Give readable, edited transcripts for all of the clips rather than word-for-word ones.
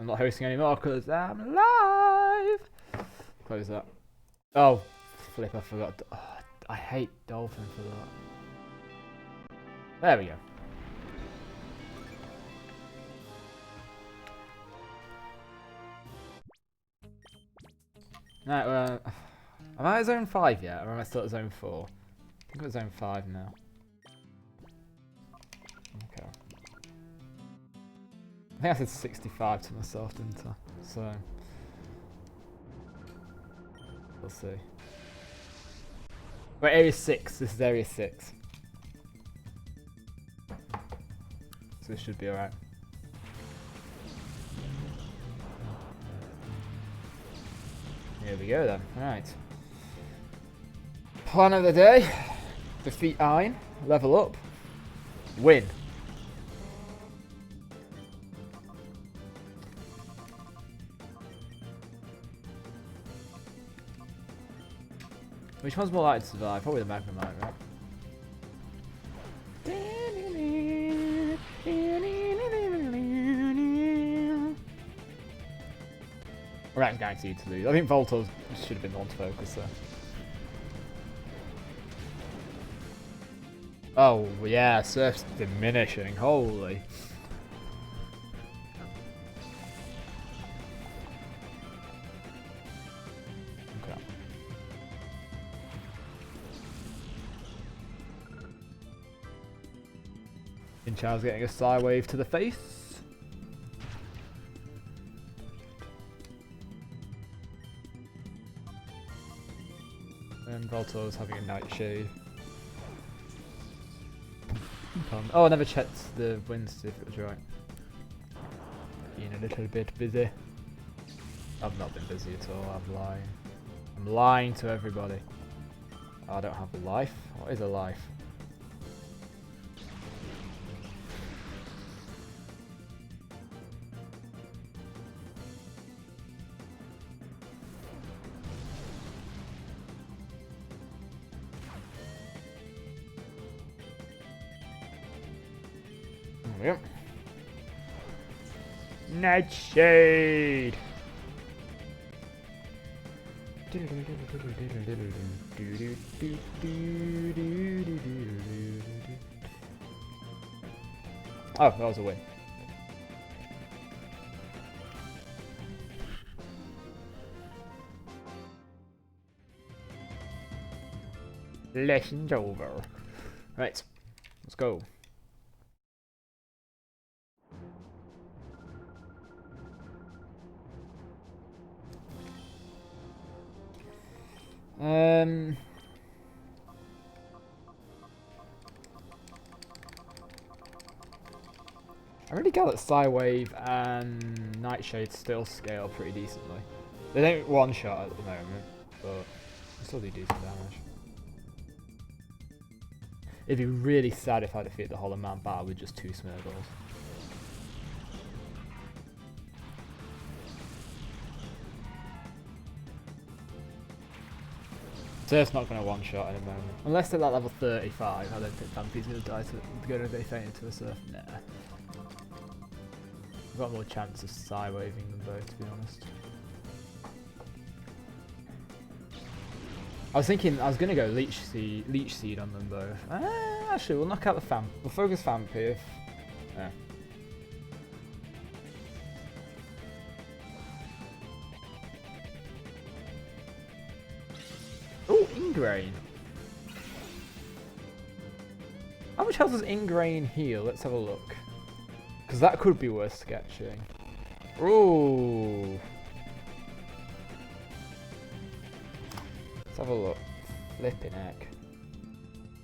I'm not hosting anymore because I'm live. Close that. Oh, flip! I forgot. Oh, I hate Dolphin for that. There we go. Right, am I at zone 5 yet, or am I still at zone 4? I think I'm at zone 5 now. Okay. I think I said 65 to myself, didn't I? So, we'll see. We're at area 6. This is area 6. So this should be alright. Here we go then. Alright. Plan of the day. Defeat Iron. Level up. Win. Which one's more likely to survive? Probably the Magnemite, right? Right, guaranteed to lose. I think Voltor's should have been the one to focus there. Oh, yeah, Surf's diminishing. Holy. Okay. Inchao's getting a side wave to the face. And Voltor's having a nightshade. Oh, I never checked the wins if it was right. Being a little bit busy. I've not been busy at all, I'm lying. I'm lying to everybody. Oh, I don't have a life? What is a life? Yep. Nightshade. Oh, that was a win. Lessons over. Right, let's go. I really get that Psywave and Nightshade still scale pretty decently. They don't one-shot at the moment, but they still do decent damage. It'd be really sad if I defeat the Hollow Man battle with just 2 Smeargles. Surf's not going to one-shot in a moment. Unless they're like level 35, I don't think Vampy's going to die to go to a faint into a Surf. Nah. I've got more chance of Psy-waving them both, to be honest. I was thinking I was going to go Leech Seed on them both. Actually, we'll knock out the Famp. We'll focus Vampy if... Yeah. Oh, Ingrain. How much health does Ingrain heal? Let's have a look. Because that could be worth sketching. Ooh. Let's have a look. Flipping heck.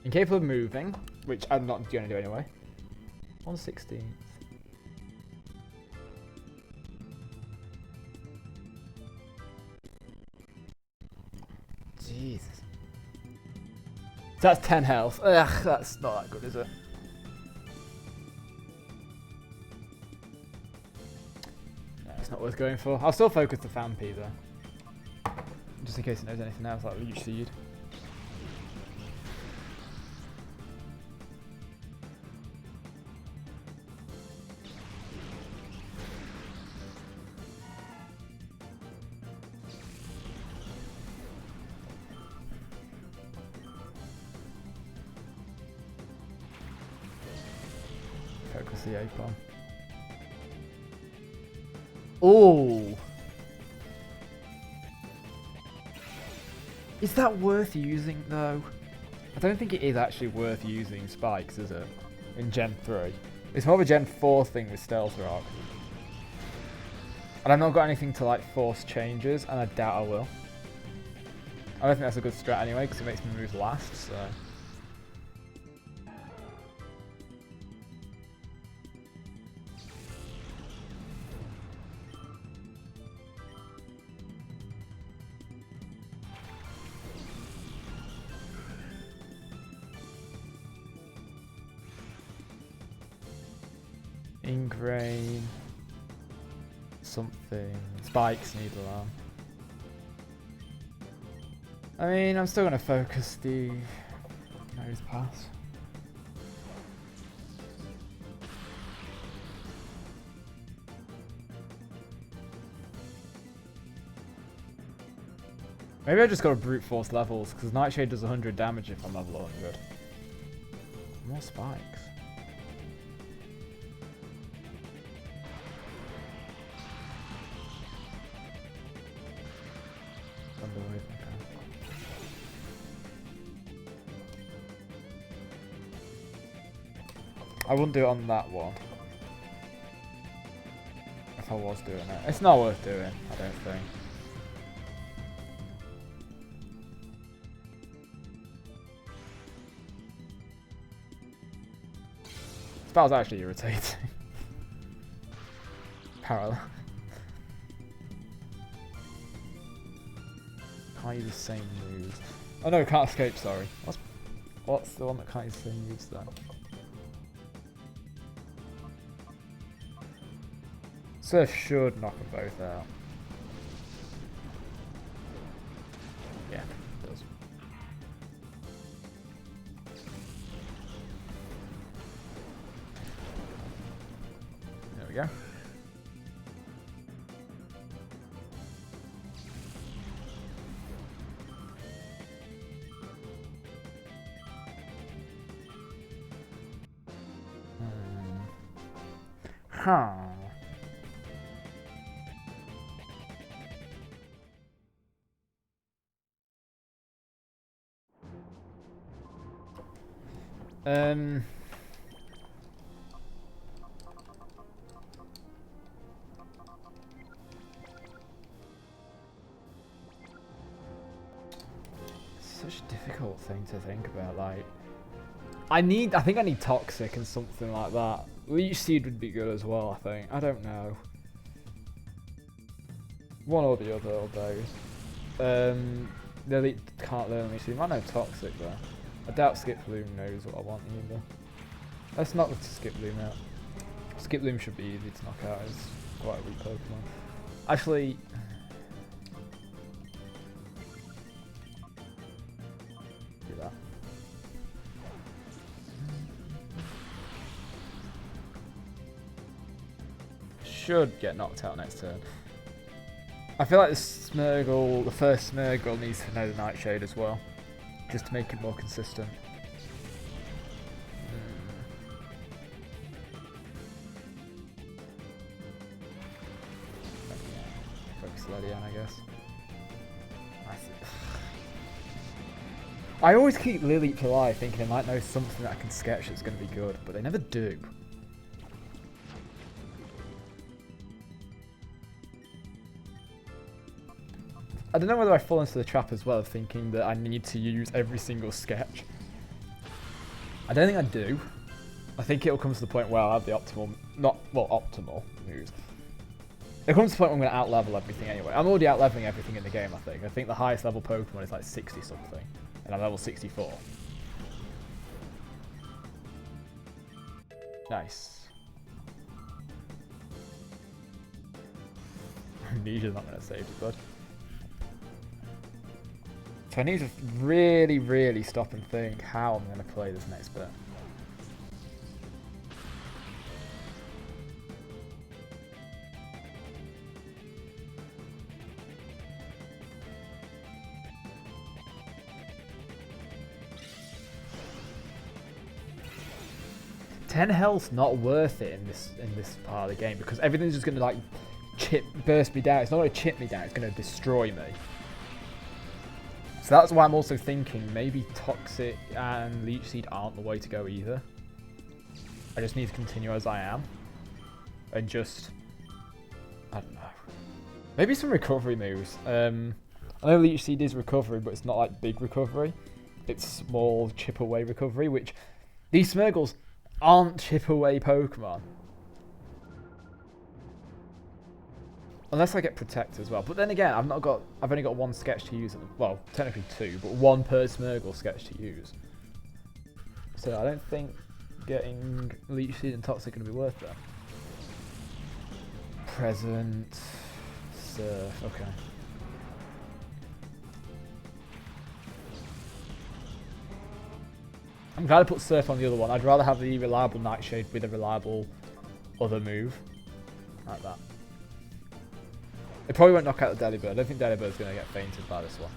Incapable of moving, which I'm not going to do anyway. 1/16. Jesus. So that's 10 health. Ugh, that's not that good, is it? No, it's not worth going for. I'll still focus the Vampy though. Just in case it knows anything else like Leech Seed. Apom. Oh! Is that worth using though? I don't think it is actually worth using spikes, is it? In Gen 3. It's more of a Gen 4 thing with Stealth Rock. And I've not got anything to like force changes, and I doubt I will. I don't think that's a good strat anyway, because it makes me move last, so... Ingrain. Something. Spikes need alarm. I mean, I'm still going to focus the nose pass. Maybe I just got to brute force levels, because Nightshade does 100 damage if I'm level 100. More spikes. I wouldn't do it on that one. If I was doing it. It's not worth doing, I don't think. This battle's actually irritating. Parallel. Can't use the same moves. Oh no, can't escape, sorry. What's the one that can't use the same moves then? Surf should knock them both out. Yeah, it does. There we go. Huh. Such a difficult thing to think about, like I think I need Toxic and something like that. Leech Seed would be good as well, I think. I don't know. One or the other all day. The Elite can't learn Leech Seed. Might know Toxic though. I doubt Skip Loom knows what I want either. Let's not look to Skip Loom out. Skip Loom should be easy to knock out. It's quite a weak Pokemon. Actually, do that. Should get knocked out next turn. I feel like the first Smeargle needs to know the Nightshade as well, just to make it more consistent. Focus Ledian, I guess. I always keep Lily to life thinking they might know something that I can sketch that's going to be good, but they never do. I don't know whether I fall into the trap as well of thinking that I need to use every single sketch. I don't think I do. I think it'll come to the point where I'll have the optimal moves. It comes to the point where I'm going to out-level everything anyway. I'm already out-leveling everything in the game, I think. I think the highest level Pokemon is like 60 something, and I'm level 64. Nice. Amnesia's not going to save you, bud. So I need to really, really stop and think how I'm going to play this next bit. 10 health's not worth it in this part of the game because everything's just gonna like burst me down. It's not gonna chip me down, it's gonna destroy me. So that's why I'm also thinking maybe Toxic and Leech Seed aren't the way to go either. I just need to continue as I am. And just, I don't know. Maybe some recovery moves. I know Leech Seed is recovery, but it's not like big recovery. It's small chip away recovery, which these Smeargles aren't chip away Pokemon. Unless I get Protect as well. But then again, I've only got one sketch to use. Well, technically two, but one per Smeargle sketch to use. So I don't think getting Leech Seed and Toxic are going to be worth that. Present. Surf. Okay. I'm glad I put Surf on the other one. I'd rather have the reliable Nightshade with a reliable other move. Like that. It probably won't knock out the Delibird. I don't think Delibird's going to get fainted by this one.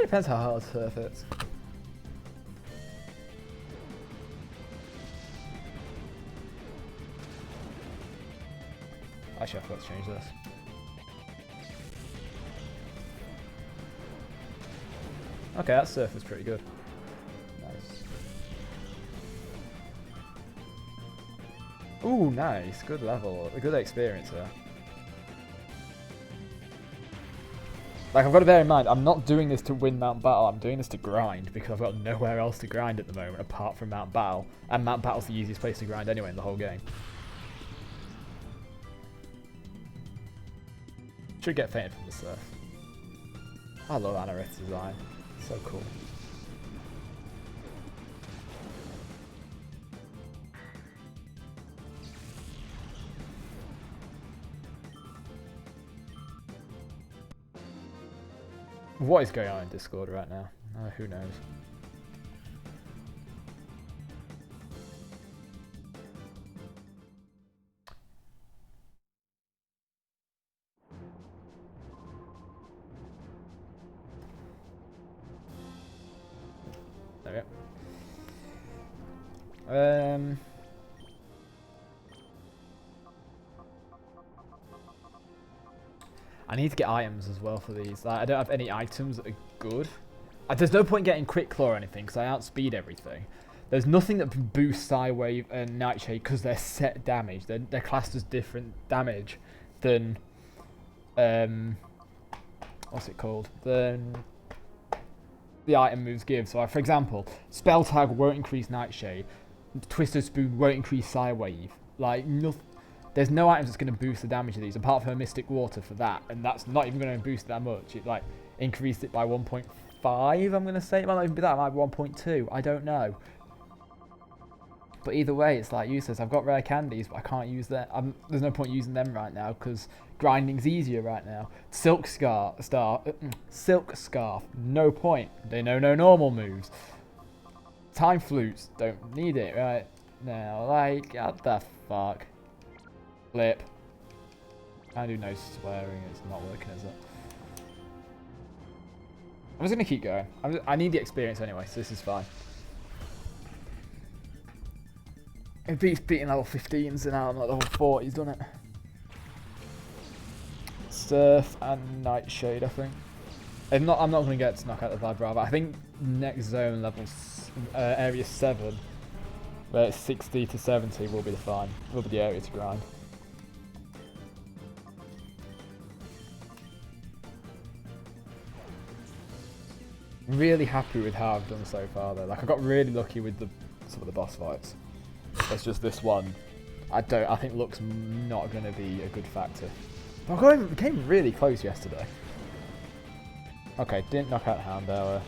Depends how hard Surf hits. Actually, I forgot to change this. Okay, that Surf is pretty good. Nice. Ooh, nice. Good level. A good experience there. Like, I've got to bear in mind, I'm not doing this to win Mount Battle, I'm doing this to grind, because I've got nowhere else to grind at the moment, apart from Mount Battle. And Mount Battle's the easiest place to grind anyway in the whole game. Should get fainted from the Surf. I love Anorith's design. So cool. What is going on in Discord right now? Who knows? There we go. I need to get items as well for these. Like, I don't have any items that are good. There's no point getting Quick Claw or anything because I outspeed everything. There's nothing that boosts Psywave and Nightshade because they're set damage. They're classed as different damage than what's it called? Than the item moves give. So, for example, Spell Tag won't increase Nightshade. Twisted Spoon won't increase Psywave. Like nothing. There's no items that's going to boost the damage of these, apart from a Mystic Water for that, and that's not even going to boost that much. It like increased it by 1.5, I'm going to say. It might not even be that, it might be 1.2, I don't know. But either way, it's like useless. I've got rare candies, but I can't use them. There's no point using them right now, because grinding's easier right now. Silk Scarf, no point. They know no normal moves. Time Flutes, don't need it right now. Like, what the fuck? Flip. I do no swearing, it's not working, is it? I'm just going to keep going. I need the experience anyway, so this is fine. It beats beating level 15s and now I'm like level 40s, doesn't it? Surf and Nightshade, I think. I'm not going to get to knock out the Vibrava. I think next zone levels, area 7, where it's 60 to 70 will be the area to grind. Really happy with how I've done so far though. Like I got really lucky with some of the boss fights. It's just this one. I think looks not going to be a good factor. But I came really close yesterday. Okay, didn't knock out Houndour.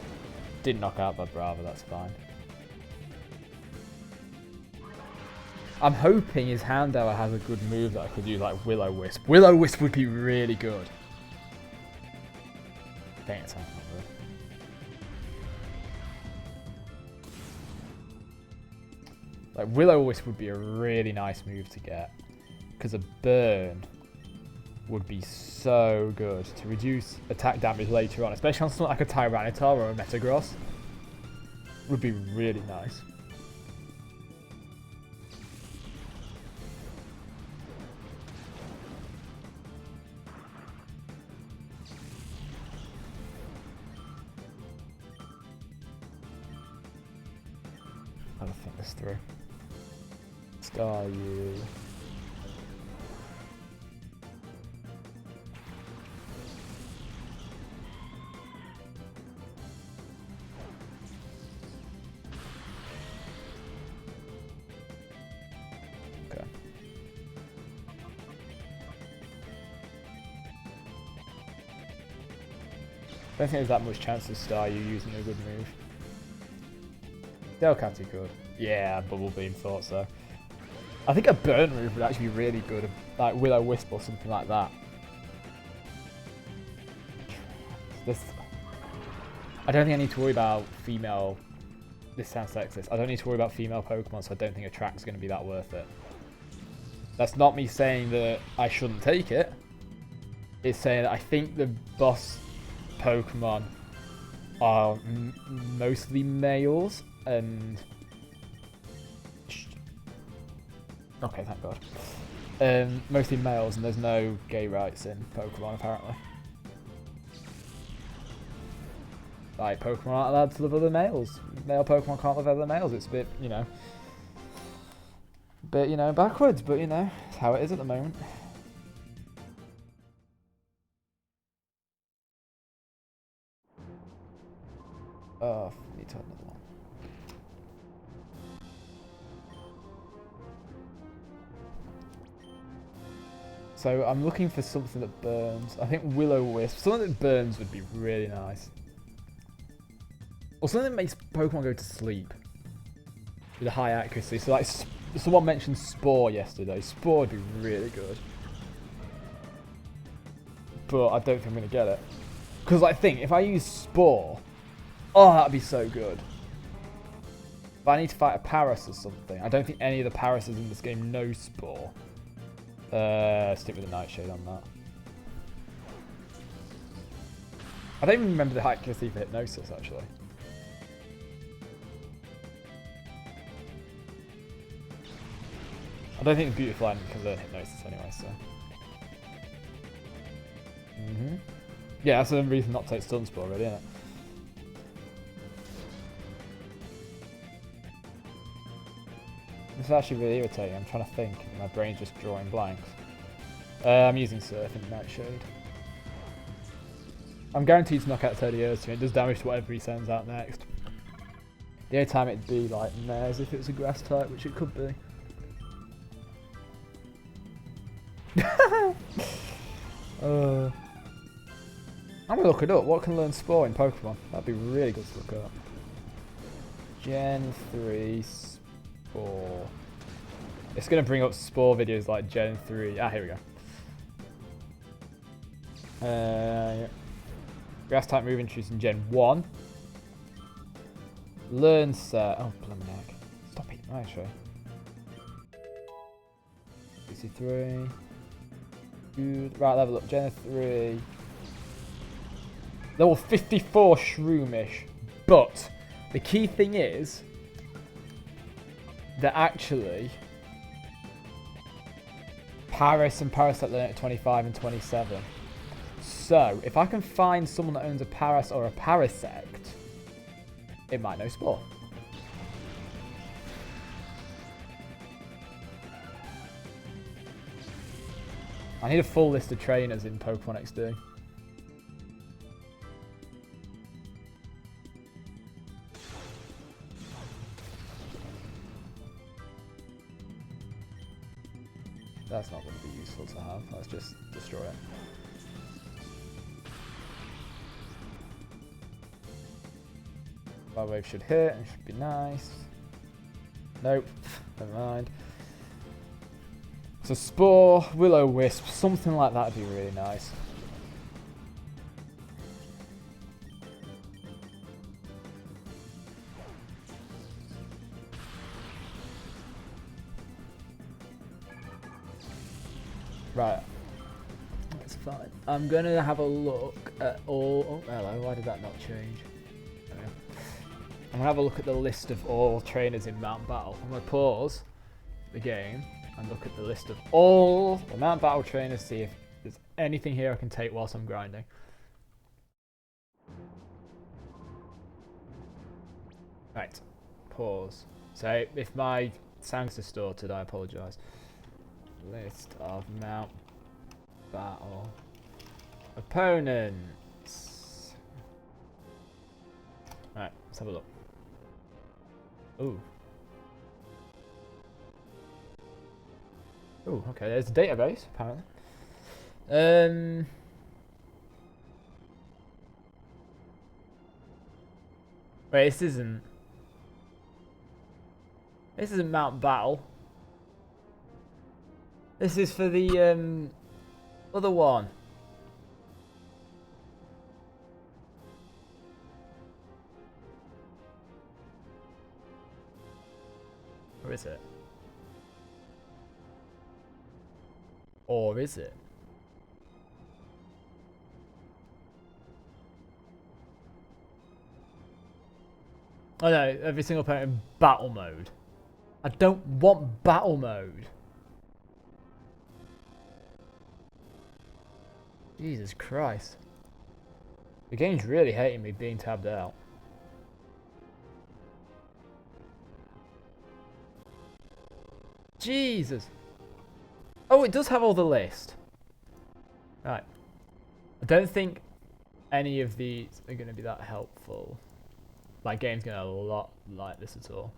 Didn't knock out Vibrava, that's fine. I'm hoping his Houndour has a good move that I could use, like Will-O-Wisp. Will-O-Wisp would be really good. Dang, it's not good. Like, Will-O-Wisp would be a really nice move to get. Because a burn would be so good to reduce attack damage later on. Especially on something like a Tyranitar or a Metagross. Would be really nice. How do I think this through? Star you. Okay. I don't think there's that much chance of Star you using a good move. Delcatty could. Yeah, Bubble Beam thought so. I think a burn move would actually be really good, like Will-O-Wisp or something like that. I don't think I need to worry about female. This sounds sexist. I don't need to worry about female Pokemon, so I don't think a track's going to be that worth it. That's not me saying that I shouldn't take it. It's saying that I think the boss Pokemon are mostly males and. Okay, thank God. Mostly males, and there's no gay rights in Pokemon, apparently. Like, Pokemon aren't allowed to love other males. Male Pokemon can't love other males. It's a bit, you know, backwards, but, you know, it's how it is at the moment. Oh, I need to have another one. So I'm looking for something that burns. I think Will-O-Wisp. Something that burns would be really nice. Or something that makes Pokemon go to sleep. With a high accuracy. So like, someone mentioned Spore yesterday. Spore would be really good. But I don't think I'm going to get it. Because I think if I use Spore, oh, that'd be so good. But I need to fight a Paras or something. I don't think any of the Parases in this game know Spore. Stick with the Nightshade on that. I don't even remember the accuracy for Hypnosis, actually. I don't think the Beautiful Island can learn Hypnosis anyway, so. Yeah, that's the reason not to take Stun Spore, really, isn't it? This is actually really irritating. I'm trying to think. My brain's just drawing blanks. I'm using Surf and Nightshade. I'm guaranteed to knock out Teddy Earth. It does damage to whatever he sends out next. The only time it'd be like Mares if it was a grass type, which it could be. I'm gonna look it up. What can learn Spore in Pokemon? That'd be really good to look up. Gen 3 Spore. It's gonna bring up Spore videos like Gen 3. Ah, here we go. Yeah. Grass type move introduced in Gen 1. Learn set. Oh, blimmin' heck. Stop it. Actually. 63. Good. Right, level up. Gen 3. Level 54 Shroomish. But the key thing is that actually Paras and Parasect learn at 25 and 27. So if I can find someone that owns a Paras or a Parasect, it might know Spore. I need a full list of trainers in Pokemon XD. That's not going to be useful to have. Let's just destroy it. Fire Wave should hit and should be nice. Nope, never mind. So Spore, Will-O-Wisp, something like that would be really nice. Right, that's fine. I'm going to have a look at all... Oh, hello, why did that not change? I'm going to have a look at the list of all trainers in Mount Battle. I'm going to pause the game and look at the list of all the Mount Battle trainers, see if there's anything here I can take whilst I'm grinding. Right, pause. So if my sound's distorted, I apologise. List of Mount Battle opponents. Alright, let's have a look. Ooh. Ooh, okay, there's a database, apparently. Wait, this isn't Mount Battle. This is for the other one. Or is it? Or is it? Oh no, every single opponent in battle mode. I don't want battle mode. Jesus Christ. The game's really hating me being tabbed out. Jesus. Oh, it does have all the list. Right. I don't think any of these are going to be that helpful. My game's going to a lot like this at all.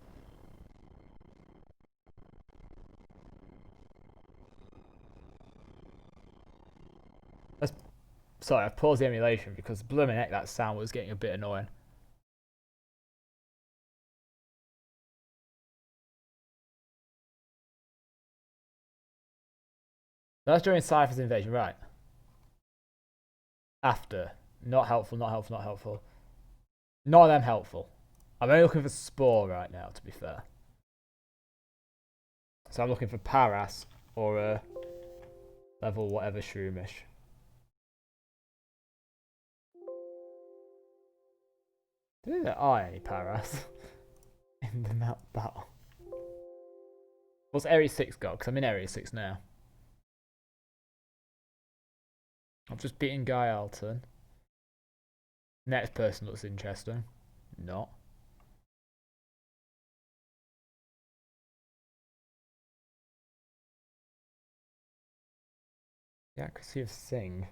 Sorry, I've paused the emulation because blooming heck, that sound was getting a bit annoying. That's during Cypher's invasion, right? After. Not helpful, not helpful, not helpful. None of them helpful. I'm only looking for Spore right now, to be fair. So I'm looking for Paras or a level whatever Shroomish. Do you think there are any Paras in the map battle? What's Area 6 got? Because I'm in Area 6 now. I've just beaten Guy Alton. Next person looks interesting. Not. The accuracy of Sing.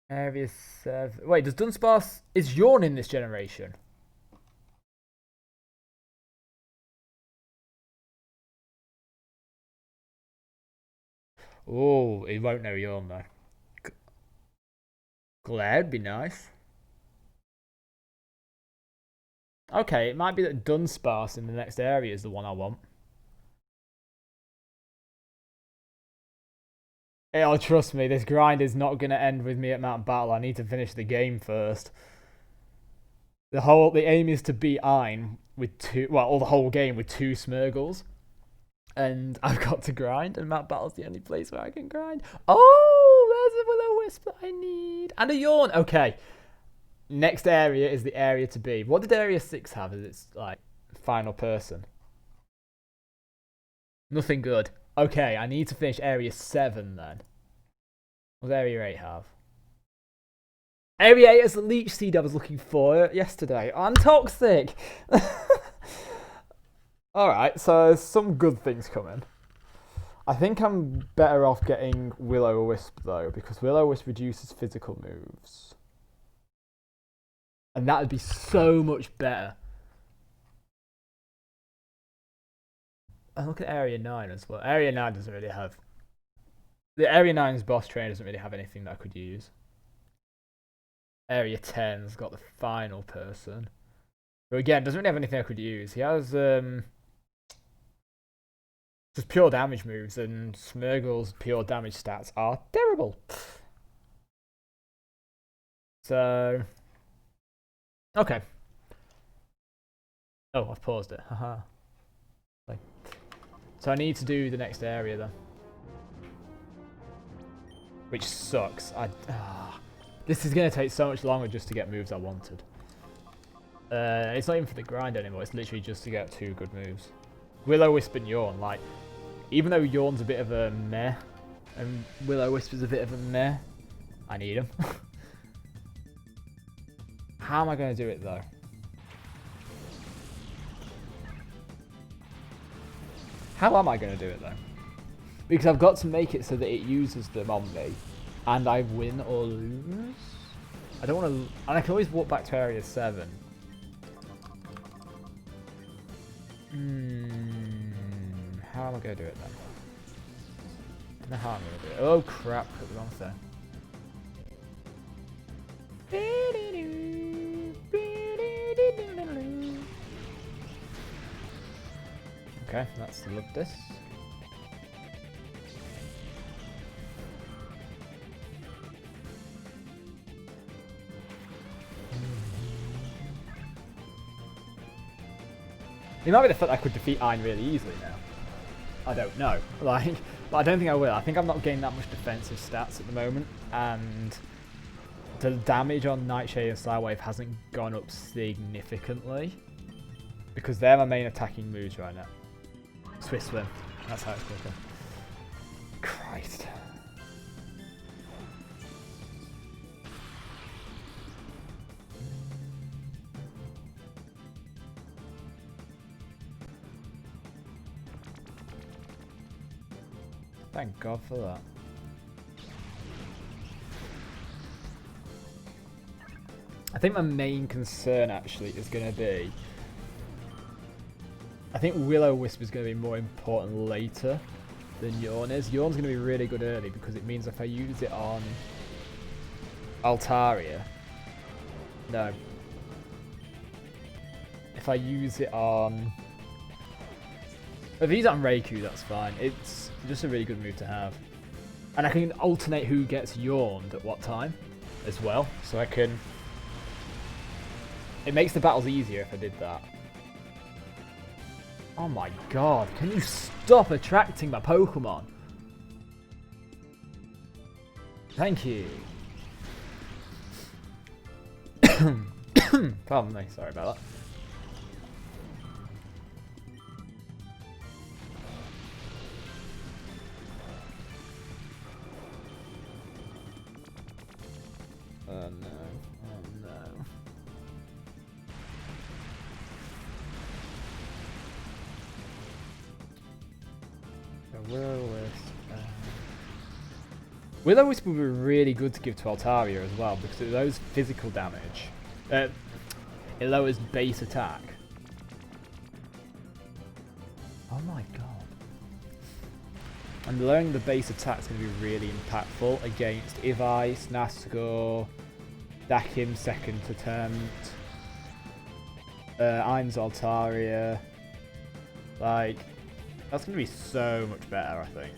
Area 7. Wait, does Dunsparce... Is Yawn in this generation? Oh, he won't know Yawn though. Glare would be nice. Okay, it might be that Dunsparce in the next area is the one I want. Oh, trust me, this grind is not going to end with me at Mount Battle. I need to finish the game first. The aim is to beat Ein with the whole game with 2 Smeargles. And I've got to grind, and Mount Battle's the only place where I can grind. Oh, there's a Will-O-Wisp that I need. And a Yawn. Okay. Next area is the area to be. What did Area 6 have as its like final person? Nothing good. Okay, I need to finish Area 7 then. What does Area 8 have? Area 8 is the Leech Seed I was looking for yesterday. I'm toxic! Alright, so there's some good things coming. I think I'm better off getting Will-O-Wisp though, because Will-O-Wisp reduces physical moves. And that would be so much better. And look at Area 9 as well. Area 9 doesn't really have... The Area 9's boss trainer doesn't really have anything that I could use. Area 10's got the final person. But again, doesn't really have anything I could use. He has just pure damage moves, and Smeargle's pure damage stats are terrible. So... Okay. Oh, I've paused it. Haha. So I need to do the next area then. Which sucks. This is going to take so much longer just to get moves I wanted. It's not even for the grind anymore. It's literally just to get 2 good moves. Will-O-Wisp and Yawn. Like, Even though Yawn's a bit of a meh, and Will-O-Wisp is a bit of a meh, I need him. How am I going to do it though? How am I going to do it though? Because I've got to make it so that it uses them on me, and I win or lose. I don't want to, and I can always walk back to area 7. How am I going to do it then? I don't know how I'm going to do it. Oh crap, put the wrong thing. Okay, let's look this. It might be the fact that I could defeat Ein really easily now. I don't know. Like, but I don't think I will. I think I'm not getting that much defensive stats at the moment, and the damage on Nightshade and Slywave hasn't gone up significantly because they're my main attacking moves right now. Swift Swim. That's how it's quicker. Christ. Thank God for that. I think my main concern actually is going to be, I think Will-O-Wisp is going to be more important later than Yawn is. Yawn's going to be really good early because it means if I use it on Altaria, no. If I use it on, if I use it on Raikou, that's fine. It's just a really good move to have. And I can alternate who gets Yawned at what time as well. So I can, it makes the battles easier if I did that. Oh my god, can you stop attracting my Pokemon? Thank you. Pardon me, sorry about that. Oh no, oh no. Will-O-Wisp would be really good to give to Altaria as well because it lowers physical damage. It lowers base attack. Oh my god. And lowering the base attack is going to be really impactful against Ivice, Nasco, Dakim second attempt, Ainz Altaria. Like, that's going to be so much better, I think,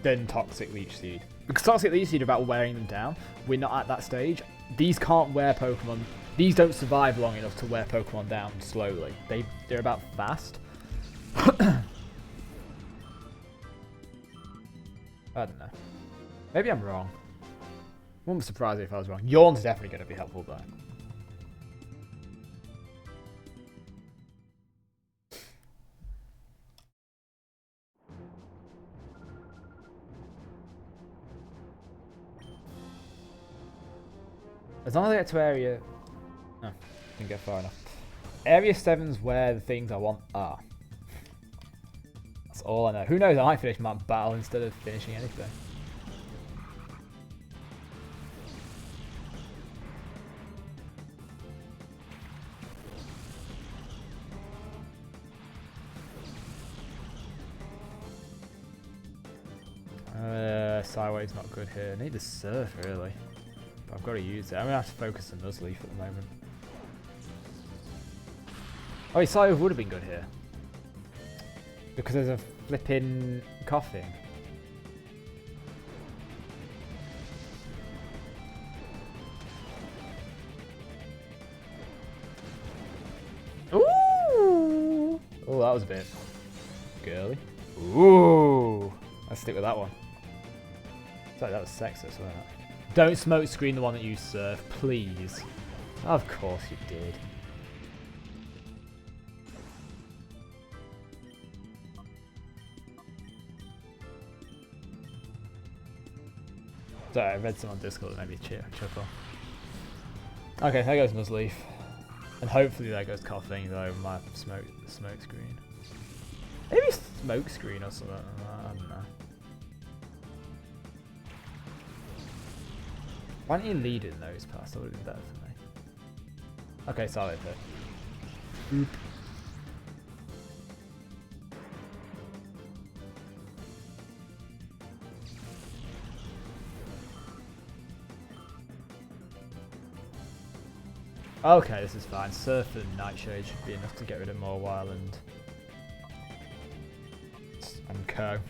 than Toxic Leech Seed. Because Toxic Leech Seed are about wearing them down. We're not at that stage. These can't wear Pokemon. These don't survive long enough to wear Pokemon down slowly. They're about fast. I don't know. Maybe I'm wrong. Wouldn't surprise me if I was wrong. Yawn's definitely going to be helpful though. As long as I get to area... Oh, didn't get far enough. Area 7's where the things I want are. That's all I know. Who knows, I might finish my battle instead of finishing anything. Sideways not good here. I need the Surf really. But I've got to use it. I'm going to have to focus on Nuzleaf at the moment. Oh, Psywave would have been good here. Because there's a flipping coughing. Ooh! Oh, that was a bit girly. Ooh! Let's stick with that one. Sorry, that was sexist, wasn't it? Don't smoke screen the one that you Surf, please. Of course you did. Sorry, I read some on Discord that made me chuckle. Okay, there goes Nuzleaf. And hopefully there goes Coughing, though, my smoke screen. Maybe smoke screen or something. I don't know. Why don't you lead in those pass? That would have been better for me. Okay, solid hit. Oop. Okay, this is fine. Surf and Nightshade should be enough to get rid of Mawile and Co.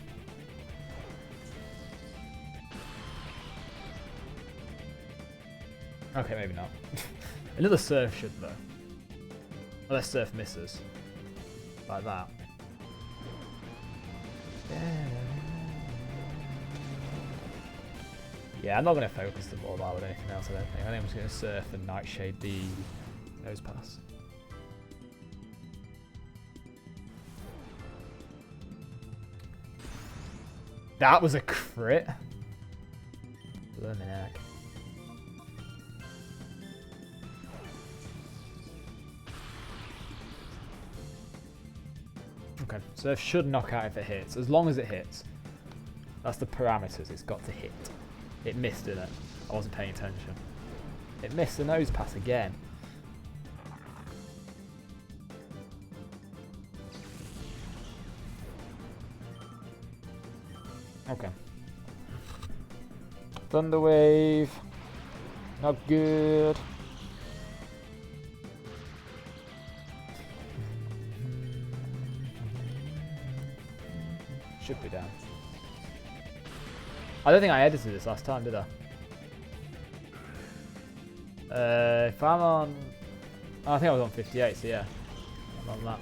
Okay, maybe not. Another Surf should though. Unless Surf misses. Like that. Yeah, I'm not going to focus the Mawile with anything else, I don't think. I think I'm just going to Surf and Nightshade the Nose Pass. That was a crit. Blooming heck. Okay, Surf should knock out if it hits, as long as it hits. That's the parameters, it's got to hit. It missed, didn't it? I wasn't paying attention. It missed the Nose Pass again. Okay. Thunder Wave. Not good. Should be down. I don't think I edited this last time, did I? If I'm on... Oh, I think I was on 58, so yeah. I'm on that.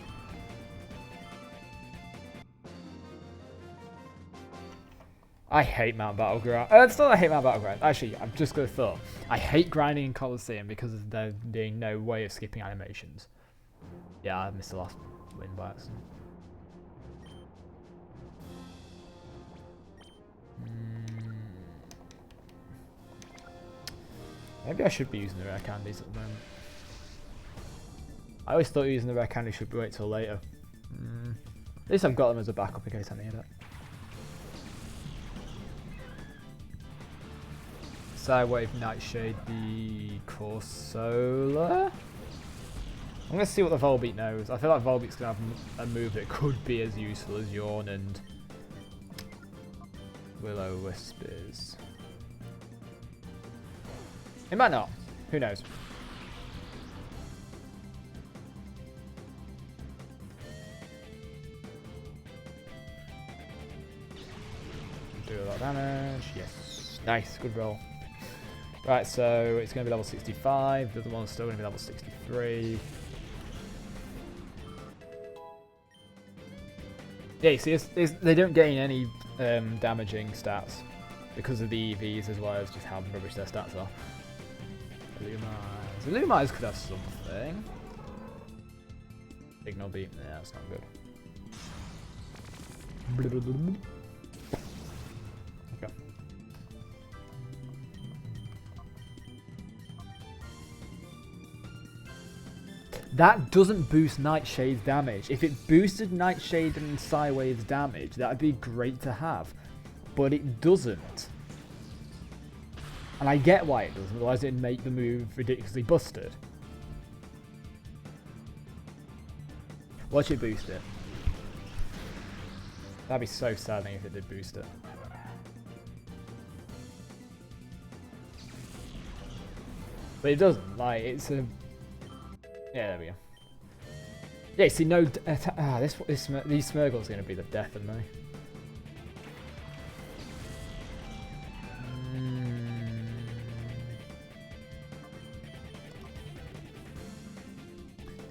I hate Mount Battleground. It's not that I hate Mount Battleground. Actually, I've just got a thought. I hate grinding in Colosseum because of there being no way of skipping animations. Yeah, I missed the last win by accident. Maybe I should be using the rare candies at the moment. I always thought using the rare candies should wait till later. At least I've got them as a backup in case I need it. Sidewave Nightshade the Corsola. I'm going to see what the Volbeat knows. I feel like Volbeat's going to have a move that could be as useful as Yawn and Will-O-Wisp is. It might not. Who knows? Do a lot of damage. Yes. Nice. Good roll. Right, so it's going to be level 65. The other one's still going to be level 63. Yeah, see, they don't gain any damaging stats because of the EVs as well as just how rubbish their stats are. Illumines. Illumines could have something. Signal beam. Yeah, that's not good. Okay. That doesn't boost Nightshade's damage. If it boosted Nightshade and Psywave's damage, that would be great to have. But it doesn't. And I get why it doesn't, otherwise it'd make the move ridiculously busted. Watch it boost it. That'd be so saddening if it did boost it. But it doesn't, like, it's a... Yeah, there we go. Yeah, see, no... these Smeargles are going to be the death of me.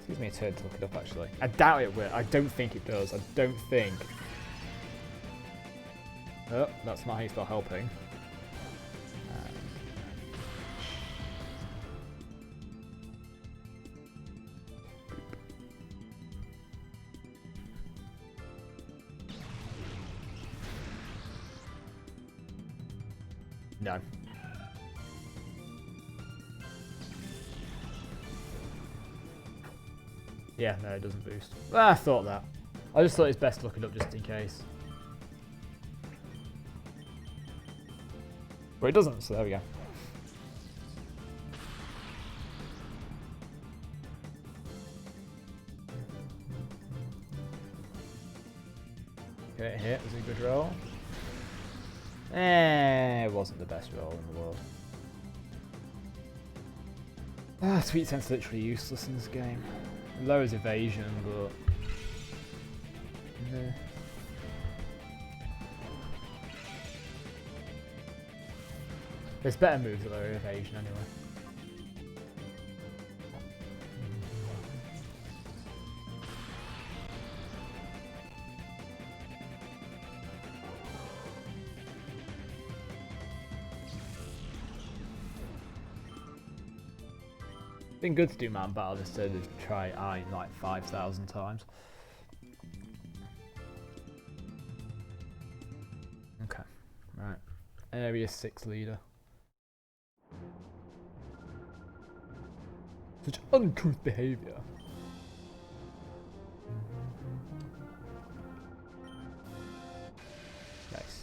Gives me a turn to look it up, actually. I doubt it will. I don't think it does. I don't think. Oh, that's not how you spell helping. No. Yeah, no, it doesn't boost. Ah, I thought that. I just thought it's best to look it up just in case. But it doesn't, so there we go. Okay, hit was a good roll. It wasn't the best roll in the world. Ah, Sweet Scent's literally useless in this game. Lowers evasion, but... No. There's better moves that lower evasion anyway. Been good to do man battle instead of try I like 5,000 times. Okay, right. Area 6 leader. Such uncouth behaviour. Nice.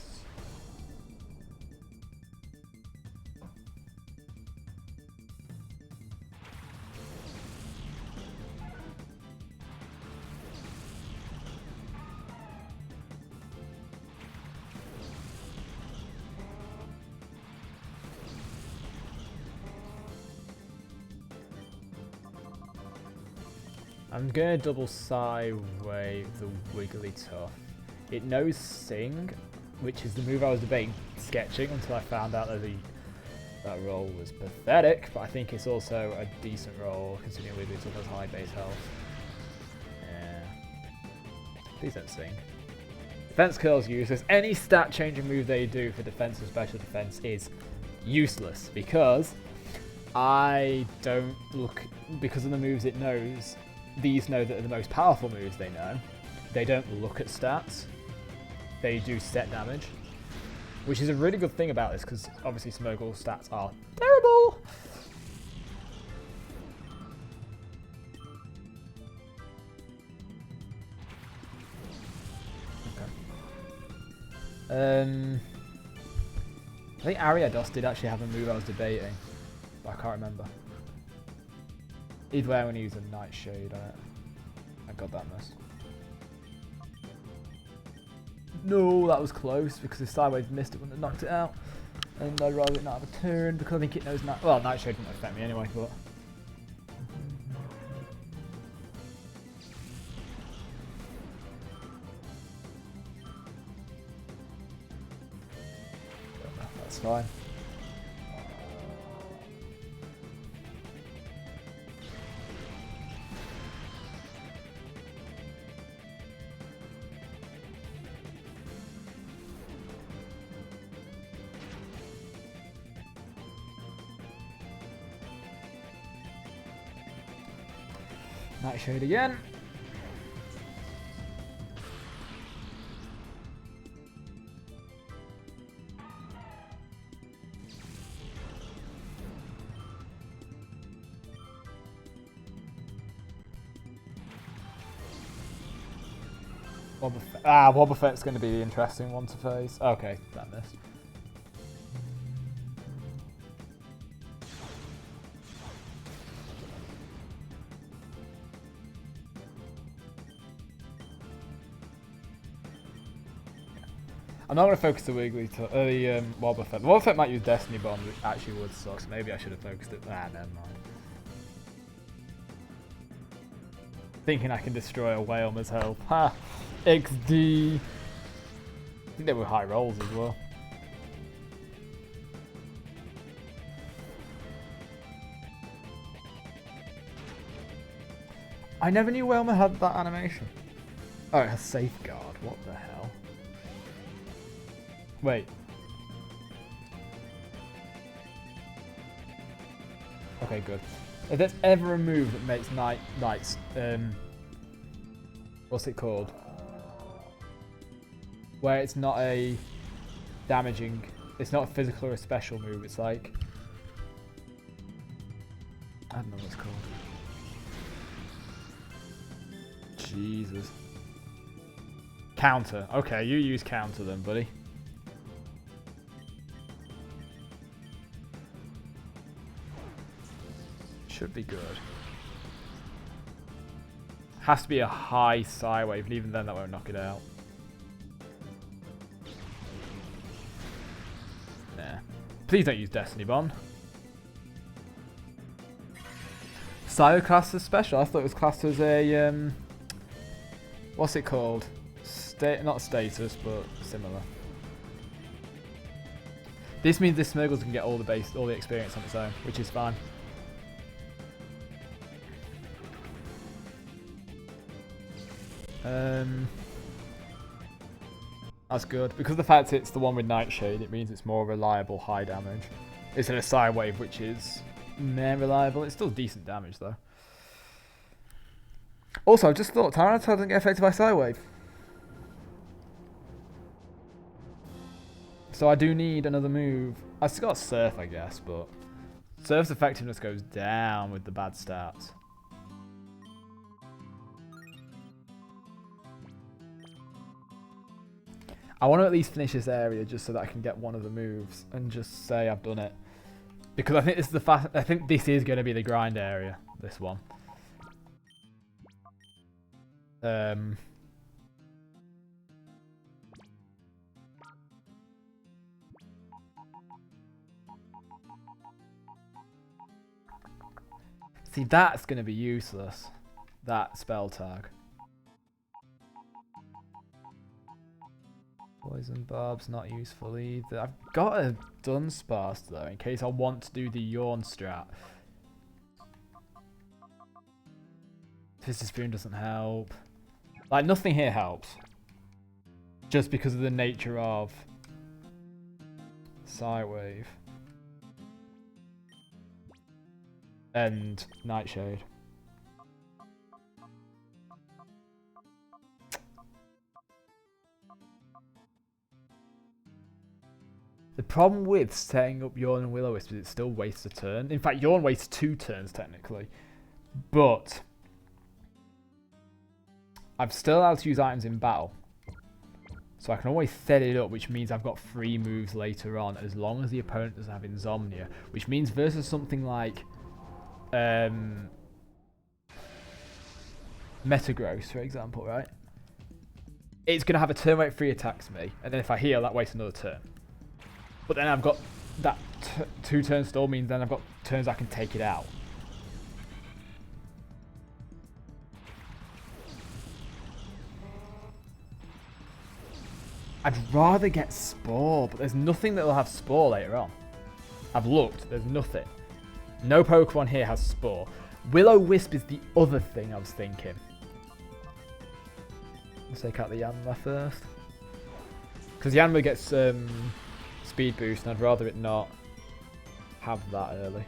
I'm gonna double Psywave the Wigglytuff. It knows Sing, which is the move I was debating sketching until I found out that that roll was pathetic, but I think it's also a decent roll considering Wigglytuff has high base health. Yeah. Please don't Sing. Defense curl is useless. Any stat changing move they do for defense or special defense is useless because I don't look, because of the moves it knows. These know that are the most powerful moves they know. They don't look at stats. They do set damage. Which is a really good thing about this, because obviously Smeargle's stats are terrible! Okay. I think Ariados did actually have a move I was debating, but I can't remember. Either way, I'm going to use a Nightshade on it. I got that miss. No, that was close because the Sidewave missed it when it knocked it out. And I'd rather it not have a turn because I think it knows well, Nightshade didn't affect me anyway, but... That's fine. Nightshade again. Wobbuffet's going to be the interesting one to face. Okay, that missed. I'm not going to focus the Wigglytuff, the Wobbuffet. The Wobbuffet might use Destiny Bomb, which actually would suck, so maybe I should have focused it. Ah, never mind. Thinking I can destroy a Whalmer's health. Ha! XD! I think they were high rolls as well. I never knew Whalmer had that animation. Oh, it has Safeguard. What the hell? Wait. Okay, good. If there's ever a move that makes Knights, what's it called? Where it's not a damaging, it's not a physical or a special move, it's like, I don't know what it's called. Jesus. Counter. Okay, you use counter then, buddy. Should be good. Has to be a high psi wave, and even then that won't knock it out. Nah. Please don't use Destiny Bond. Psy class as special? I thought it was classed as a what's it called? Not status, but similar. This means this Smeargles can get all the experience on its own, which is fine. That's good. Because of the fact it's the one with Nightshade, it means it's more reliable high damage. Instead of Psy Wave, which is more reliable. It's still decent damage though. Also, I just thought Tyranitar doesn't get affected by Psy Wave. So I do need another move. I still got Surf, I guess, but Surf's effectiveness goes down with the bad stats. I want to at least finish this area just so that I can get one of the moves and just say I've done it. Because I think this is I think this is going to be the grind area, this one. See, that's going to be useless. That spell tag. Poison Barb's not useful either. I've got a Dunsparce though, in case I want to do the Yawn strat. Twisted Spoon doesn't help. Like, nothing here helps. Just because of the nature of Psy Wave. And Nightshade. The problem with setting up Yawn and Will-O-Wisp is it still wastes a turn. In fact, Yawn wastes 2 turns technically. But I'm still allowed to use items in battle. So I can always set it up, which means I've got 3 moves later on, as long as the opponent doesn't have Insomnia. Which means versus something like Metagross, for example, right? It's going to have a turn where it free attacks me, and then if I heal, that wastes another turn. But then I've got that 2 turn stall means then I've got turns I can take it out. I'd rather get Spore, but there's nothing that will have Spore later on. I've looked, there's nothing. No Pokemon here has Spore. Will-O-Wisp is the other thing I was thinking. Let's take out the Yanma first. Because Yanma gets speed boost, and I'd rather it not have that early.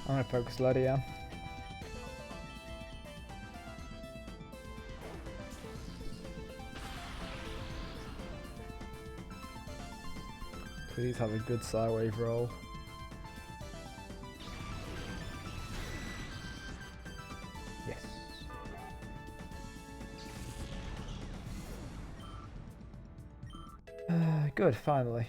I'm going to focus Lodian. Please have a good Psy Wave roll. Yes. Good, finally.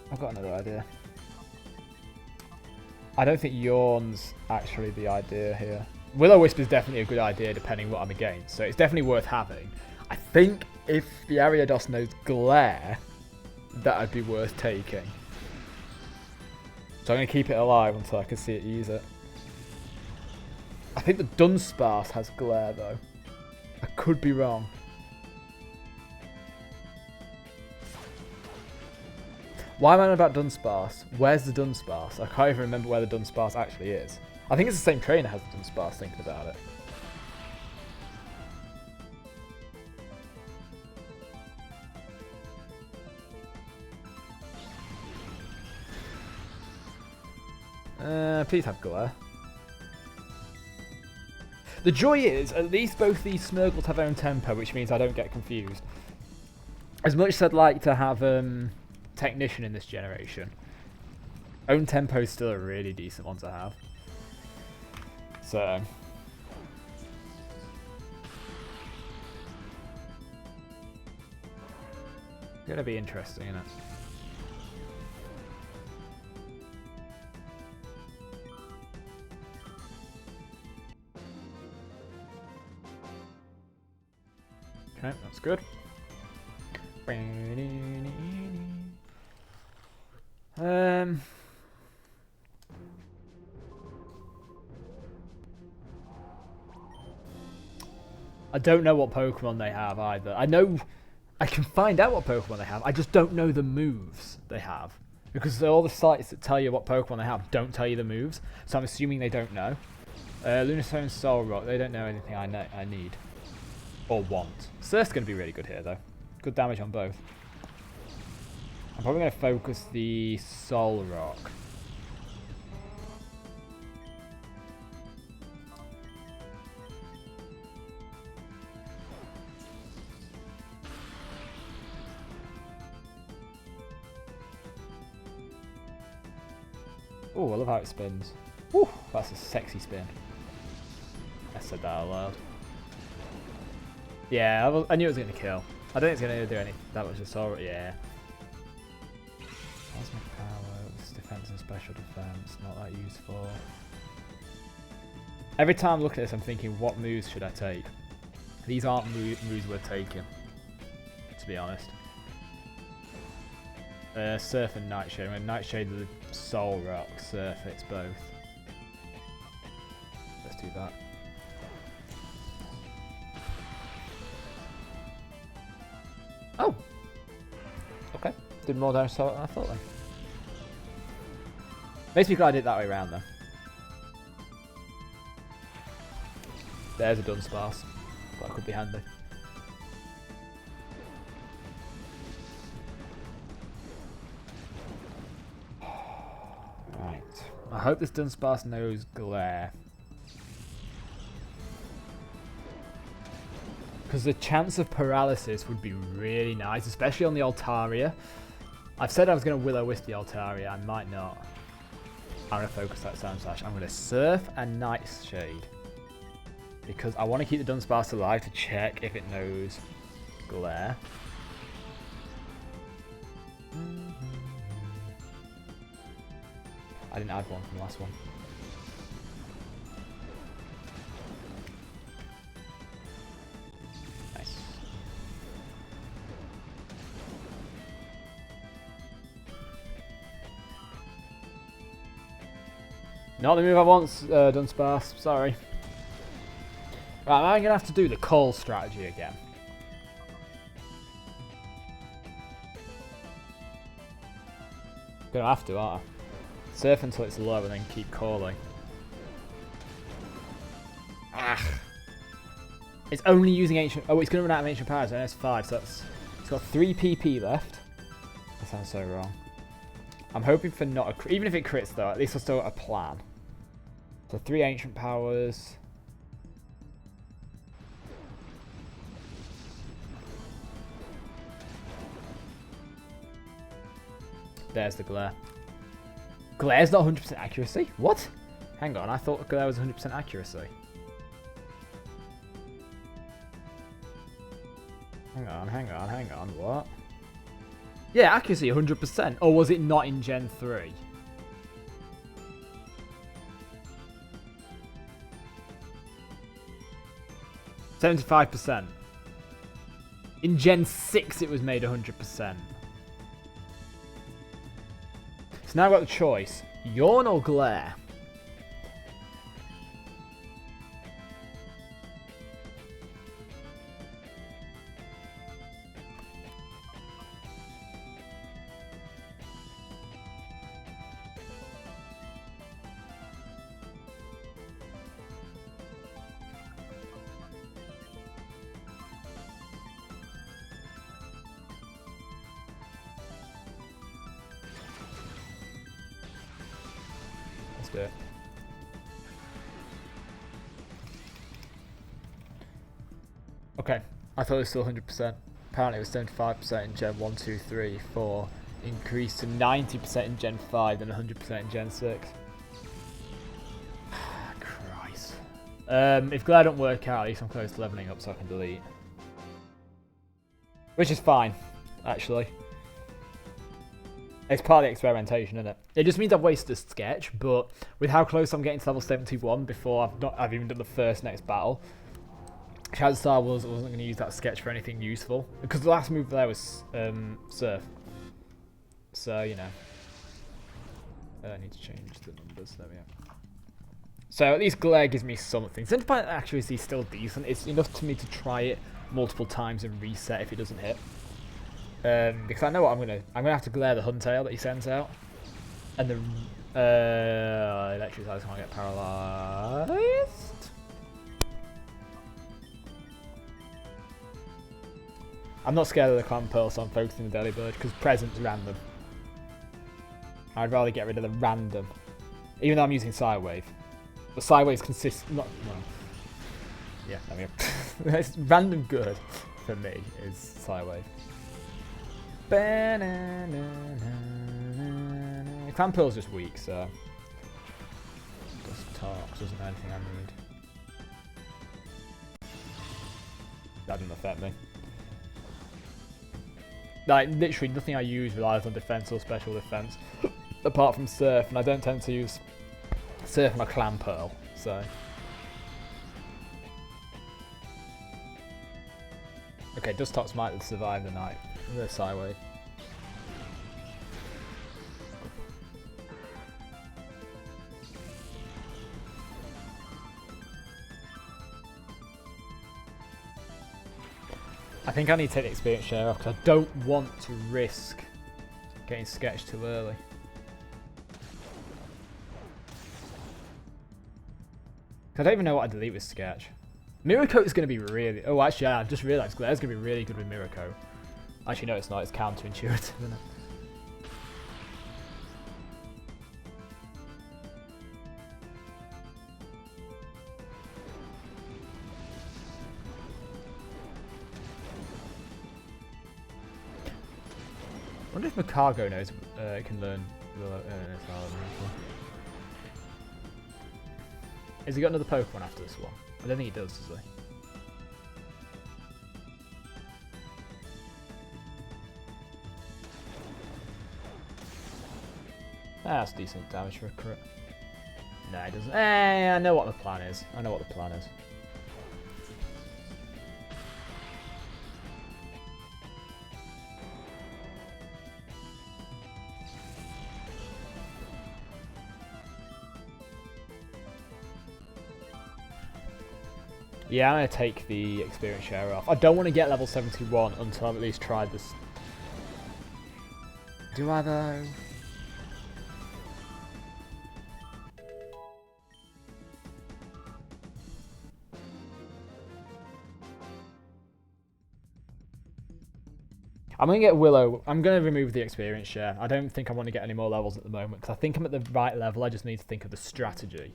I've got another idea. I don't think Yawn's actually the idea here. Will-O-Wisp is definitely a good idea depending what I'm against, so it's definitely worth having. I think if the Ariados knows Glare, that would be worth taking. So I'm going to keep it alive until I can see it use it. think the Dunsparce has glare though. I could be wrong. Why am I on about Dunsparce? Where's the Dunsparce? I can't even remember where the Dunsparce actually is. I think it's the same trainer has the Dunsparce, thinking about it. Please have glare. The joy is, at least both these Smeargles have their own tempo, which means I don't get confused. As much as I'd like to have Technician in this generation, own tempo is still a really decent one to have. So gonna be interesting, isn't it? Okay, that's good. I don't know what Pokemon they have either. I know I can find out what Pokemon they have. I just don't know the moves they have. Because all the sites that tell you what Pokemon they have don't tell you the moves. So I'm assuming they don't know. Lunastone, Soul Rock, they don't know anything I need. Or want. Surf's going to be really good here though. Good damage on both. I'm probably going to focus the Soul Rock. Oh, I love how it spins. Woo, that's a sexy spin. I said that out loud. Yeah, I knew it was going to kill. I don't think it's going to do anything. That was just all right. Yeah. Cosmic power, this defense and special defense, not that useful. Every time I'm looking at this, I'm thinking, what moves should I take? These aren't moves worth taking, to be honest. Surf and Nightshade. When Nightshade the Soul Rock, Surf it's both. Let's do that. Oh! Okay. Did more damage than I thought then. Makes me glad I did it that way around though. There's a Dunsparce. That could be handy. Right. I hope this Dunsparce knows Glare. Because the chance of paralysis would be really nice, especially on the Altaria. I've said I was going to Will-O-Wisp the Altaria, I might not. I'm going to focus that Sound Slash. I'm going to Surf and Nightshade. Because I want to keep the Dunsparce alive to check if it knows Glare. I didn't add one from the last one. Nice. Not the move I want, Dunsparce. Sorry. Right, I'm going to have to do the call strategy again. Gonna have to, aren't I? Surf until it's low and then keep calling. Ah. It's only using ancient... Oh, it's going to run out of ancient powers, and it's 5, so that's... It's got 3 PP left. That sounds so wrong. I'm hoping for not a crit. Even if it crits though, at least I've still got a plan. So 3 ancient powers. There's the glare. Glare's not 100% accuracy? What? Hang on, I thought glare was 100% accuracy. Hang on, what? Yeah, accuracy 100%. Or was it not in Gen 3? %75%. In Gen 6 it was made 100%. So now I've got the choice. Yawn or Glare? Let's do it. Okay, I thought it was still 100%. Apparently it was 75% in Gen 1, 2, 3, 4. Increased to 90% in Gen 5 and 100% in Gen 6. Christ. If Glare don't work out, at least I'm close to leveling up so I can delete. Which is fine, actually. It's part of the experimentation, isn't it? It just means I've wasted a sketch, but with how close I'm getting to level 71 before I've even done the first next battle, chances are I wasn't going to use that sketch for anything useful. Because the last move there was Surf. So, you know. I need to change the numbers. There we go. So at least Glare gives me something. Centipede accuracy is still decent. It's enough to me to try it multiple times and reset if it doesn't hit. Because I know what I'm gonna have to Glare the Huntail that he sends out, and the electric size can't get paralyzed. I'm not scared of the Clan Pearl, so I'm focusing on the Delibird because present's random. I'd rather get rid of the random, even though I'm using Psywave. The Psywaves consist not well. Yeah, I mean, it's random good for me is Psywave. Clan Pearl's just weak, so just talks doesn't know anything I need. That doesn't affect me. Like literally nothing I use relies on defense or special defense, apart from Surf, and I don't tend to use Surf my Clan Pearl, so. Okay, Dustox might survive the night. The Psywave. I think I need to take the experience share off because I don't want to risk getting sketched too early. I don't even know what I delete with sketch. Miracle is going to be really... Oh, actually, yeah, I've just realised Glare's going to be really good with Miracle. Actually, no, it's not. It's counterintuitive, isn't it? I wonder if Macargo knows it can learn... Has he got another Pokemon after this one? I don't think he does he? That's decent damage for a crit. No, he doesn't. I know what the plan is. I know what the plan is. Yeah, I'm going to take the experience share off. I don't want to get level 71 until I've at least tried this. Do I though? I'm going to get Willow. I'm going to remove the experience share. I don't think I want to get any more levels at the moment because I think I'm at the right level. I just need to think of the strategy.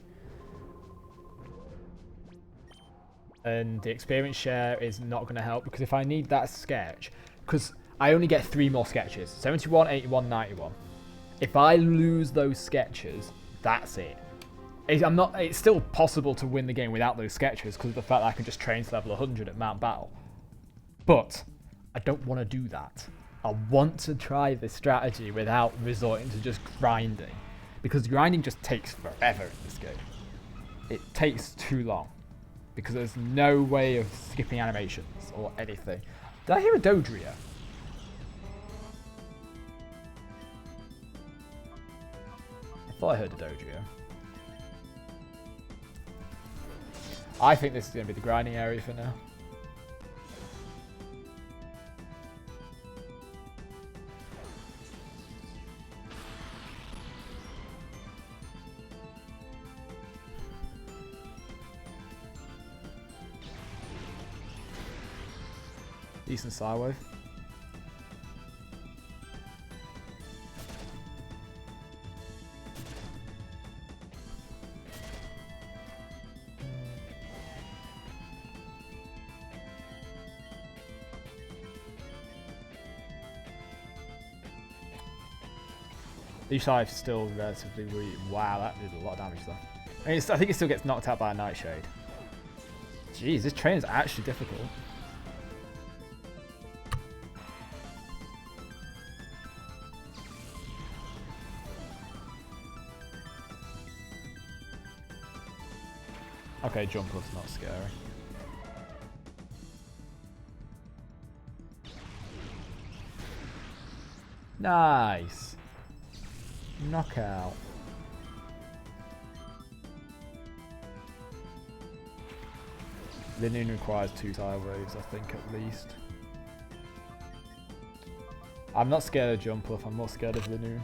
And the experience share is not going to help because if I need that sketch, because I only get 3 more sketches, 71, 81, 91. If I lose those sketches, that's it. It's still possible to win the game without those sketches because of the fact that I can just train to level 100 at Mount Battle. But I don't want to do that. I want to try this strategy without resorting to just grinding, because grinding just takes forever in this game. It takes too long. Because there's no way of skipping animations or anything. Did I hear a Dodrio? I thought I heard a Dodrio. I think this is going to be the grinding area for now. Decent Psywave. Leech Life is still relatively weak. Wow, that did a lot of damage though. I mean, I think it still gets knocked out by a Nightshade. Jeez, this train is actually difficult. Okay, jump up's not scary. Nice. Knockout. Linoon requires 2 tire waves, I think, at least. I'm not scared of jump up, I'm more scared of Linoon.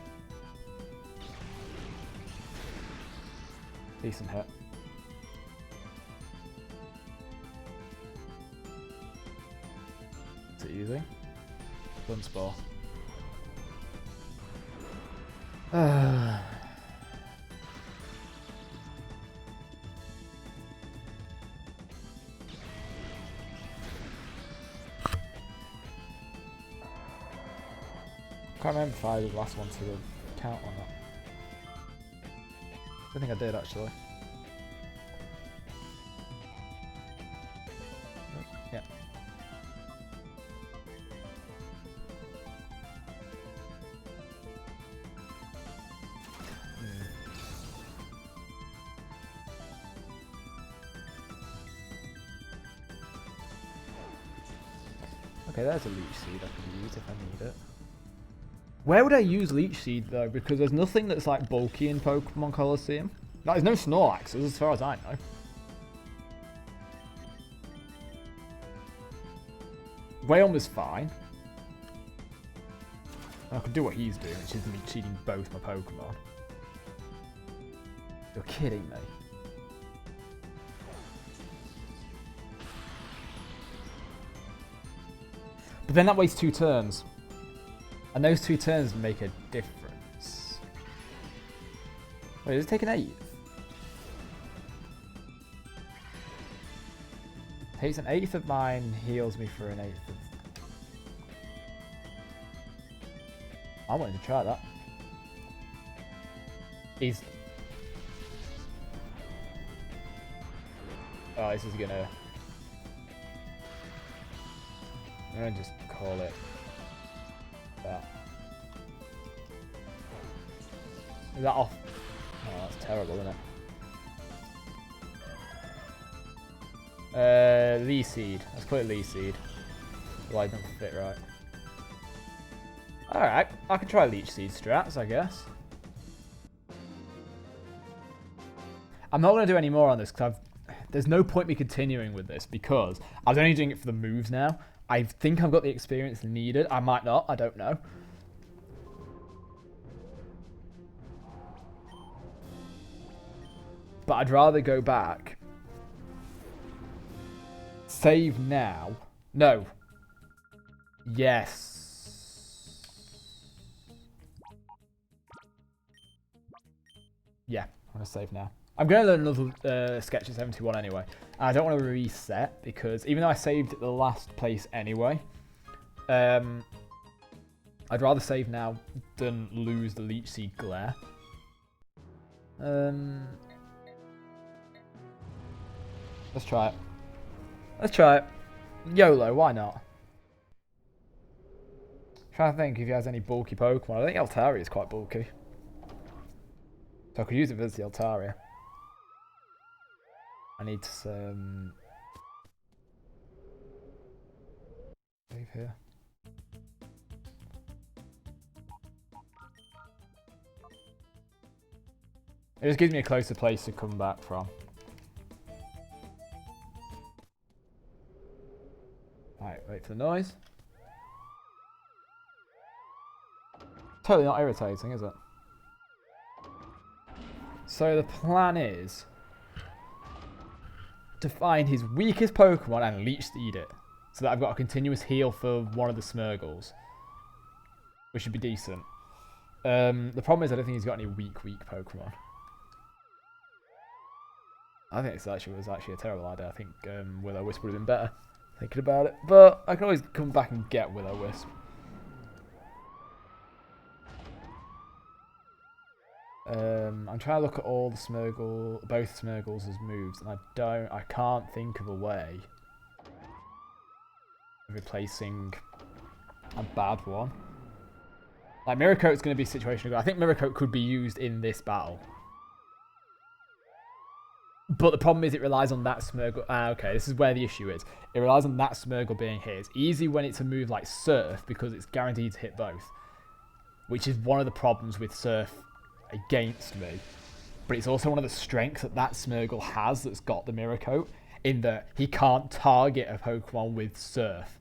Decent hit. Is it using? Fun spore. Can't remember if I did the last one to the count or not. I think I did actually. Yeah. Okay, there's a Leech Seed I can use if I need it. Where would I use Leech Seed though? Because there's nothing that's like bulky in Pokemon Colosseum. No, there's no Snorlaxes as far as I know. Whalem was fine. I could do what he's doing, which is me cheating both my Pokemon. You're kidding me. But then that wastes 2 turns. And those 2 turns make a difference. Wait, does it take an 8th? Takes an 8th of mine, heals me for an 8th of... I wanted to try that. He's... Oh, this is gonna... I'm gonna just call it that. Is that off? Oh, that's terrible, isn't it? Lee Seed. Let's put it Lee Seed. Well, it doesn't fit right. Alright, I can try Leech Seed strats, I guess. I'm not going to do any more on this because there's no point me continuing with this because I was only doing it for the moves now. I think I've got the experience needed. I might not. I don't know. But I'd rather go back. Save now. No. Yes. Yeah, I'm going to save now. I'm going to learn another sketch at 71 anyway. And I don't want to reset because even though I saved at the last place anyway, I'd rather save now than lose the Leech Seed Glare. Let's try it. Let's try it. YOLO, why not? Trying to think if he has any bulky Pokemon. I think Altaria is quite bulky. So I could use it as the Altaria. I need to save here. It just gives me a closer place to come back from. Right, wait for the noise. Totally not irritating, is it? So the plan is to find his weakest Pokemon and Leech Seed it. So that I've got a continuous heal for one of the Smeargles. Which should be decent. The problem is I don't think he's got any weak Pokemon. I think this was actually a terrible idea. I think Will-O-Wisp would have been better thinking about it. But I can always come back and get Will-O-Wisp. I'm trying to look at all the both Smeargles as moves, and I can't think of a way of replacing a bad one. Like, Mirror Coat's going to be situational. I think Mirror Coat could be used in this battle. But the problem is it relies on that Smeargle. Okay, this is where the issue is. It relies on that Smeargle being hit. It's easy when it's a move like Surf because it's guaranteed to hit both. Which is one of the problems with Surf against me. But it's also one of the strengths that Smeargle has that's got the Mirror Coat. In that he can't target a Pokemon with Surf.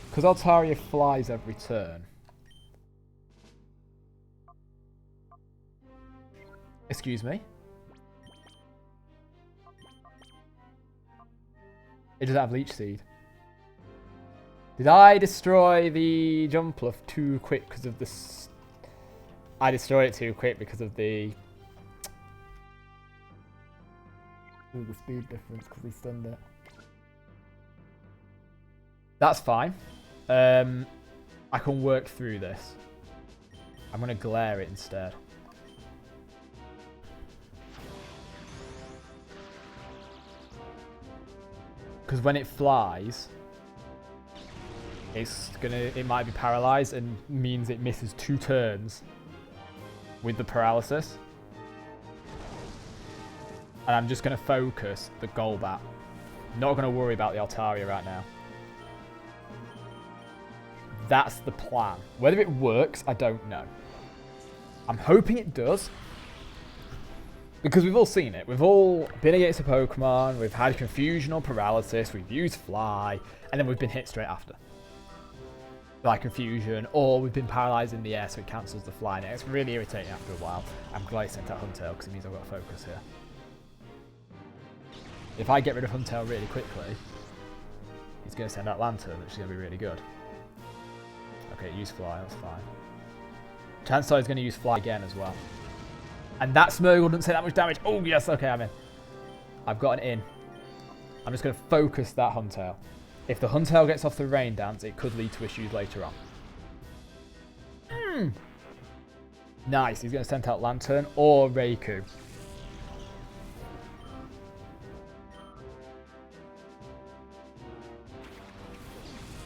Because Altaria flies every turn. Excuse me? It doesn't have Leech Seed. Did I destroy the Jumpluff too quick because of this? I destroyed it too quick because of the speed difference because he stunned it. That's fine. I can work through this. I'm going to glare it instead. Because when it flies, it might be paralyzed and means it misses 2 turns with the paralysis. And I'm just going to focus the Golbat. Not going to worry about the Altaria right now. That's the plan. Whether it works, I don't know. I'm hoping it does. Because we've all seen it. We've all been against a Pokemon, we've had Confusion or Paralysis, we've used Fly, and then we've been hit straight after. Like Confusion, or we've been paralysed in the air so it cancels the Fly. And it's really irritating after a while. I'm glad I sent out Huntail because it means I've got to focus here. If I get rid of Huntail really quickly, he's going to send out Lantern, which is going to be really good. Okay, use Fly, that's fine. Chances are he's going to use Fly again as well. And that Smeargle doesn't take that much damage. Oh, yes, okay, I'm in. I've got an in. I'm just going to focus that Huntail. If the Huntail gets off the Rain Dance, it could lead to issues later on. Nice, he's going to send out Lantern or Raikou.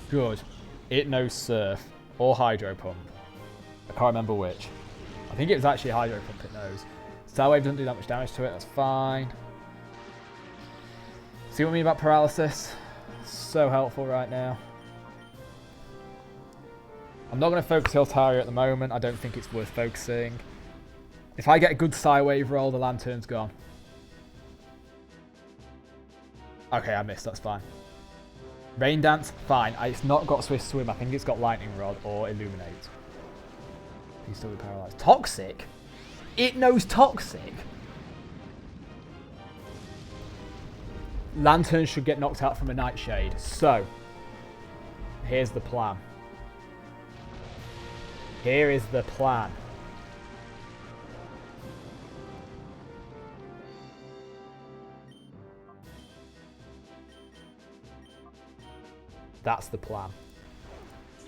Good. It knows Surf or Hydro Pump. I can't remember which. I think it was actually Hydro Pump it knows. Style Wave doesn't do that much damage to it, that's fine. See what I mean about Paralysis? So helpful right now. I'm not going to focus Altaria at the moment. I don't think it's worth focusing. If I get a good Style Wave roll, the Lantern's gone. Okay, I missed, that's fine. Rain Dance, fine. It's not got Swift Swim. I think it's got Lightning Rod or Illuminate. He's still paralyzed. Toxic? It knows Toxic? Lantern should get knocked out from a Nightshade. So, here's the plan. Here is the plan. That's the plan.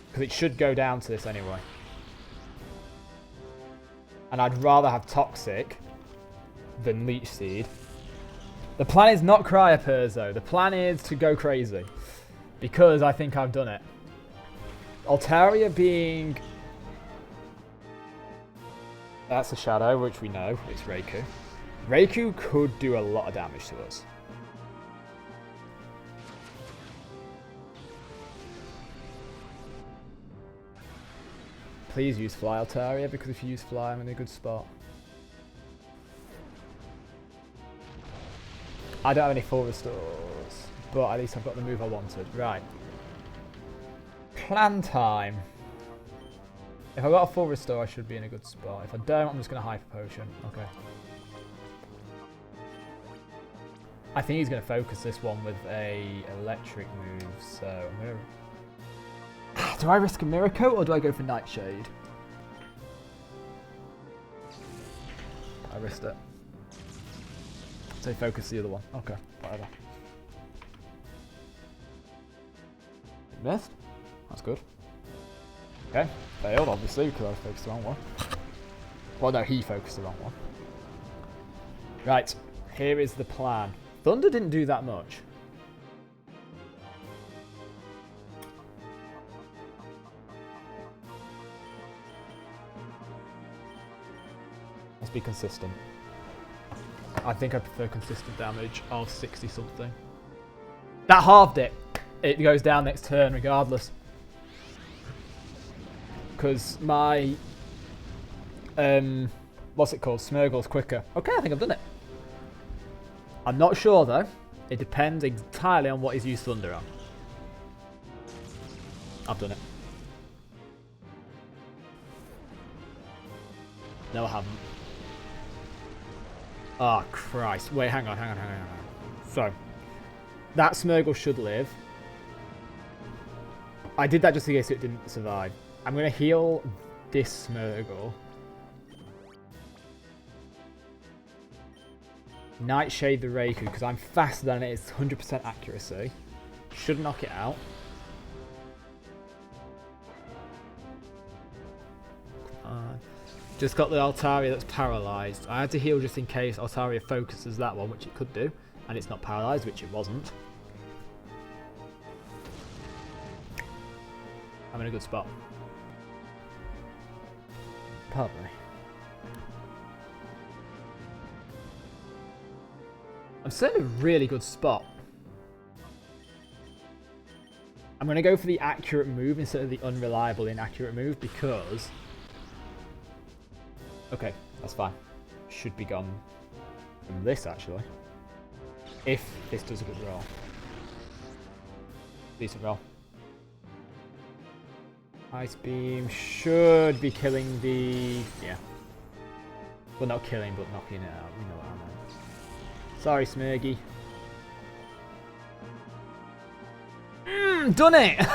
Because it should go down to this anyway. And I'd rather have Toxic than Leech Seed. The plan is not Cryopurse though. The plan is to go crazy. Because I think I've done it. Altaria being... That's a Shadow, which we know. It's Raikou. Raikou could do a lot of damage to us. Please use Fly, Altaria, because if you use Fly, I'm in a good spot. I don't have any full restores, but at least I've got the move I wanted. Right. Plan time. If I've got a full restore, I should be in a good spot. If I don't, I'm just going to Hyper Potion. Okay. I think he's going to focus this one with a electric move, so I'm going to... Do I risk a Mirror Coat or do I go for Nightshade? I risked it. So focus the other one. Okay, whatever. Missed. That's good. Okay, failed obviously because I focused the wrong one. Well, no, he focused the wrong one. Right, here is the plan. Thunder didn't do that much. Let's be consistent. I think I prefer consistent damage of 60 something. That halved it. It goes down next turn regardless. Because my what's it called? Smeargle's quicker. Okay, I think I've done it. I'm not sure though. It depends entirely on what he's used Thunder on. I've done it. No, I haven't. Oh, Christ. Wait, hang on. So, that Smeargle should live. I did that just in case it didn't survive. I'm going to heal this Smeargle. Nightshade the Raikou, because I'm faster than it. It's 100% accuracy. Should knock it out. Just got the Altaria that's paralysed. I had to heal just in case Altaria focuses that one, which it could do. And it's not paralysed, which it wasn't. I'm in a good spot. Pardon me. I'm still in a really good spot. I'm going to go for the accurate move instead of the unreliable inaccurate move because... Okay, that's fine. Should be gone from this, actually. If this does a good roll. Decent roll. Ice Beam should be killing the... Yeah. Well, not killing, but knocking it out. We know what I meant. Sorry, Smeargy. Done it!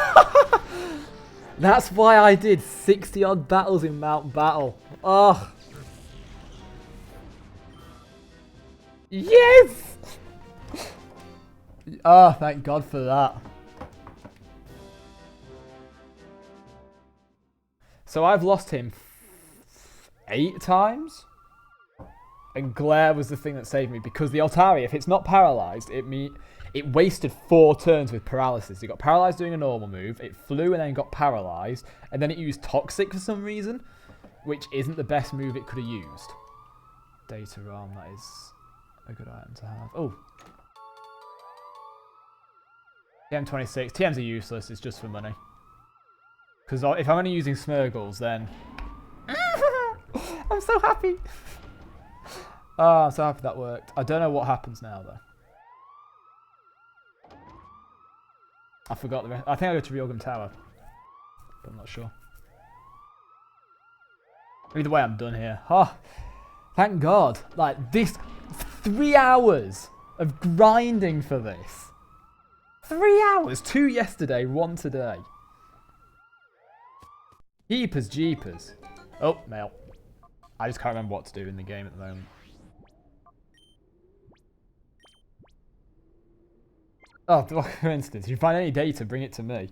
That's why I did 60 odd battles in Mount Battle. Oh. Yes! Oh, thank God for that. So I've lost him 8 times? And Glare was the thing that saved me because the Altaria, if it's not paralysed, it wasted 4 turns with paralysis. It got paralysed doing a normal move, it flew and then got paralysed, and then it used Toxic for some reason, which isn't the best move it could have used. Data ROM, that is a good item to have. Oh. TM26. TMs are useless, it's just for money. Because if I'm only using Smeargles, then... I'm so happy! Oh, I'm so happy that worked. I don't know what happens now, though. I forgot the rest. I think I go to Realgam Tower. But I'm not sure. Either way, I'm done here. Oh, thank God. Like, this... 3 hours of grinding for this. 3 hours! 2 yesterday, 1 today. Jeepers jeepers. Oh, mail. I just can't remember what to do in the game at the moment. Oh, for instance, if you find any data, bring it to me.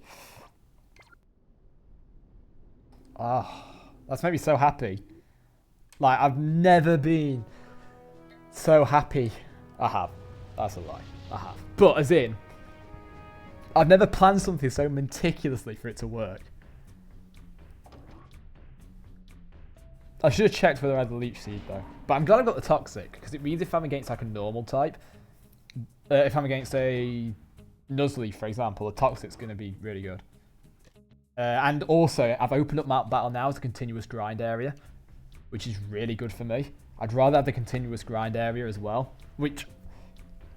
Oh, that's made me so happy. Like, I've never been so happy. I have. That's a lie. I have. But, as in, I've never planned something so meticulously for it to work. I should have checked whether I had the Leech Seed, though. But I'm glad I got the Toxic, because it means if I'm against, like, a normal type, if I'm against a Nuzleaf, for example, the Toxic's going to be really good. And also, I've opened up Mount Battle now as a continuous grind area, which is really good for me. I'd rather have the continuous grind area as well,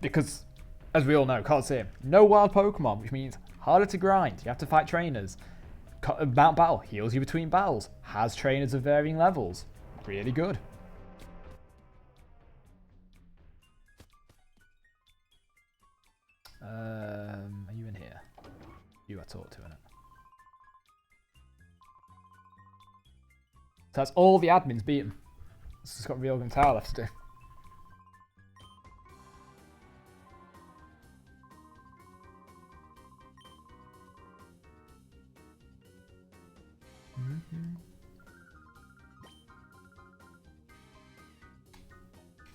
because, as we all know, Colosseum, no wild Pokemon, which means harder to grind. You have to fight trainers. Mount Battle heals you between battles, has trainers of varying levels. Really good. Are you in here? You I talked to, innit? So that's all the admins beaten. It's just got Realgam Tower left to do.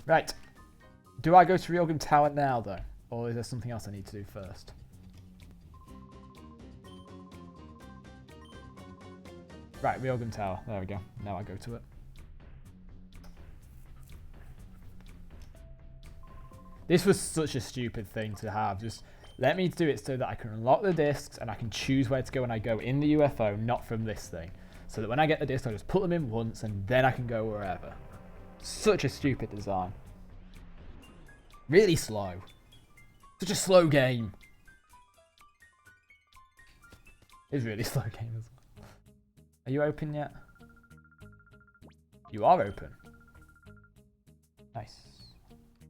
Right. Do I go to Realgam Tower now, though? Or is there something else I need to do first? Right, Realgam Tower. There we go. Now I go to it. This was such a stupid thing to have. Just let me do it so that I can unlock the discs and I can choose where to go when I go in the UFO, not from this thing. So that when I get the discs, I just put them in once and then I can go wherever. Such a stupid design. Really slow. Such a slow game. It's a really slow game as well. Are you open yet? You are open. Nice.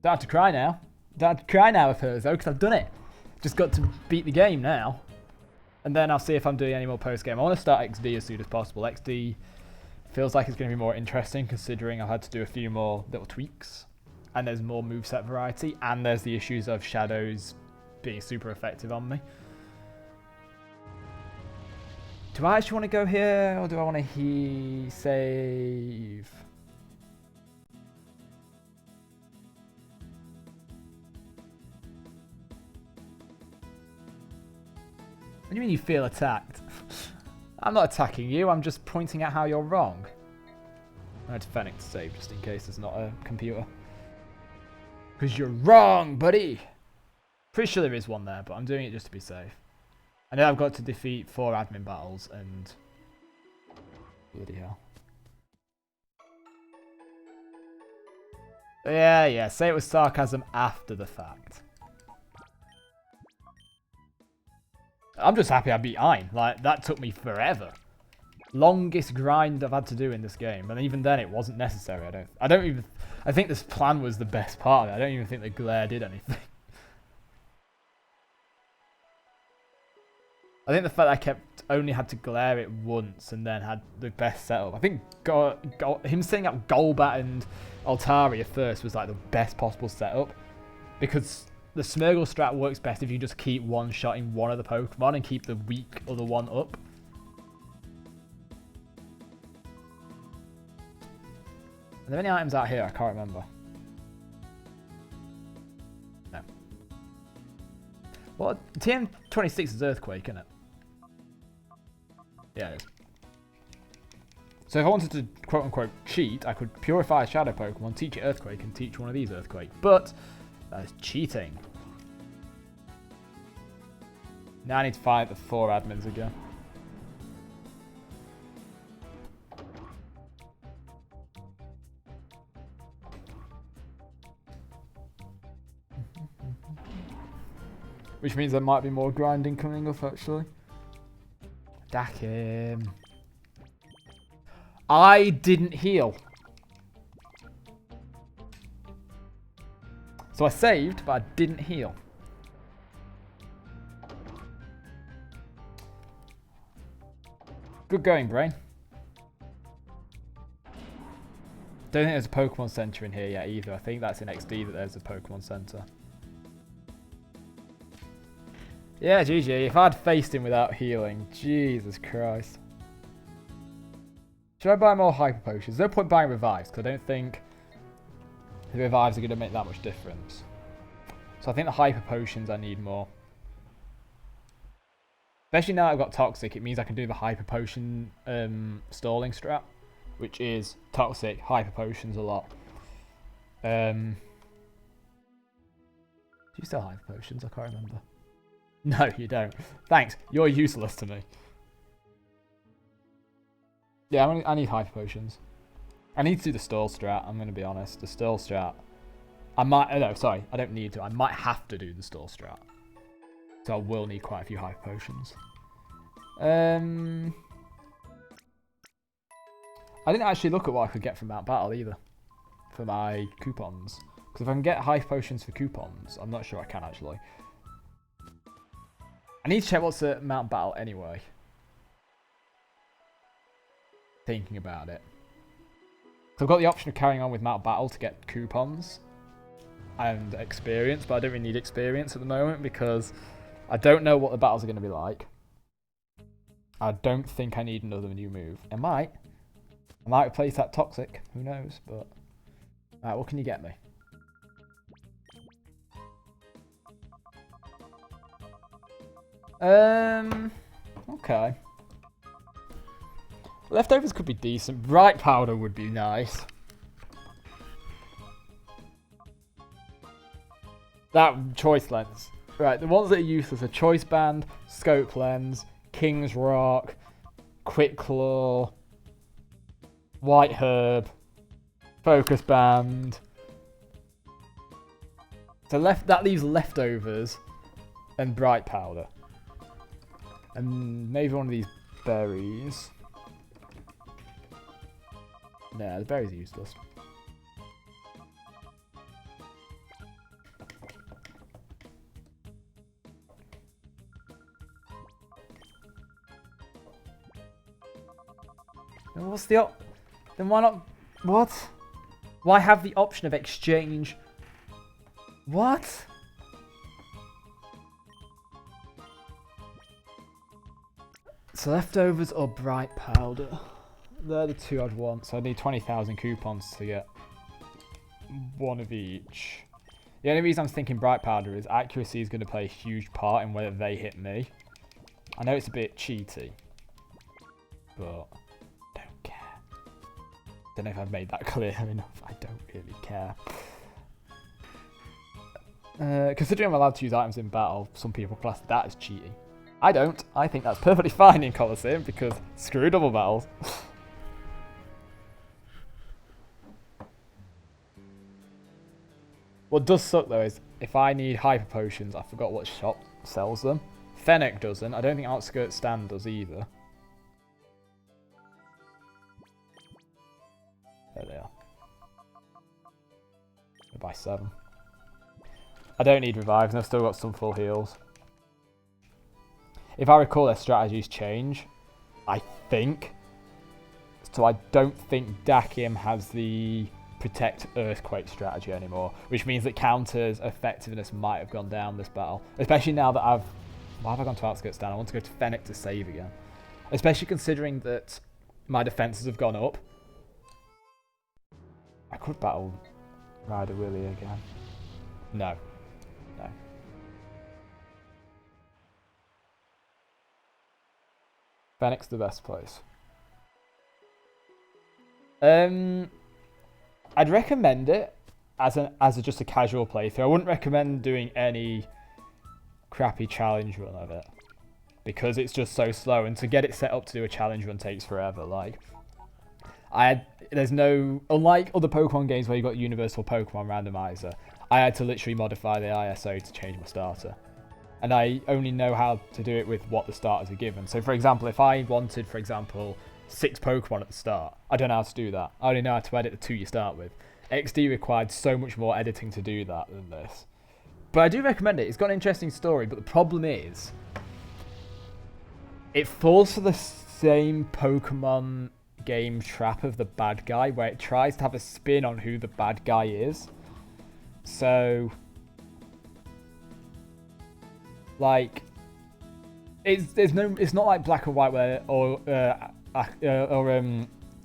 Don't have to cry now. Don't have to cry now with her though, because I've done it. Just got to beat the game now. And then I'll see if I'm doing any more post-game. I want to start XD as soon as possible. XD feels like it's going to be more interesting considering I've had to do a few more little tweaks. And there's more moveset variety. And there's the issues of shadows being super effective on me. Do I actually want to go here? Or do I want to save? What do you mean you feel attacked? I'm not attacking you, I'm just pointing out how you're wrong. I had to Fenix to save just in case there's not a computer. Because you're wrong, buddy! Pretty sure there is one there, but I'm doing it just to be safe. I know I've got to defeat 4 admin battles and... Bloody hell. Yeah, say it was sarcasm after the fact. I'm just happy I beat Ein. Like, that took me forever. Longest grind I've had to do in this game. And even then, it wasn't necessary. I think this plan was the best part of it. I don't even think the glare did anything. I think the fact that I only had to glare it once and then had the best setup. I think him setting up Golbat and Altaria first was like the best possible setup. Because the Smeargle strat works best if you just keep one-shotting one of the Pokemon and keep the weak other one up. Are there any items out here? I can't remember. No. Well, TM26 is Earthquake, isn't it? Yeah, it is. So if I wanted to quote-unquote cheat, I could purify a Shadow Pokemon, teach it Earthquake, and teach one of these Earthquake. But that is cheating. Now I need to fight the 4 admins again. Which means there might be more grinding coming up, actually. Dack him. I didn't heal. So I saved, but I didn't heal. Good going, brain. Don't think there's a Pokemon Center in here yet either. I think that's in XD that there's a Pokemon Center. Yeah, GG. If I'd faced him without healing, Jesus Christ. Should I buy more Hyper Potions? There's no point buying Revives, because I don't think the Revives are going to make that much difference. So I think the Hyper Potions I need more. Especially now I've got Toxic, it means I can do the Hyper Potion stalling strat, which is Toxic, Hyper Potions a lot. Do you sell Hyper Potions? I can't remember. No, you don't. Thanks. You're useless to me. Yeah, I need Hyper Potions. I need to do the stall strat, I'm going to be honest. The stall strat. No, sorry. I don't need to. I might have to do the stall strat. So I will need quite a few Hyper Potions. I didn't actually look at what I could get from Mount Battle either. For my coupons. Because if I can get Hyper Potions for coupons, I'm not sure I can actually. I need to check what's at Mount Battle anyway. Thinking about it. So I've got the option of carrying on with Mount Battle to get coupons and experience, but I don't really need experience at the moment because I don't know what the battles are going to be like. I don't think I need another new move. I might replace that Toxic. Who knows? But alright, what can you get me? Okay. Leftovers could be decent. Bright Powder would be nice. That Choice Lens. Right, the ones that are useless are Choice Band, Scope Lens, King's Rock, Quick Claw, White Herb, Focus Band. So that leaves Leftovers and Bright Powder. And maybe one of these berries. Nah, the berries are useless. Then what's the then why not? What? Why have the option of exchange? What? So Leftovers or Bright Powder? They're the two I'd want. So I need 20,000 coupons to get one of each. The only reason I'm thinking Bright Powder is accuracy is going to play a huge part in whether they hit me. I know it's a bit cheaty, but I don't care. Don't know if I've made that clear enough. I don't really care. Considering I'm allowed to use items in battle, some people class that as cheating. I don't. I think that's perfectly fine in Colosseum because screw double battles. What does suck though is if I need hyper potions, I forgot what shop sells them. Fennec doesn't. I don't think Outskirts Stand does either. There they are. I'll buy 7. I don't need revives and I've still got some full heals. If I recall, their strategies change, I think. So I don't think Dakim has the Protect Earthquake strategy anymore, which means that Counter's effectiveness might have gone down this battle. Especially now that why have I gone to Outskirts down? I want to go to Fennec to save again. Especially considering that my defences have gone up. I could battle Rider Willy again. No. No. Fennec's the best place. I'd recommend it as just a casual playthrough. I wouldn't recommend doing any crappy challenge run of it because it's just so slow, and to get it set up to do a challenge run takes forever. Like, there's no, unlike other Pokemon games where you got Universal Pokemon Randomizer, I had to literally modify the ISO to change my starter. And I only know how to do it with what the starters are given. So, for example, if I wanted, for example, 6 Pokemon at the start, I don't know how to do that. I only know how to edit the 2 you start with. XD required so much more editing to do that than this. But I do recommend it. It's got an interesting story, but the problem is it falls for the same Pokemon game trap of the bad guy, where it tries to have a spin on who the bad guy is. So, like, it's not like Black and White or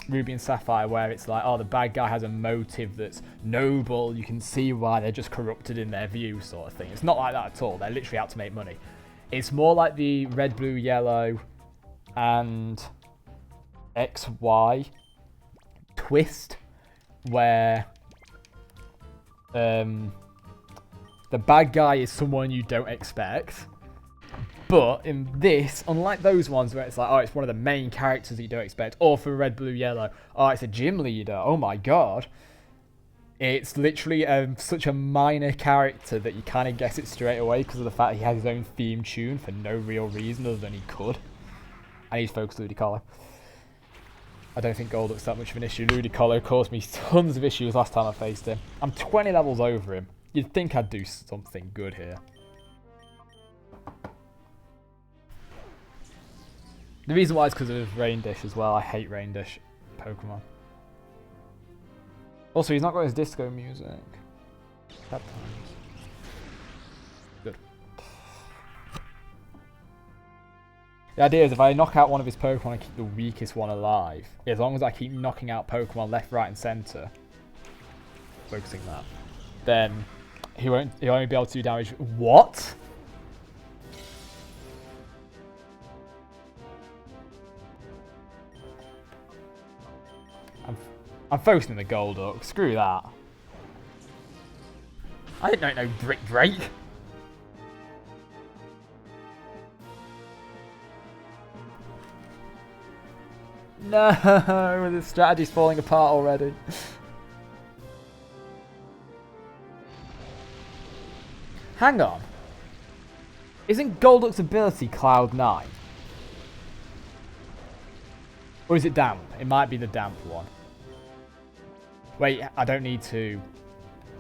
Ruby and Sapphire, where it's like, oh, the bad guy has a motive that's noble, you can see why they're just corrupted in their view, sort of thing. It's not like that at all. They're literally out to make money. It's more like the Red, Blue, Yellow and XY twist, where the bad guy is someone you don't expect. But in this, unlike those ones where it's like, oh, it's one of the main characters that you don't expect, or for Red, Blue, Yellow, oh, it's a gym leader, oh my god. It's literally such a minor character that you kind of guess it straight away because of the fact he has his own theme tune for no real reason other than he could. And he's focused Ludicolo. I don't think Golduck's that much of an issue. Ludicolo caused me tons of issues last time I faced him. I'm 20 levels over him. You'd think I'd do something good here. The reason why is because of Rain Dish as well. I hate Rain Dish Pokemon. Also, he's not got his disco music. That times. Good. The idea is if I knock out one of his Pokemon and keep the weakest one alive, as long as I keep knocking out Pokemon left, right, and centre, focusing that, then he'll only be able to do damage. What? I'm focusing the Golduck. Screw that. I didn't know Brick Break. No, the strategy's falling apart already. Hang on. Isn't Golduck's ability Cloud 9? Or is it Damp? It might be the Damp one. Wait, I don't need to...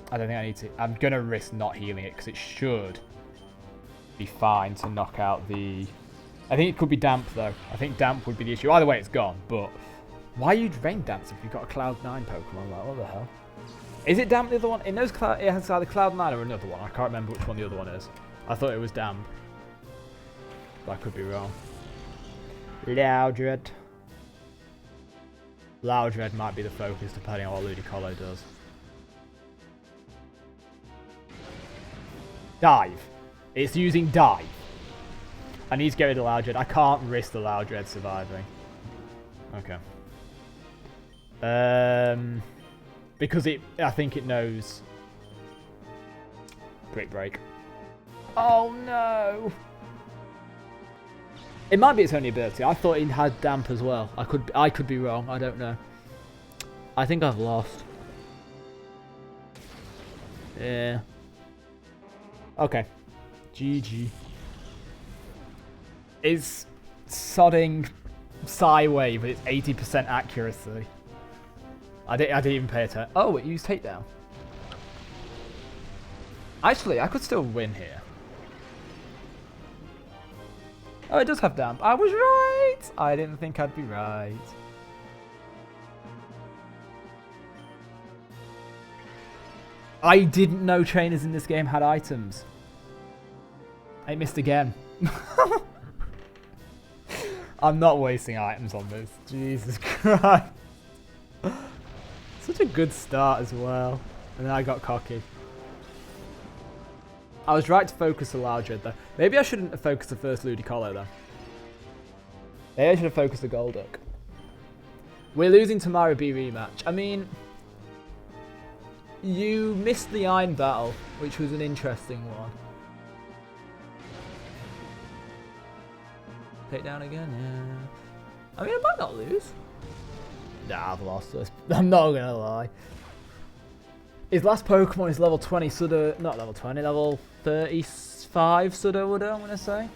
I don't think I need to... I'm going to risk not healing it because it should be fine to knock out the... I think it could be Damp though. I think Damp would be the issue. Either way, it's gone, but... Why you drain Damps if you've got a Cloud 9 Pokemon? Like, what the hell? Is it Damp the other one? It knows it has either Cloud 9 or another one. I can't remember which one the other one is. I thought it was Damp. But I could be wrong. Loudred. Loudred might be the focus depending on what Ludicolo does. Dive. It's using Dive. I need to get rid of Loudred. I can't risk the Loudred surviving. Okay. Because I think it knows Brick Break. Oh no! It might be its only ability. I thought it had Damp as well. I could be wrong. I don't know. I think I've lost. Yeah. Okay. GG. Is sodding Psywave with its 80% accuracy. I didn't even pay attention. Oh, it used takedown. Actually, I could still win here. Oh, it does have Damp. I was right! I didn't think I'd be right. I didn't know trainers in this game had items. I missed again. I'm not wasting items on this. Jesus Christ. Such a good start as well. And then I got cocky. I was right to focus the Loudred though. Maybe I shouldn't have focused the first Ludicolo though. Maybe I should have focused the Golduck. We're losing to Mario B rematch. I mean, you missed the Iron battle, which was an interesting one. Take down again, yeah. I mean, I might not lose. Nah, I've lost this. I'm not gonna lie. His last Pokemon is level 20 Suda, not level 20, level 35 Sudowoodo, I'm gonna say.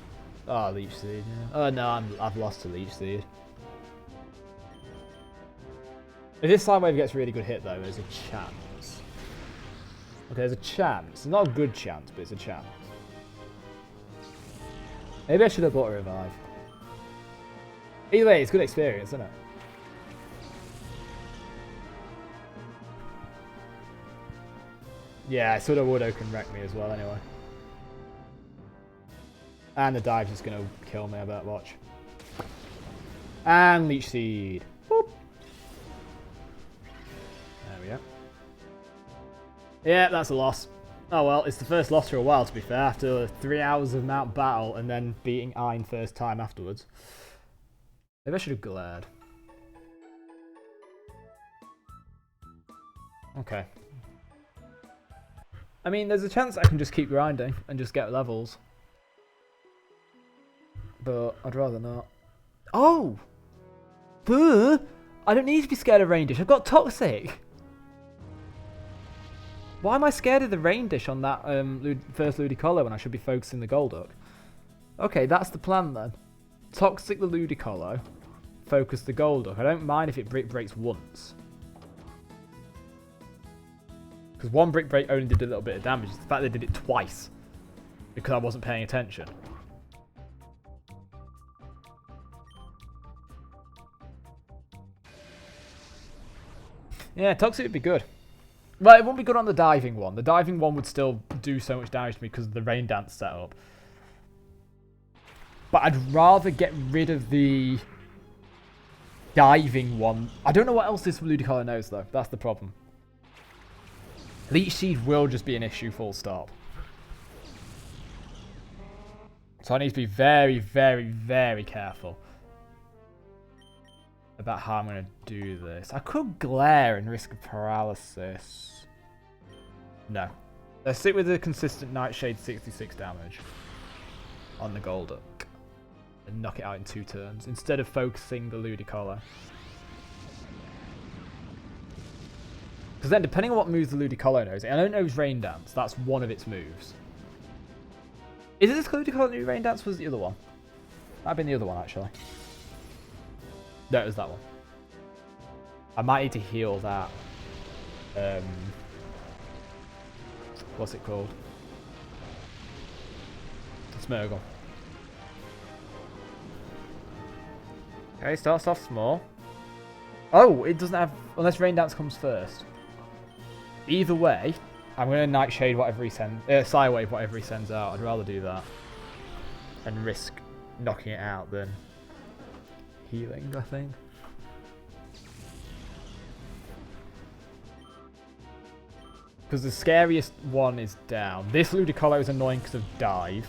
Oh, Leech Seed, yeah. Oh no, I've lost to Leech Seed. If this Sidewave gets a really good hit though, there's a chance. Okay, there's a chance. Not a good chance, but it's a chance. Maybe I should have bought a Revive. Either way, it's good experience, isn't it? Yeah, Sudowoodo can wreck me as well anyway. And the dive's just going to kill me, I bet. Watch. And Leech Seed. Boop. There we go. Yeah, that's a loss. Oh well, it's the first loss for a while, to be fair, after 3 hours of Mount Battle and then beating Ein first time afterwards. Maybe I should have glared. Okay. I mean, there's a chance I can just keep grinding and just get levels. But I'd rather not. Oh! Buh! I don't need to be scared of Rain Dish. I've got Toxic. Why am I scared of the Rain Dish on that first Ludicolo when I should be focusing the Golduck? Okay, that's the plan then. Toxic the Ludicolo. Focus the Golduck. I don't mind if it Brick Breaks once. Because one Brick Break only did a little bit of damage. It's the fact they did it twice. Because I wasn't paying attention. Yeah, Toxic would be good. Well, it won't be good on the diving one. The diving one would still do so much damage to me because of the Rain Dance setup. But I'd rather get rid of the diving one. I don't know what else this Ludicolo knows, though. That's the problem. Leech Seed will just be an issue, full stop. So I need to be very, very, very careful about how I'm going to do this. I could glare and risk a paralysis. No. Let's stick with the consistent Nightshade 66 damage on the Golduck and knock it out in 2 turns instead of focusing the Ludicolo. Because then, depending on what moves the Ludicolo knows, I don't know it's Rain Dance. That's one of its moves. Is it this Ludicolo new Rain Dance? Was the other one? Might have been the other one, actually. No, it was that one. I might need to heal that. What's it called? Smeargle. Okay, starts off small. Oh, it doesn't have... Unless Rain Dance comes first. Either way, I'm going to Nightshade whatever he sends... Psywave whatever he sends out. I'd rather do that. And risk knocking it out than healing, I think. Because the scariest one is down. This Ludicolo is annoying because of dive.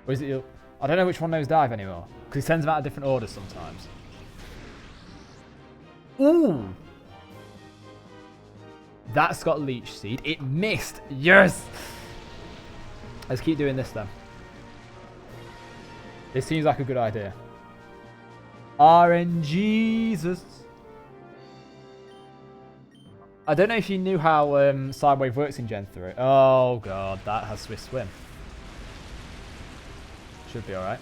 Or is it... I don't know which one knows dive anymore. Because he sends them out of different orders sometimes. Ooh! That's got Leech Seed. It missed! Yes! Let's keep doing this then. This seems like a good idea. RNGesus. I don't know if you knew how Sidewave works in Gen 3. Oh god, that has Swift Swim. Should be alright.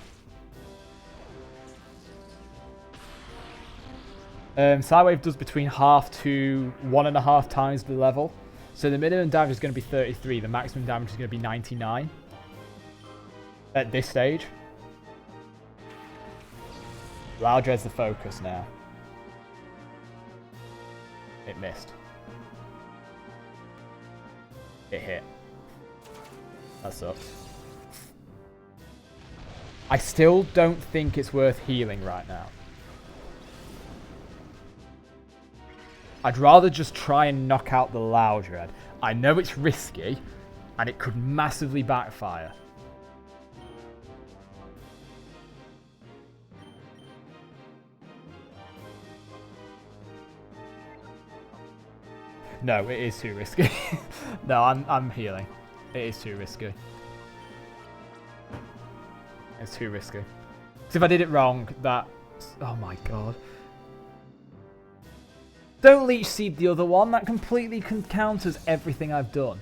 Sidewave does between half to 1.5 times the level. So the minimum damage is going to be 33. The maximum damage is going to be 99. At this stage. Loudred's the focus now. It missed. It hit. That sucks. I still don't think it's worth healing right now. I'd rather just try and knock out the Loudred. I know it's risky, and it could massively backfire. No, it is too risky. No, I'm healing. It is too risky. It's too risky. Because if I did it wrong, that... Oh my god. Don't Leech Seed the other one. That completely counters everything I've done.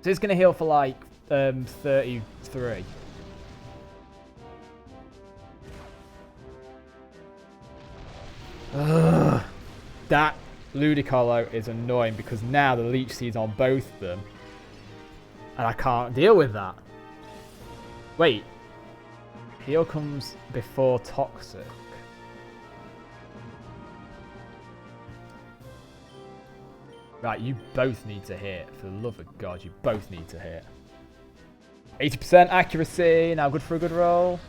So it's going to heal for like 33. Ugh. That Ludicolo is annoying because now the Leech Seed's on both of them. And I can't deal with that. Wait. Heal comes before Toxic. Right, you both need to hit. For the love of God, you both need to hit. 80% accuracy. Now good for a good roll.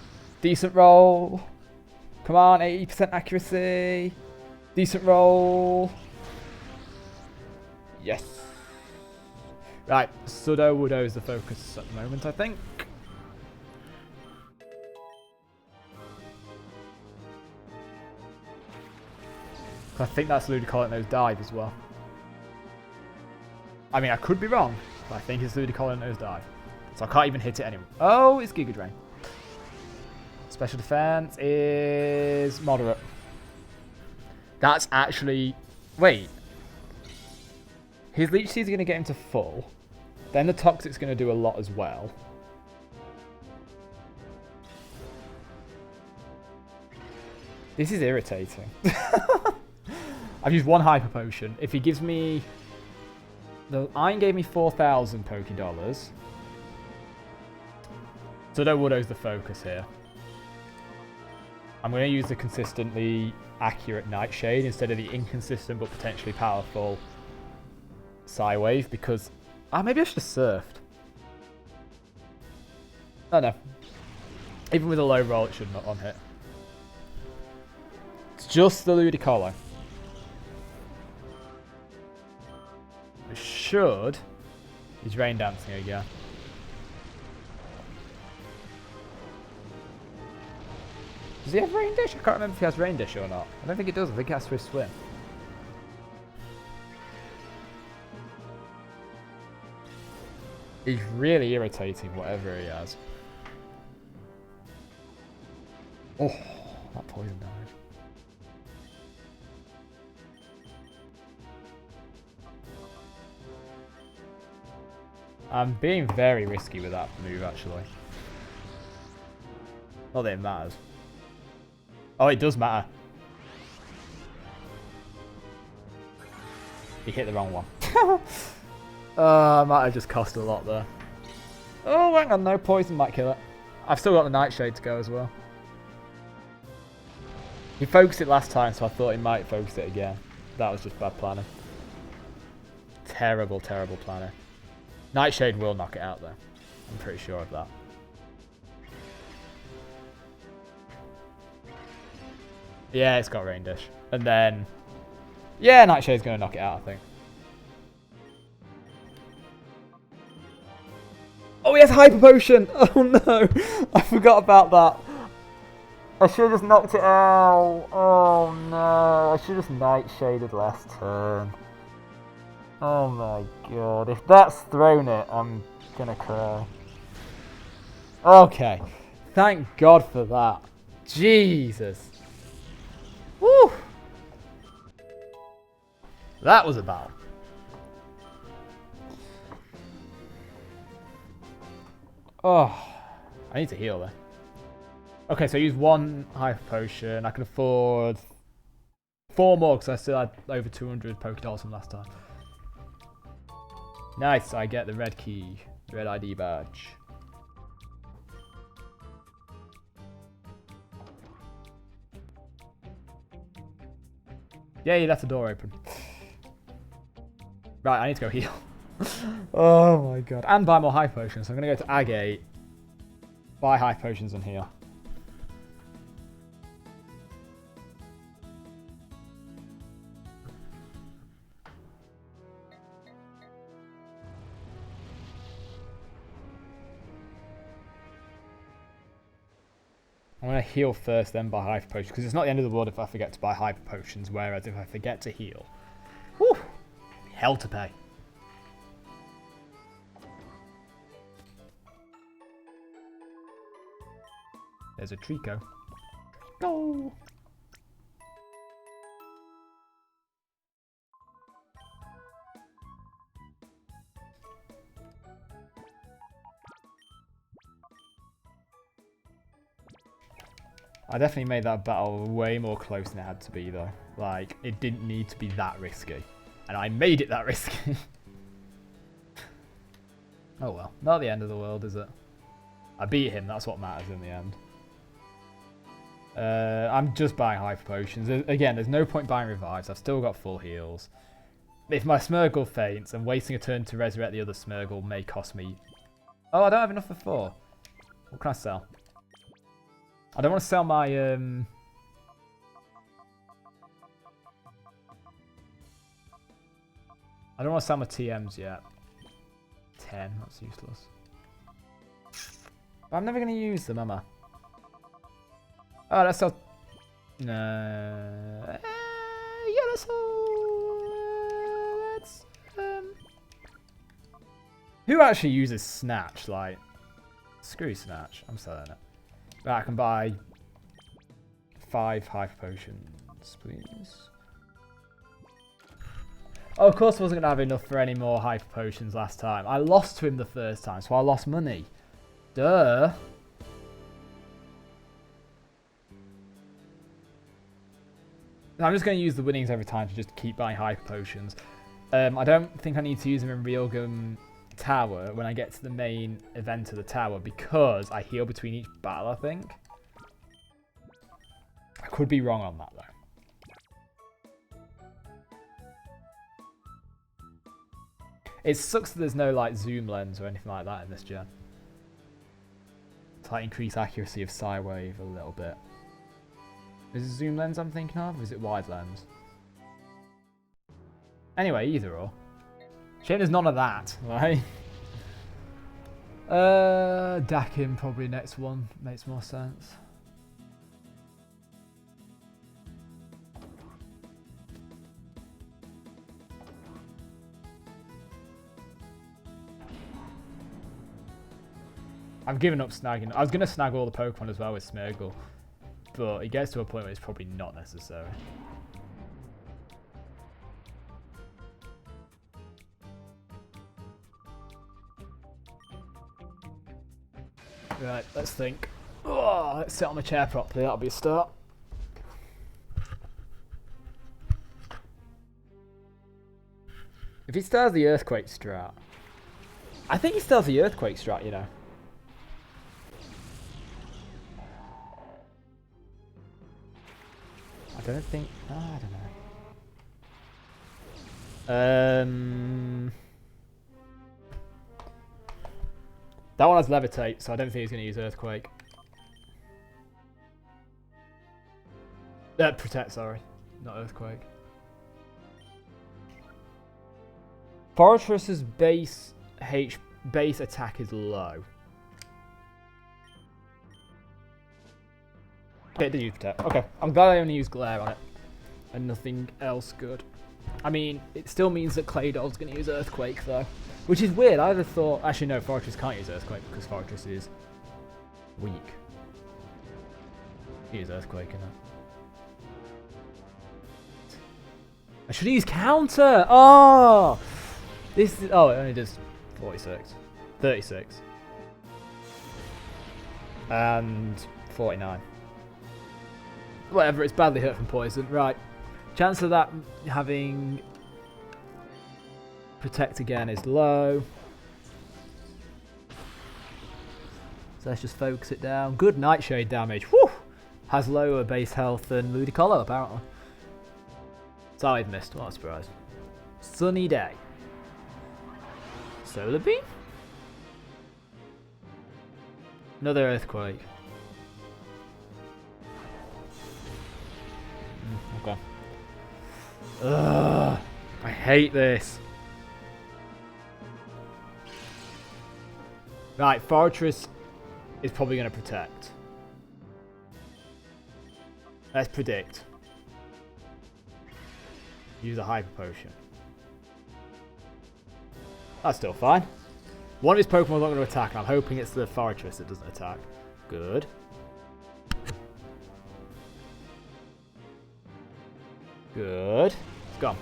Decent roll. Come on, 80% accuracy. Decent roll. Yes. Right, Sudowoodo is the focus at the moment, I think. I think that's Ludicolo that knows dive as well. I mean, I could be wrong, but I think it's Ludicolo that knows dive. So I can't even hit it anymore. Oh, it's Giga Drain. Special defense is moderate. That's actually... Wait. His Leech Seed's going to get him to full. Then the Toxic's going to do a lot as well. This is irritating. I've used one Hyper Potion. If he gives me... The Iron gave me 4,000 Poké Dollars. Sudowoodo's the focus here. I'm going to use the consistently accurate Nightshade instead of the inconsistent but potentially powerful Psywave because... Ah, maybe I should have surfed. Oh no. Even with a low roll, it should not on hit. It's just the Ludicolo. It should. He's rain dancing again. Does he have rain dish? I can't remember if he has rain dish or not. I don't think he does. I think he has Swift Swim. He's really irritating, whatever he has. Oh, that poison damage. I'm being very risky with that move, actually. Not that it matters. Oh, it does matter. He hit the wrong one. I might have just cost a lot there. Oh, hang on, no poison might kill it. I've still got the Nightshade to go as well. He focused it last time, so I thought he might focus it again. That was just bad planning. Terrible, terrible planning. Nightshade will knock it out, though. I'm pretty sure of that. Yeah, it's got Rain Dish. And then... yeah, Nightshade's going to knock it out, I think. Oh, he has Hyper Potion! Oh, no! I forgot about that. I should have just knocked it out. Oh, no. I should have Nightshaded last turn. Oh, my God. If that's thrown it, I'm going to cry. Okay. Thank God for that. Jesus. Woo! That was a battle. Oh, I need to heal there. Okay, so I use one Hyper Potion. I can afford 4 more because I still had over 200 Pokédolls from last time. Nice, I get the red key, red ID badge. Yeah, you left the door open. Right, I need to go heal. Oh my God. And buy more high potions. So I'm going to go to Agate, buy high potions and heal. I'm going to heal first, then buy hyper potions, because it's not the end of the world if I forget to buy hyper potions, whereas if I forget to heal, whew, hell to pay. There's a Trico. Go! I definitely made that battle way more close than it had to be, though. Like, it didn't need to be that risky. And I made it that risky. Oh well, not the end of the world, is it? I beat him, that's what matters in the end. I'm just buying hyper potions. Again, there's no point buying revives. I've still got full heals. If my Smeargle faints, and wasting a turn to resurrect the other Smeargle may cost me... Oh, I don't have enough for 4. What can I sell? I don't want to sell my... I don't want to sell my TMs yet. 10, that's useless. But I'm never going to use them, am I? Oh, let's sell... No. Yeah, let's sell... Let's... Who actually uses Snatch? Like, screw Snatch. I'm selling it. Right, I can buy 5 hyper potions, please. Oh, of course I wasn't going to have enough for any more hyper potions last time. I lost to him the first time, so I lost money. Duh. I'm just going to use the winnings every time to just keep buying hyper potions. I don't think I need to use them in Realgam Tower when I get to the main event of the tower because I heal between each battle, I think. I could be wrong on that, though. It sucks that there's no, like, zoom lens or anything like that in this gen. to like increase accuracy of Psywave a little bit. Is it zoom lens I'm thinking of, or is it wide lens? Anyway, either or. Shame there's none of that, right? Dakin probably next one makes more sense. I've given up snagging. I was going to snag all the Pokemon as well with Smeargle, but it gets to a point where it's probably not necessary. Right, let's think. Oh, let's sit on the chair properly, that'll be a start. If he still has the Earthquake strat, I think he still has the Earthquake strat, you know. I don't think. Oh, I don't know. That one has Levitate, so I don't think he's going to use Earthquake. Protect, sorry. Not Earthquake. Fortress's base attack is low. Okay, it did use Protect. Okay, I'm glad I only used Glare on it. And nothing else good. I mean, it still means that Claydol's going to use Earthquake, though. Which is weird. I'd have thought... Actually, no, Fortress can't use Earthquake because Fortress is weak. He uses Earthquake, innit? I should use Counter! Oh! This is... Oh, it only does 46. 36. And 49. Whatever, it's badly hurt from poison. Right. Chance of that having Protect again is low. So let's just focus it down. Good Nightshade damage. Woo! Has lower base health than Ludicolo, apparently. So I've missed. What a surprise. Sunny Day. Solar Beam? Another Earthquake. Okay. Ugh, I hate this. Right, Fortress is probably going to Protect. Let's predict. Use a Hyper Potion. That's still fine. One of his Pokemon is not going to attack, and I'm hoping it's the Fortress that doesn't attack. Good. Good. It's gone.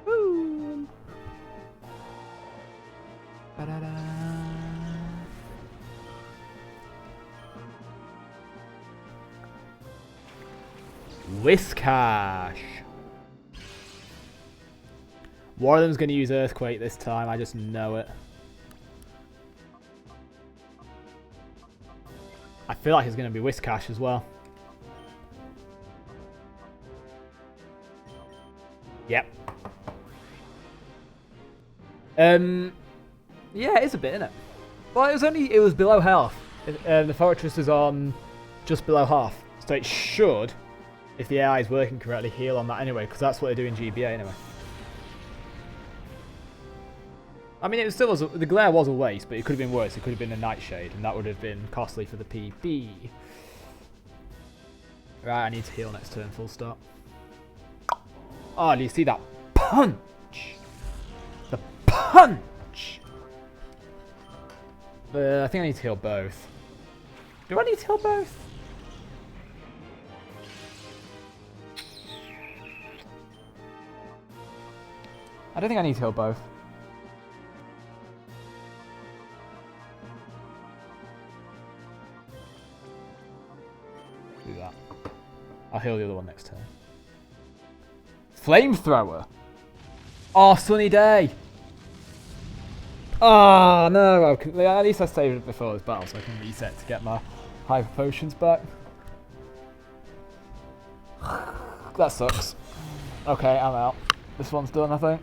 Woo. Ba-da-da. Whiscash. One of them's going to use Earthquake this time. I just know it. I feel like it's going to be Whiscash as well. Yep. Yeah, it's a bit, isn't it? Well, it was below half. The Fortress is on just below half. So it should, if the AI is working correctly, heal on that anyway, because that's what they do in GBA anyway. I mean, it still was the glare was a waste, but it could have been worse. It could have been a Nightshade, and that would have been costly for the PB. Right, I need to heal next turn, full stop. Oh, do you see that punch? The punch! I think I need to heal both. Do I need to heal both? I don't think I need to heal both. Do that. I'll heal the other one next turn. Flamethrower. Oh, Sunny Day. Oh, no. At least I saved it before this battle so I can reset to get my Hyper Potions back. That sucks. Okay, I'm out. This one's done, I think.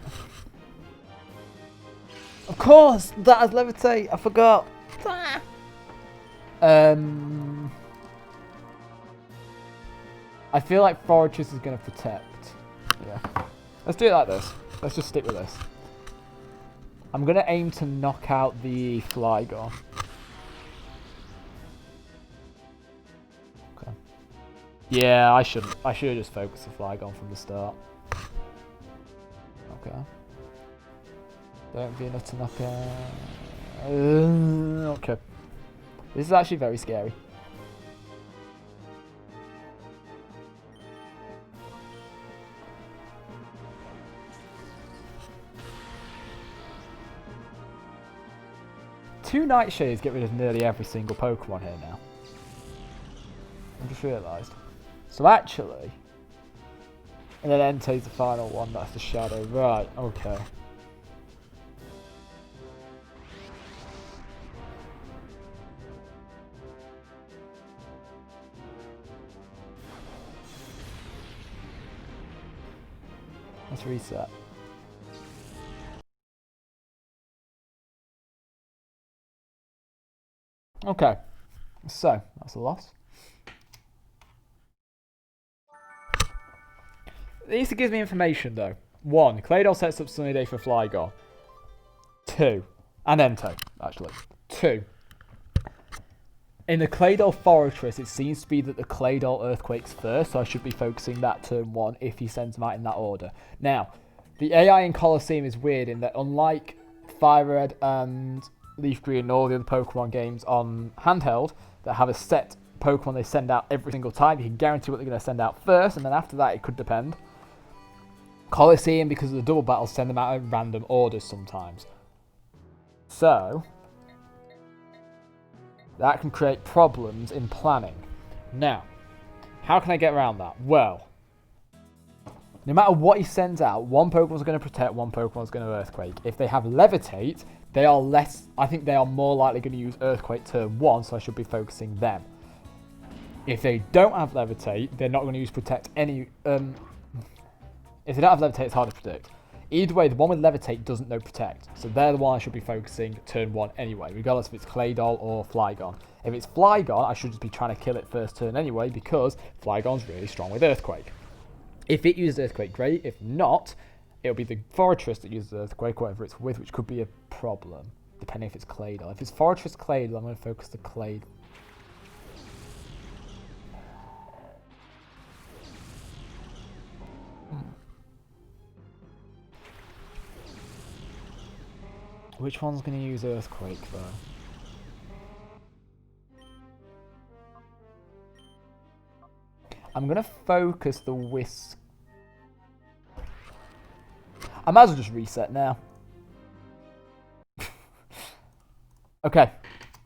Of course! That has Levitate. I forgot. I feel like Fortress is going to protect. Yeah. Let's do it like this. Let's just stick with this. I'm going to aim to knock out the Flygon. Okay. Yeah, I shouldn't. I should have just focused the Flygon from the start. Okay. Don't be enough to knock out. Okay. This is actually very scary. Two Nightshades get rid of nearly every single Pokemon here now. I just realised. So actually... And then Entei's the final one, that's the Shadow. Right, okay. Let's reset. Okay, so that's a loss. This gives me information though. 1, Claydol sets up Sunny Day for Flygon. 2, and Entei, actually. 2. In the Claydol Fortress, it seems to be that the Claydol Earthquake's first, so I should be focusing that turn 1 if he sends them out in that order. Now, the AI in Colosseum is weird in that unlike Fire Red and Leaf Green and all the other Pokemon games on handheld that have a set Pokemon they send out every single time, you can guarantee what they're going to send out first, and then after that it could depend. Colosseum, because of the double battles, send them out in random orders sometimes. So, that can create problems in planning. Now, how can I get around that? Well, no matter what he sends out, one Pokemon's going to protect, one Pokemon's going to Earthquake. If they have Levitate, they are less... I think they are more likely going to use Earthquake turn 1, so I should be focusing them. If they don't have Levitate, they're not going to use Protect any... if they don't have Levitate, it's hard to predict. Either way, the one with Levitate doesn't know Protect, so they're the one I should be focusing turn 1 anyway, regardless if it's Claydol or Flygon. If it's Flygon, I should just be trying to kill it first turn anyway, because Flygon's really strong with Earthquake. If it uses Earthquake, great. If not, it'll be the Fortress that uses Earthquake, whatever it's with, which could be a problem, depending if it's Claydol. If it's Fortress Claydol, I'm going to focus the Claydol. Which one's going to use Earthquake, though? I'm going to focus the Whisk. I might as well just reset now. Okay.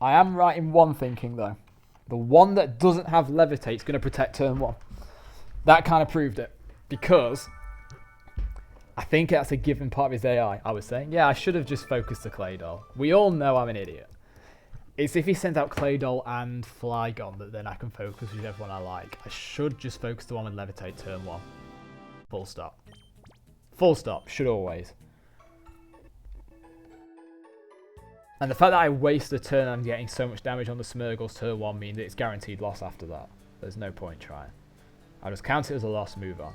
I am right in one thinking, though. The one that doesn't have Levitate is going to protect turn 1. That kind of proved it. Because... I think that's a given part of his AI. I was saying, yeah, I should have just focused the Claydol. We all know I'm an idiot. It's if he sends out Claydol and Flygon that then I can focus with everyone I like. I should just focus the one with Levitate turn 1. Full stop. Full stop. Should always. And the fact that I waste a turn and getting so much damage on the Smeargles turn 1 means it's guaranteed loss after that. There's no point trying. I'll just count it as a loss, move on.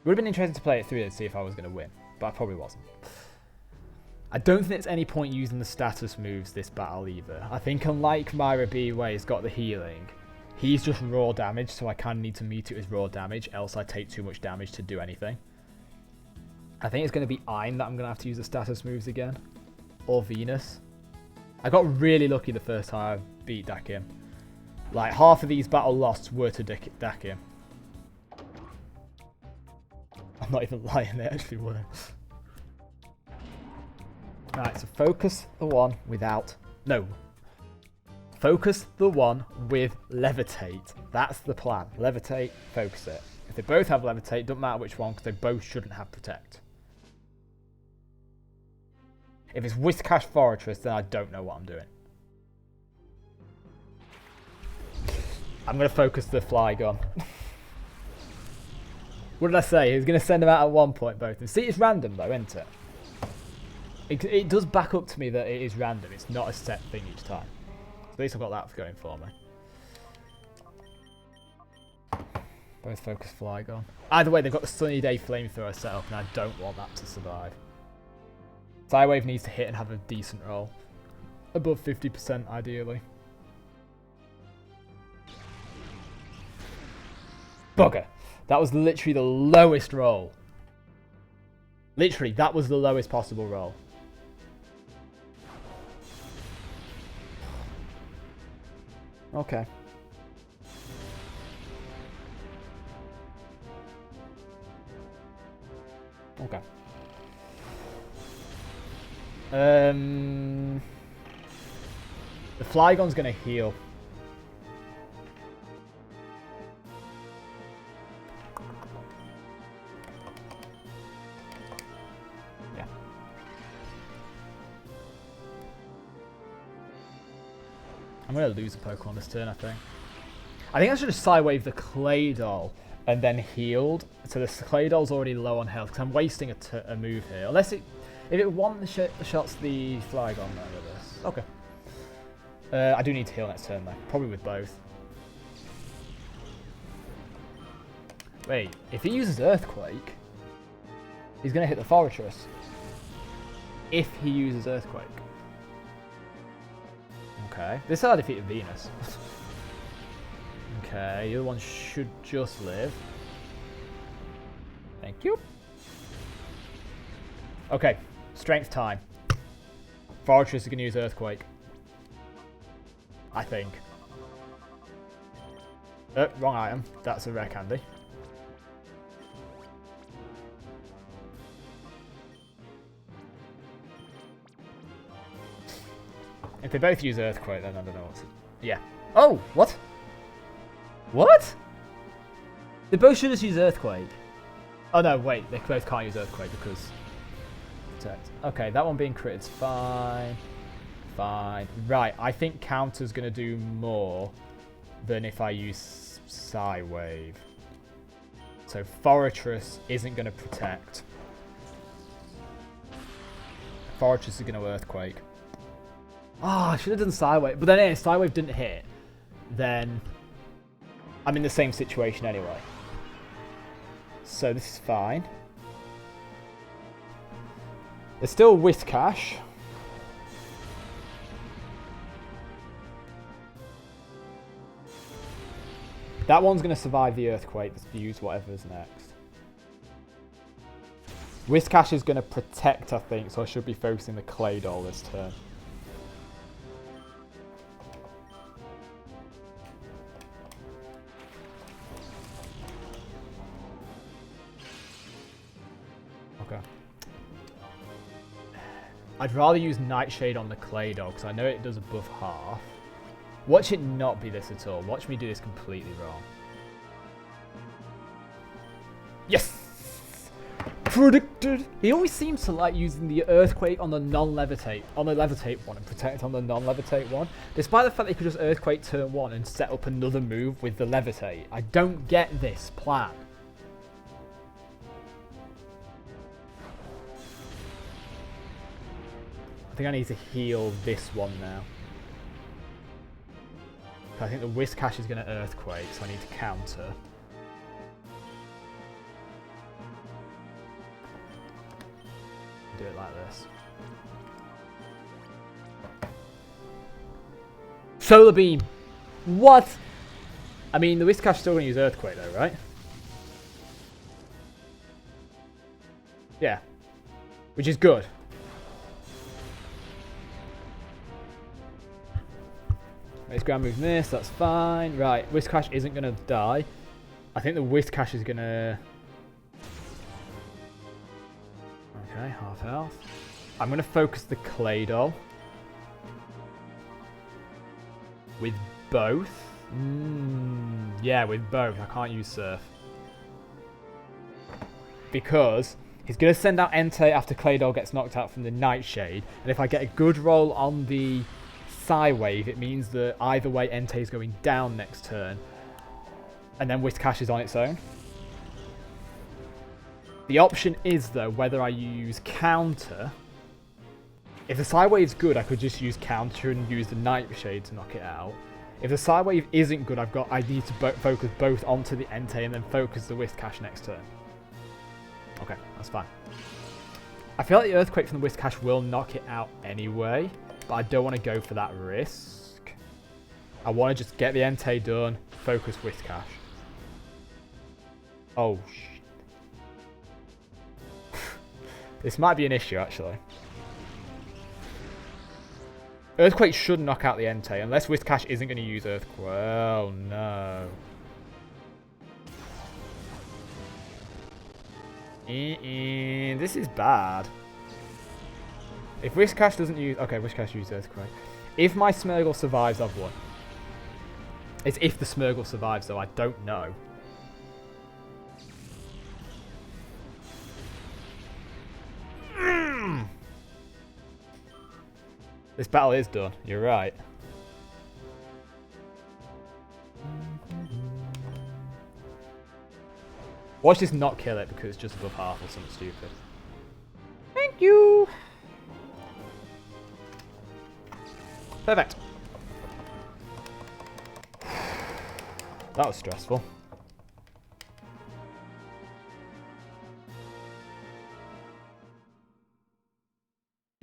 It would have been interesting to play it through and see if I was going to win, but I probably wasn't. I don't think there's any point using the status moves this battle either. I think unlike Myra B, where he's got the healing, he's just raw damage, so I kind of need to meet it with raw damage, else I take too much damage to do anything. I think it's going to be Ein that I'm going to have to use the status moves again, or Venus. I got really lucky the first time I beat Dakim. Like, half of these battle losts were to Dakim. I'm not even lying, they actually were. Right, so focus the one without... No. Focus the one with Levitate. That's the plan. Levitate, focus it. If they both have Levitate, doesn't matter which one, because they both shouldn't have Protect. If it's Whiscash Fortress, then I don't know what I'm doing. I'm going to focus the Flygon. What did I say? He was going to send them out at one point, both of them. See, it's random though, isn't it? It does back up to me that it is random. It's not a set thing each time. At least I've got that going for me. Both focus Flygon. Either way, they've got the Sunny Day Flamethrower set up, and I don't want that to survive. Psywave needs to hit and have a decent roll. Above 50% ideally. Bugger. That was literally the lowest roll. Literally, that was the lowest possible roll. Okay. Okay. The Flygon's gonna heal. Yeah. I'm gonna lose a Pokemon this turn, I think. I think I should have Psywaved the Claydol and then healed. So the Claydol's already low on health because I'm wasting a move here. Unless it, if it one-shots the Flygon though with this. Okay. I do need to heal next turn though. Probably with both. Wait, if he uses Earthquake, he's going to hit the Fortress. If he uses Earthquake. Okay. This is how I defeated Venus. Okay, the other one should just live. Thank you. Okay, strength time. Fortress is going to use Earthquake. I think. Wrong item. That's a rare candy. If they both use Earthquake, then I don't know what's... Yeah. Oh! What? What? They both should just use Earthquake. Oh no, wait. They both can't use Earthquake because... Protect. Okay, that one being critted is fine. Fine. Right, I think Counter's going to do more than if I use Psywave. So Fortress isn't going to protect. Fortress is going to Earthquake. Ah, I should have done Psywave. But then if Psywave didn't hit, then I'm in the same situation anyway. So this is fine. There's still Whiscash. That one's going to survive the Earthquake. Let's use whatever's next. Whiscash is going to protect, I think, so I should be focusing the Claydol this turn. Okay. I'd rather use Nightshade on the Claydol because I know it does above half. Watch it not be this at all. Watch me do this completely wrong. Yes! Predicted! He always seems to like using the Earthquake on the non-levitate, on the levitate one and protect on the non-levitate one. Despite the fact that he could just Earthquake turn one and set up another move with the levitate. I don't get this plan. I think I need to heal this one now. I think the Whiscash is going to Earthquake, so I need to counter. Do it like this. Solar Beam! What? I mean, the Whiscash is still going to use Earthquake though, right? Yeah. Which is good. It's ground move miss, that's fine. Right, Whiscash isn't going to die. I think the Whiscash is going to... Okay, half health. I'm going to focus the Claydol. With both? Yeah, with both. I can't use Surf. Because he's going to send out Entei after Claydol gets knocked out from the Nightshade. And if I get a good roll on the Psywave, it means that either way Entei is going down next turn. And then Whiscash is on its own. The option is, though, whether I use Counter If the Psywave's good, I could just use counter and use the Nightshade to knock it out. If the Psywave isn't good, I need to focus both onto the Entei and then focus the Whiscash next turn. Okay, that's fine. I feel like the Earthquake from the Whiscash will knock it out anyway, but I don't want to go for that risk. I want to just get the Entei done, focus Whiscash. Oh, shit. This might be an issue, actually. Earthquake should knock out the Entei, unless Whiscash isn't going to use Earthquake. Oh, no. This is bad. If Whiscash doesn't use... Okay, Whiscash uses Earthquake. If my Smeargle survives, I've won. It's if the Smeargle survives, though. I don't know. This battle is done. You're right. Watch this not kill it because it's just above half or something stupid. Thank you. Perfect. That was stressful.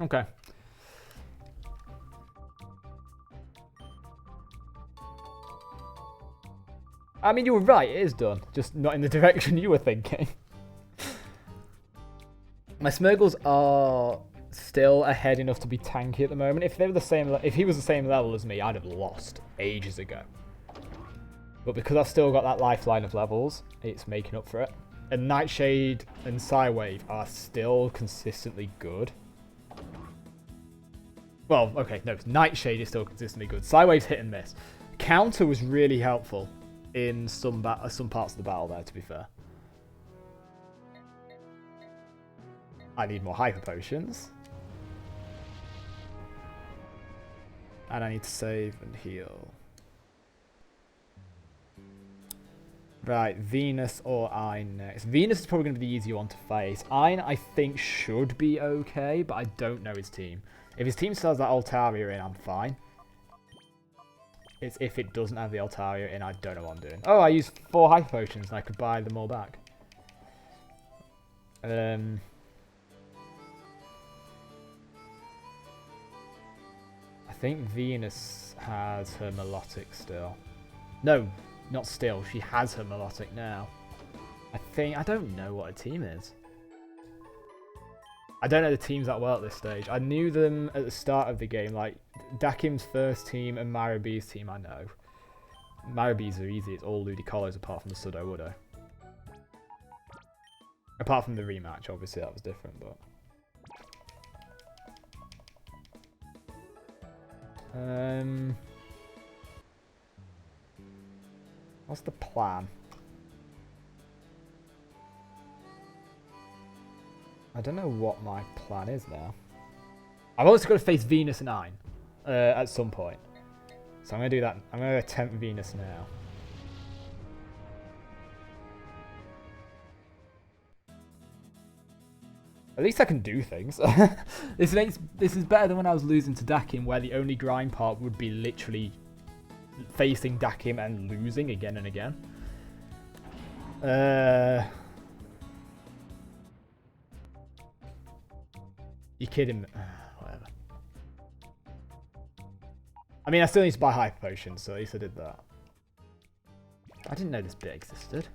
Okay. I mean, you were right, it is done. Just not in the direction you were thinking. My Smeargles are still ahead enough to be tanky at the moment. If they were the same, if he was the same level as me, I'd have lost ages ago. But because I've still got that lifeline of levels, it's making up for it. And Nightshade and Psywave are still consistently good. Well, okay, no, Nightshade is still consistently good. Psywave's hit and miss. Counter was really helpful in some parts of the battle there, to be fair. I need more Hyper Potions. And I need to save and heal. Right, Venus or Ein next. Venus is probably going to be the easier one to face. Ein, I think, should be okay, but I don't know his team. If his team still has that Altaria in, I'm fine. It's if it doesn't have the Altaria in, I don't know what I'm doing. Oh, I used 4 Hyper Potions and I could buy them all back. I think Venus has her Melodic still. No, not still. She has her Melodic now. I don't know what her team is. I don't know the teams that well at this stage. I knew them at the start of the game, like Dakim's first team and Marabee's team I know. Marabee's are easy, it's all Ludicolo's apart from the Sudowoodo. Apart from the rematch, obviously that was different, but... What's the plan? I don't know what my plan is now. I've also got to face Venus and Ein at some point. So I'm going to do that. I'm going to attempt Venus now. At least I can do things. This is better than when I was losing to Dakim, where the only grind part would be literally facing Dakim and losing again and again. You kidding me? Whatever. I mean, I still need to buy Hyper Potions, so at least I did that. I didn't know this bit existed.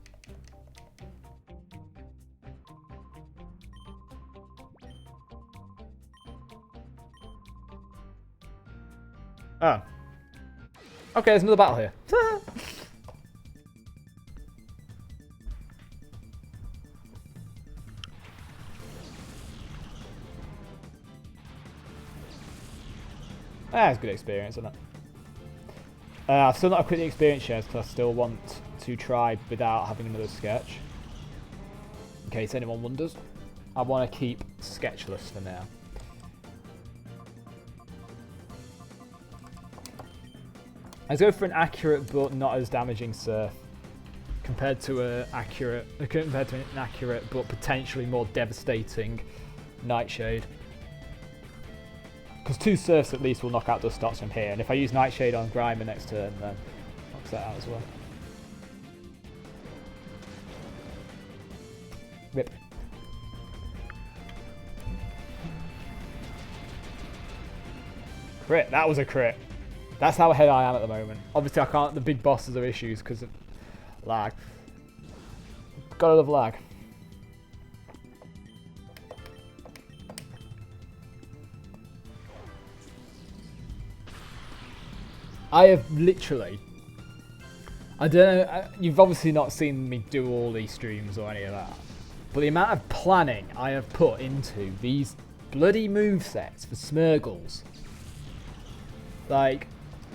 Oh. Okay, there's another battle here. It's good experience, isn't it? I've still not equipped the experience shares because I still want to try without having another sketch. In case anyone wonders. I want to keep sketchless for now. Let's go for an accurate but not as damaging Surf compared to an accurate but potentially more devastating Nightshade. Because 2 Surfs at least will knock out Dustox from here. And if I use Nightshade on Grimer next turn, then knocks that out as well. Rip. Crit. That was a crit. That's how ahead I am at the moment. Obviously, I can't. The big bosses are issues because of lag. Gotta love lag. I have literally... I don't know, you've obviously not seen me do all these streams or any of that. But the amount of planning I have put into these bloody movesets for Smeargles. Like,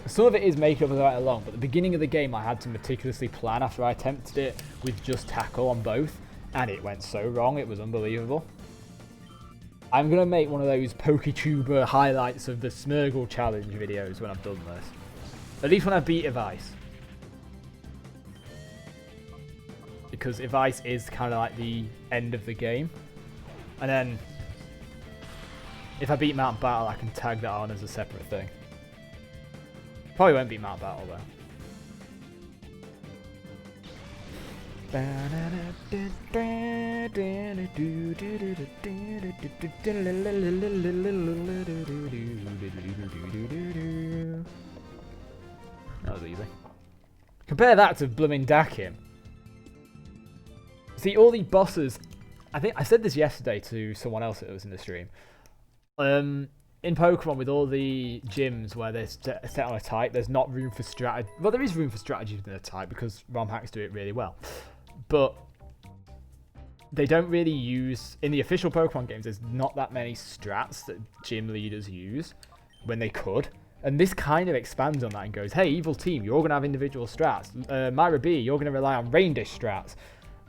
some of it is make up as I went along, but at the beginning of the game I had to meticulously plan after I attempted it with just tackle on both. And it went so wrong, it was unbelievable. I'm going to make one of those PokeTuber highlights of the Smeargle challenge videos when I've done this. At least when I beat Evice. Because Evice is kind of like the end of the game. And then, if I beat Mount Battle, I can tag that on as a separate thing. Probably won't beat Mount Battle though. That was easy. Compare that to blooming Dakim. See, all these bosses... I think I said this yesterday to someone else that was in the stream. In Pokemon, with all the gyms where they're set on a type, there's not room for strategy. Well, there is room for strategy within a type because ROM hacks do it really well. But they don't really use... In the official Pokemon games, there's not that many strats that gym leaders use when they could. And this kind of expands on that and goes, hey, Evil Team, you're going to have individual strats. Myra B, you're going to rely on Rain Dish strats.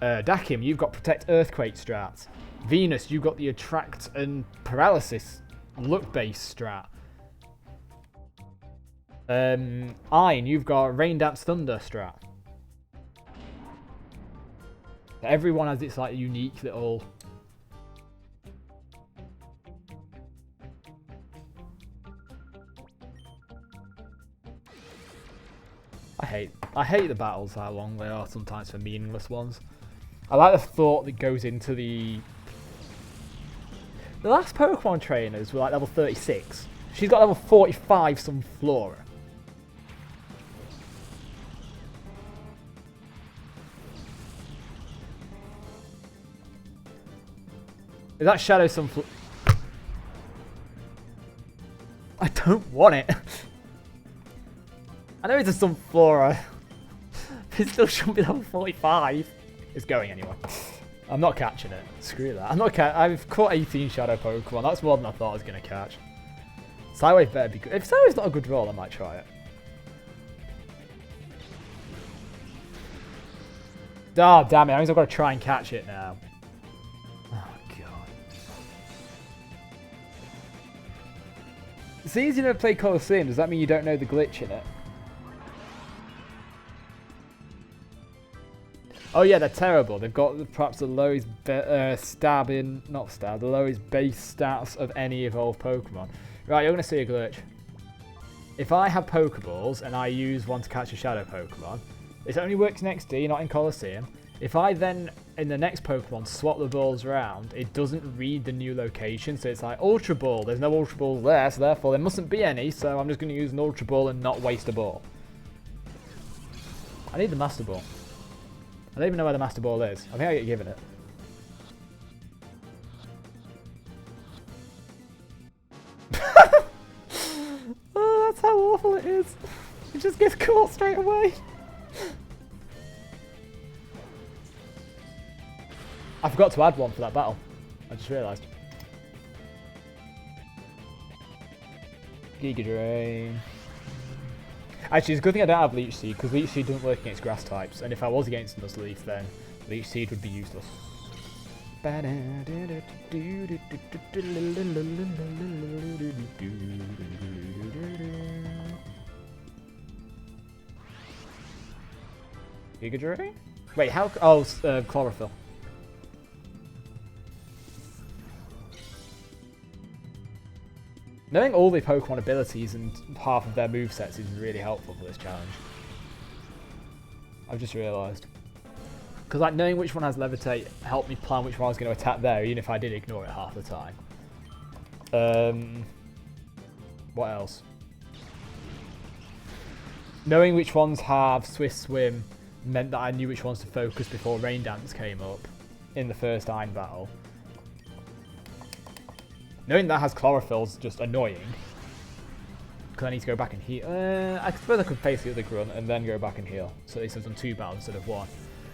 Dakim, you've got Protect Earthquake strats. Venus, you've got the Attract and Paralysis look-based strat. Ein, you've got Rain Dance Thunder strat. Everyone has its like unique little... I hate the battles how long they are sometimes for meaningless ones. I like the thought that goes into the last Pokemon trainers were like level 36. She's got level 45 some Flora. Is that Shadow Sunflower? I don't want it. I know it's a Sunflora. It still shouldn't be level 45. It's going anyway. I'm not catching it. Screw that. I'm not I've caught 18 Shadow Pokemon. That's more than I thought I was going to catch. Sidewave better be good. If Sidewave's not a good roll, I might try it. Oh, damn it. That means I've got to try and catch it now. Oh, God. It's easy to play Colosseum. Does that mean you don't know the glitch in it? Oh yeah, they're terrible. They've got perhaps the lowest the lowest base stats of any evolved Pokemon. Right, you're going to see a glitch. If I have Pokeballs and I use one to catch a Shadow Pokemon, it only works in XD, not in Colosseum. If I then, in the next Pokemon, swap the balls around, it doesn't read the new location, so it's like, Ultra Ball, there's no Ultra Balls there, so therefore there mustn't be any, so I'm just going to use an Ultra Ball and not waste a ball. I need the Master Ball. I don't even know where the Master Ball is. I think I get given it. Oh, that's how awful it is. It just gets caught straight away. I forgot to add one for that battle. I just realised. Giga Drain. Actually, it's a good thing I don't have Leech Seed, because Leech Seed doesn't work against grass types, and if I was against Nuzleaf, then Leech Seed would be useless. Giga Drain? Wait, how? Oh, Chlorophyll. Knowing all the Pokemon abilities and half of their movesets is really helpful for this challenge. I've just realised. Because like knowing which one has Levitate helped me plan which one I was going to attack there, even if I did ignore it half the time. What else? Knowing which ones have Swift Swim meant that I knew which ones to focus before Rain Dance came up in the first Iron battle. Knowing that has Chlorophyll's just annoying. Because I need to go back and heal. I suppose I could face the other grunt and then go back and heal. So at least I've done 2 battles instead of 1.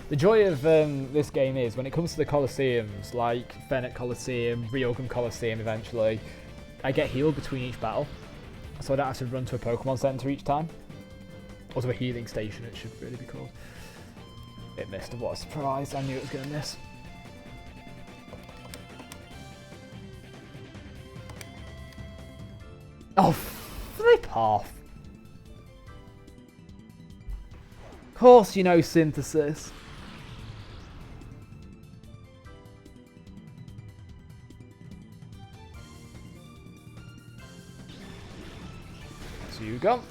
The joy of this game is, when it comes to the Colosseums, like Fennec Colosseum, Realgam Colosseum eventually, I get healed between each battle. So I don't have to run to a Pokemon Center each time. Or to a healing station, it should really be called. It missed. What a surprise. I knew it was going to miss. Oh, flip off. Of course you know Synthesis. So you go.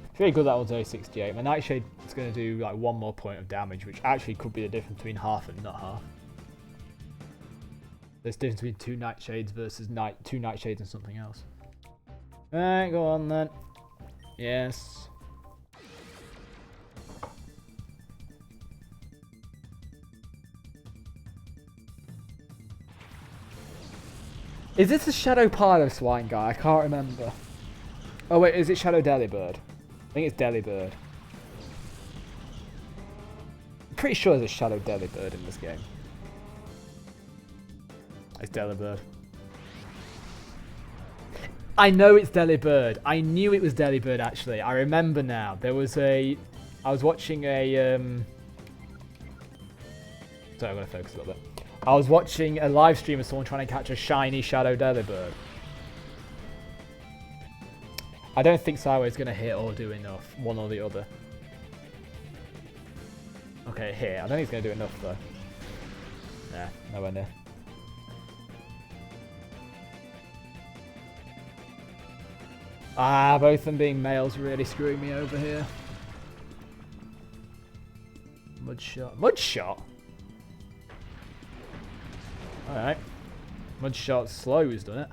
It's really good that one's only 68. My Nightshade is going to do like 1 more point of damage, which actually could be the difference between half and not half. There's difference between 2 Nightshades versus 2 Nightshades and something else. Alright, go on then. Yes. Is this a Shadow Piloswine guy? I can't remember. Oh wait, is it Shadow Delibird? I think it's Delibird. I'm pretty sure there's a Shadow Delibird in this game. It's Delibird. I know it's Delibird. I knew it was Delibird actually. I remember now. There was a... I was watching a... Sorry, I'm going to focus a little bit. I was watching a live stream of someone trying to catch a shiny Shadow Delibird. I don't think Sideways going to hit or do enough, one or the other. Okay, hit. I don't think he's going to do enough though. Nah, nowhere near. Ah, both of them being males really screwing me over here. Mudshot. Mudshot? Alright. Mudshot slows, doesn't it?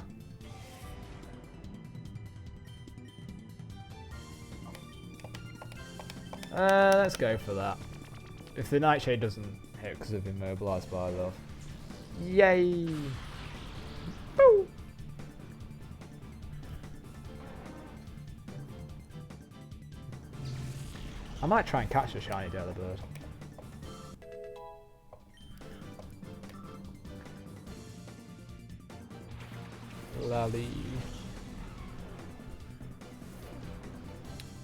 Let's go for that. If the Nightshade doesn't hit because of immobilized by love. Yay! Woo! I might try and catch a shiny Delibird. Lally.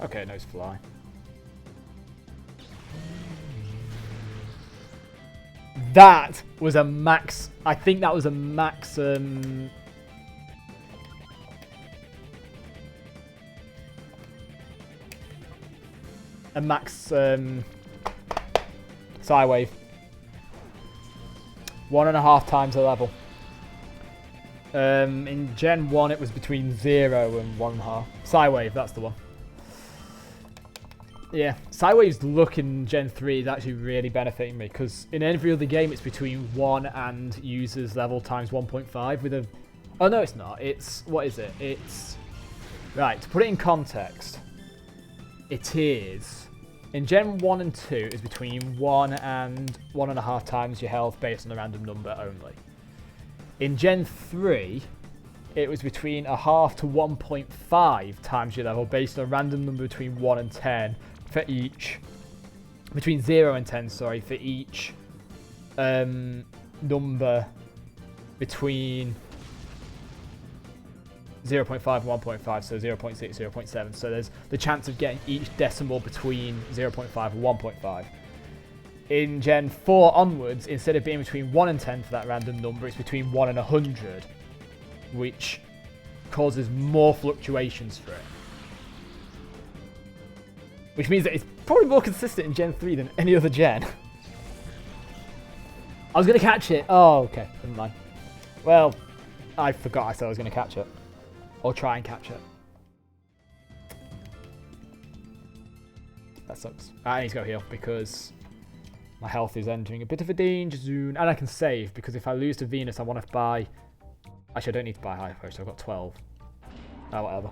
Okay, nose fly. That was a max. I think that was a max. A max Psywave. 1.5 times the level. In Gen 1 it was between 0 and 1.5. Psywave, that's the one. Yeah, Psywave's look in Gen 3 is actually really benefiting me, because in every other game it's between 1 and user's level times 1.5 with a... Oh no, it's not. It's... What is it? It's... Right, to put it in context, it is... In Gen 1 and 2, it's between 1 and 1.5 times your health based on a random number only. In Gen 3, it was between 0.5 to 1.5 times your level based on a random number between 1 and 10 for each. Between 0 and 10, sorry, for each number between 0.5 and 1.5, so 0.6, 0.7. So there's the chance of getting each decimal between 0.5 and 1.5. In Gen 4 onwards, instead of being between 1 and 10 for that random number, it's between 1 and 100, which causes more fluctuations for it. Which means that it's probably more consistent in Gen 3 than any other gen. I was going to catch it. Oh, okay. Never mind. Well, I forgot I said I was going to catch it. Or try and catch it. That sucks. I need to go heal because my health is entering a bit of a danger zone. And I can save because if I lose to Venus, I want to buy... Actually, I don't need to buy Hyper Potion. I've got 12. Oh, whatever.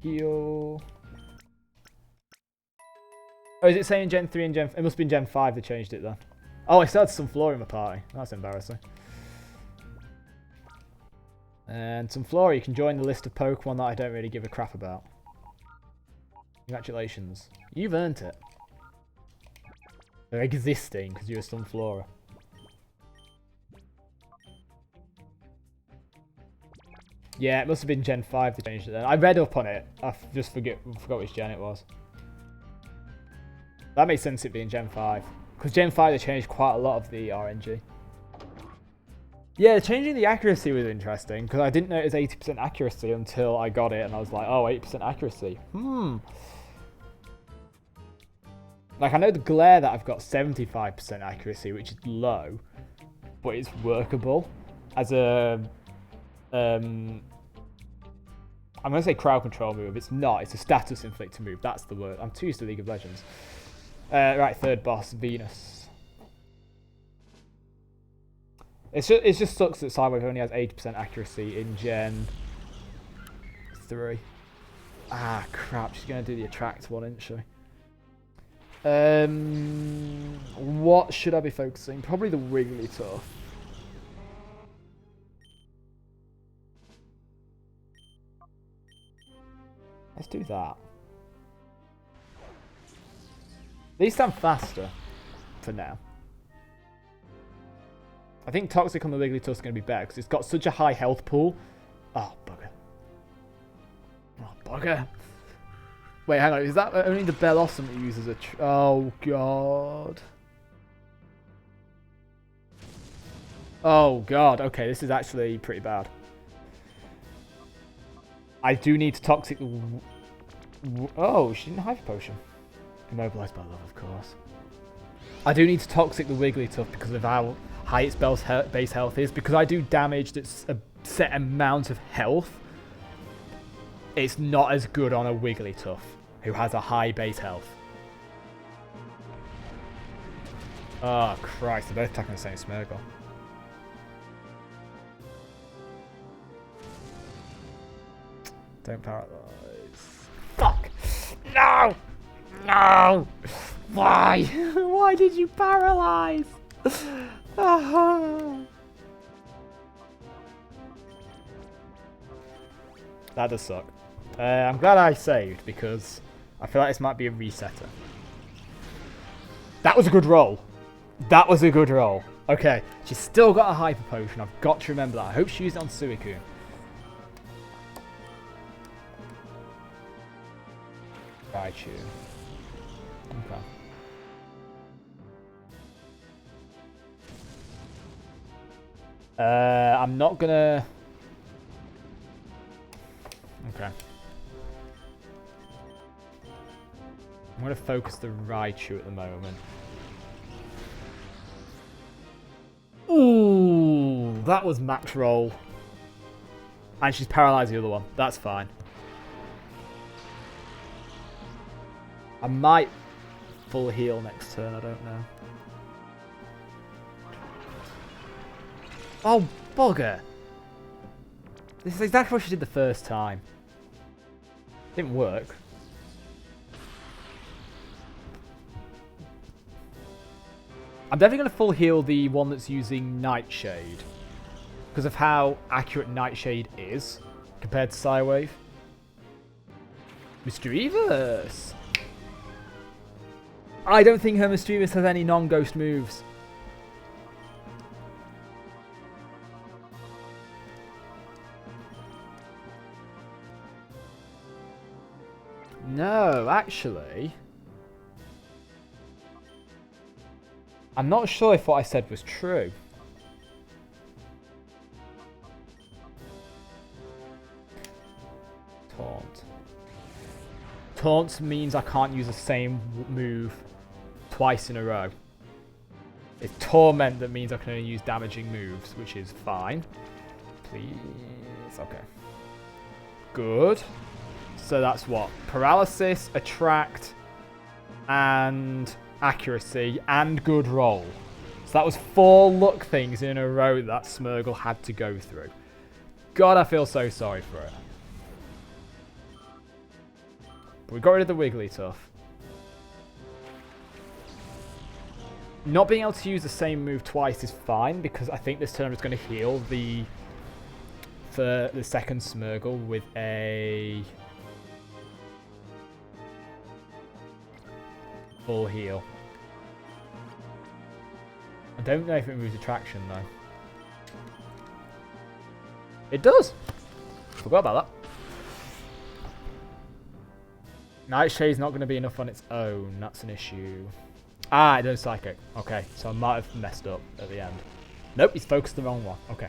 Heal. Oh, is it saying Gen 3 and Gen... It must be in Gen 5 they changed it then. Oh, I still had some Flora in my party. That's embarrassing. And some Flora, you can join the list of Pokemon that I don't really give a crap about. Congratulations. You've earned it. They're existing because you're a Sunflora. Yeah, it must have been Gen 5 they changed it then. I read up on it. I just forgot which gen it was. That makes sense it being Gen 5. Because Gen 5 they changed quite a lot of the RNG. Yeah, changing the accuracy was interesting. Because I didn't know it was 80% accuracy until I got it. And I was like, oh, 80% accuracy. Like, I know the glare that I've got 75% accuracy, which is low. But it's workable. As a... I'm going to say crowd control move. It's not. It's a status inflictor move. That's the word. I'm too used to League of Legends. Right, third boss, Venus. It just sucks that Sidewave only has 80% accuracy in Gen 3. Ah, crap. She's going to do the attract one, isn't she? What should I be focusing? Probably the Wigglytuff. Let's do that. At least I'm faster for now. I think Toxic on the Wigglytuff is going to be better because it's got such a high health pool. Oh, bugger. Oh, bugger. Wait, hang on. Is that only the Bellossom that uses a... Oh, God. Oh, God. Okay, this is actually pretty bad. I do need to Toxic... Oh, she didn't Hyper Potion. Immobilized by love, of course. I do need to Toxic the Wigglytuff because of how high its base health is. Because I do damage that's a set amount of health. It's not as good on a Wigglytuff who has a high base health. Oh, Christ. They're both attacking the same Smeargle. Don't paralyze. Fuck! No! No! Why? Why did you paralyze? That does suck. I'm glad I saved because I feel like this might be a resetter. That was a good roll. That was a good roll. Okay, she's still got a Hyper Potion. I've got to remember that. I hope she used it on Suicune. Raichu. Okay. I'm not gonna... Okay. I'm gonna focus the Raichu at the moment. Ooh, that was max roll. And she's paralyzed the other one. That's fine. I might full heal next turn, I don't know. Oh, bugger! This is exactly what she did the first time. Didn't work. I'm definitely going to full heal the one that's using Nightshade. Because of how accurate Nightshade is compared to Psywave. Mischievous! I don't think her Mischievous has any non-ghost moves. No, actually. I'm not sure if what I said was true. Taunt. Taunt means I can't use the same move twice in a row. It's Torment that means I can only use damaging moves, which is fine. Please. Okay. Good. So that's what? Paralysis, Attract, and Accuracy, and Good Roll. So that was 4 luck things in a row that Smeargle had to go through. God, I feel so sorry for it. But we got rid of the Wigglytuff. Not being able to use the same move twice is fine, because I think this turn is going to heal the second Smeargle with a full heal. I don't know if it removes attraction though. It does! Forgot about that. Nightshade's not going to be enough on its own. That's an issue. Ah, it does Psychic. Okay, so I might have messed up at the end. Nope, he's focused the wrong one. Okay.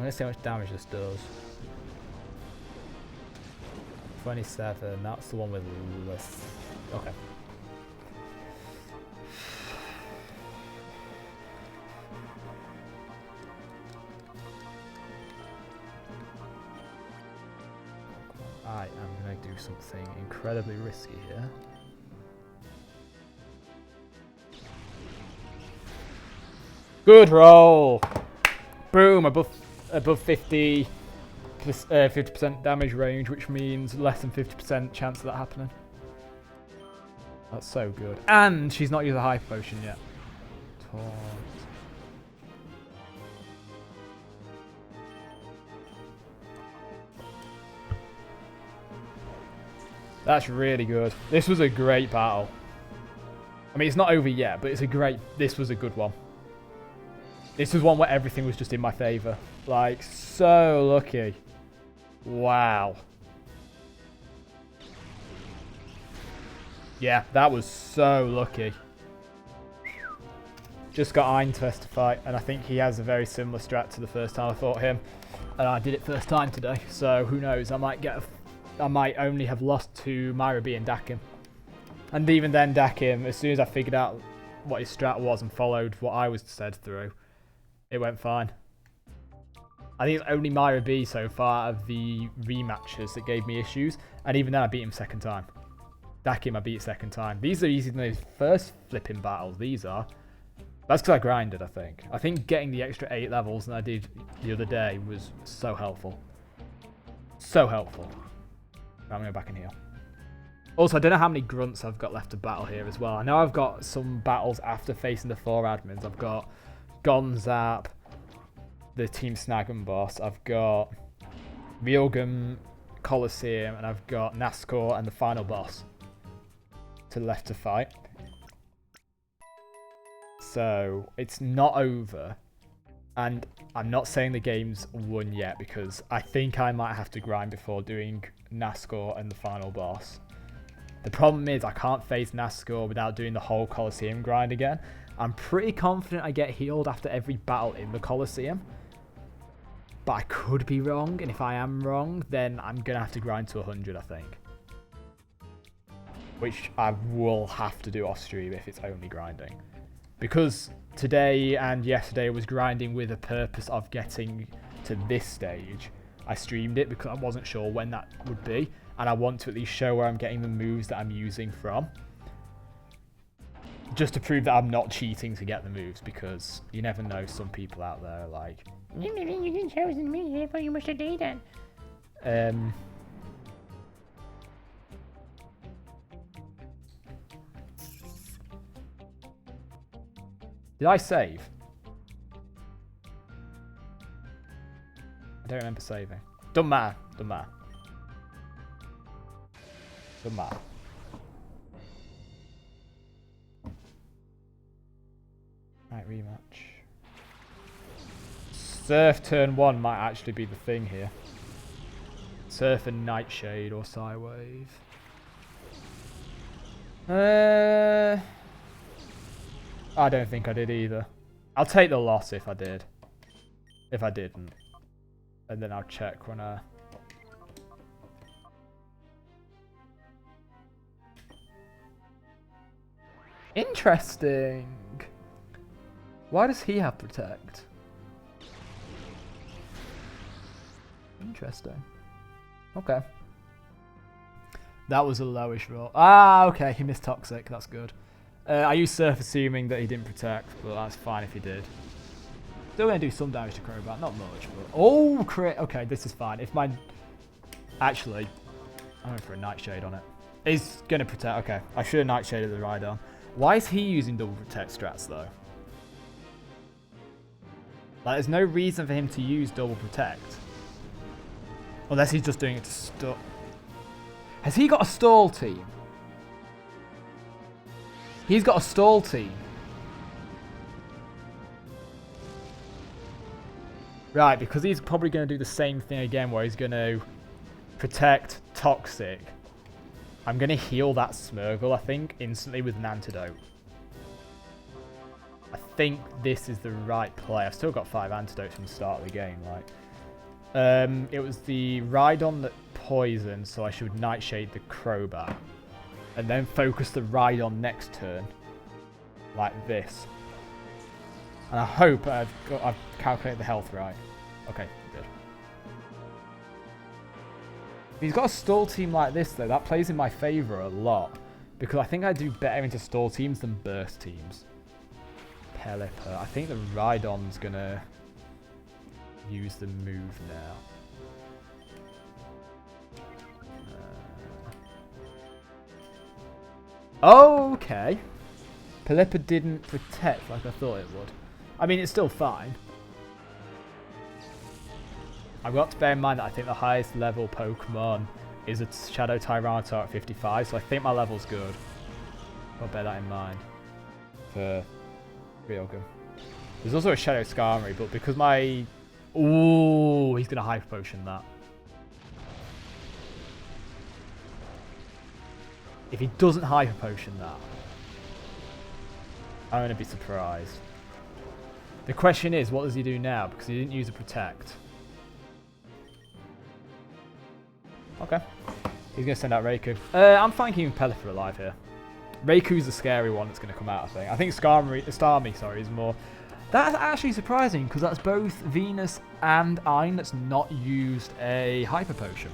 Let's see how much damage this does. 27. That's the one with less. Okay. I am going to do something incredibly risky here. Good roll! Boom! Above 50, 50% damage range, which means less than 50% chance of that happening. That's so good. And she's not used a Hyper Potion yet. Taunt. That's really good. This was a great battle. I mean, it's not over yet, but this was a good one. This was one where everything was just in my favour. Like, so lucky. Wow. Yeah, that was so lucky. Just got Einfest to fight, and I think he has a very similar strat to the first time I fought him. And I did it first time today, so who knows, I might only have lost to Myra B and Dakim. And even then, Dakim, as soon as I figured out what his strat was and followed what I was said through, it went fine. I think it's only Myra B so far of the rematches that gave me issues, and even then I beat him second time. Dakim I beat second time. These are easier than those first flipping battles, these are. That's because I grinded, I think. I think getting the extra 8 levels than I did the other day was so helpful. So helpful. I'm going to go back in here. Also, I don't know how many grunts I've got left to battle here as well. I know I've got some battles after facing the 4 admins. I've got Gonzap, the Team Snagging boss. I've got Realgam Colosseum, and I've got Nascor and the final boss to the left to fight. So, it's not over. And I'm not saying the game's won yet, because I think I might have to grind before doing Nascor and the final boss. The problem is I can't face Nascor without doing the whole Colosseum grind again. I'm pretty confident I get healed after every battle in the Colosseum. But I could be wrong, and if I am wrong, then I'm going to have to grind to 100, I think. Which I will have to do off stream if it's only grinding. Because today and yesterday I was grinding with a purpose of getting to this stage. I streamed it because I wasn't sure when that would be, and I want to at least show where I'm getting the moves that I'm using from. Just to prove that I'm not cheating to get the moves, because you never know, some people out there are like, you didn't chosen me, therefore you must have done that. Did I save? I don't remember saving. Doesn't matter. Doesn't matter. Doesn't matter. Right, rematch. Surf turn 1 might actually be the thing here. Surf and Nightshade or Psywave. I don't think I did either. I'll take the loss if I did. If I didn't. And then I'll check when I... Interesting. Why does he have protect? Interesting. Okay. That was a lowish roll. Ah, okay. He missed toxic. That's good. I used surf assuming that he didn't protect, but that's fine if he did. Still going to do some damage to Crobat. Not much, but... Oh, crit. Okay, this is fine. If my... Actually, I'm going for a Nightshade on it. He's going to protect. Okay, I should have Nightshaded the Rhydon. Why is he using double protect strats, though? Like, there's no reason for him to use double protect. Unless he's just doing it to stop. Has he got a stall team? He's got a stall team. Right, because he's probably going to do the same thing again where he's going to protect toxic. I'm going to heal that Smeargle, I think, instantly with an antidote. I think this is the right play. I've still got 5 antidotes from the start of the game. Like, it was the Rhydon that poisoned, so I should Nightshade the Crobat. And then focus the Rhydon next turn. Like this. And I hope I've calculated the health right. Okay, good. If he's got a stall team like this, though, that plays in my favour a lot. Because I think I do better into stall teams than burst teams. Pelipper. I think the Rhydon's going to use the move now. Okay. Pelipper didn't protect like I thought it would. I mean, it's still fine. I've got to bear in mind that I think the highest level Pokemon is a Shadow Tyranitar at 55, so I think my level's good. I'll bear that in mind for Realgam. There's also a Shadow Skarmory, but because my... Ooh, he's going to Hyper Potion that. If he doesn't Hyper Potion that, I'm going to be surprised. The question is, what does he do now? Because he didn't use a Protect. Okay. He's going to send out Raikou. I'm fine keeping Pelipper alive here. Raiku's the scary one that's going to come out, I think. I think Starmie, sorry, is more... That's actually surprising, because that's both Venus and Ein that's not used a Hyper Potion.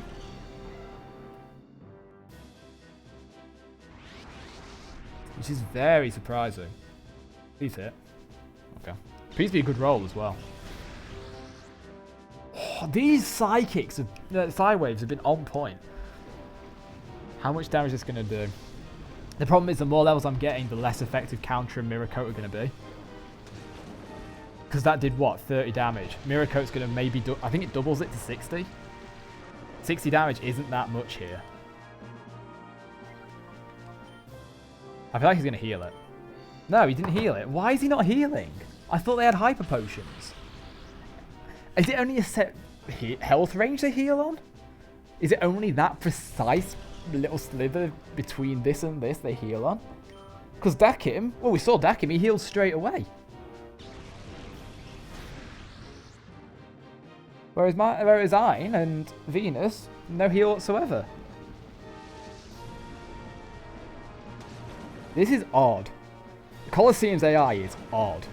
Which is very surprising. Please hit. Okay. Please be a good roll as well. Oh, these Psychics, Psywaves have been on point. How much damage is this going to do? The problem is the more levels I'm getting, the less effective Counter and Mirror Coat are going to be. Because that did what? 30 damage. Mirror Coat's going to maybe... I think it doubles it to 60. 60 damage isn't that much here. I feel like he's going to heal it. No, he didn't heal it. Why is he not healing? I thought they had Hyper Potions. Is it only a set health range they heal on? Is it only that precise little slither between this and this they heal on? Because Dakim, well, we saw Dakim, he heals straight away. Whereas Ein and Venus, no heal whatsoever. This is odd. Colosseum's AI is odd.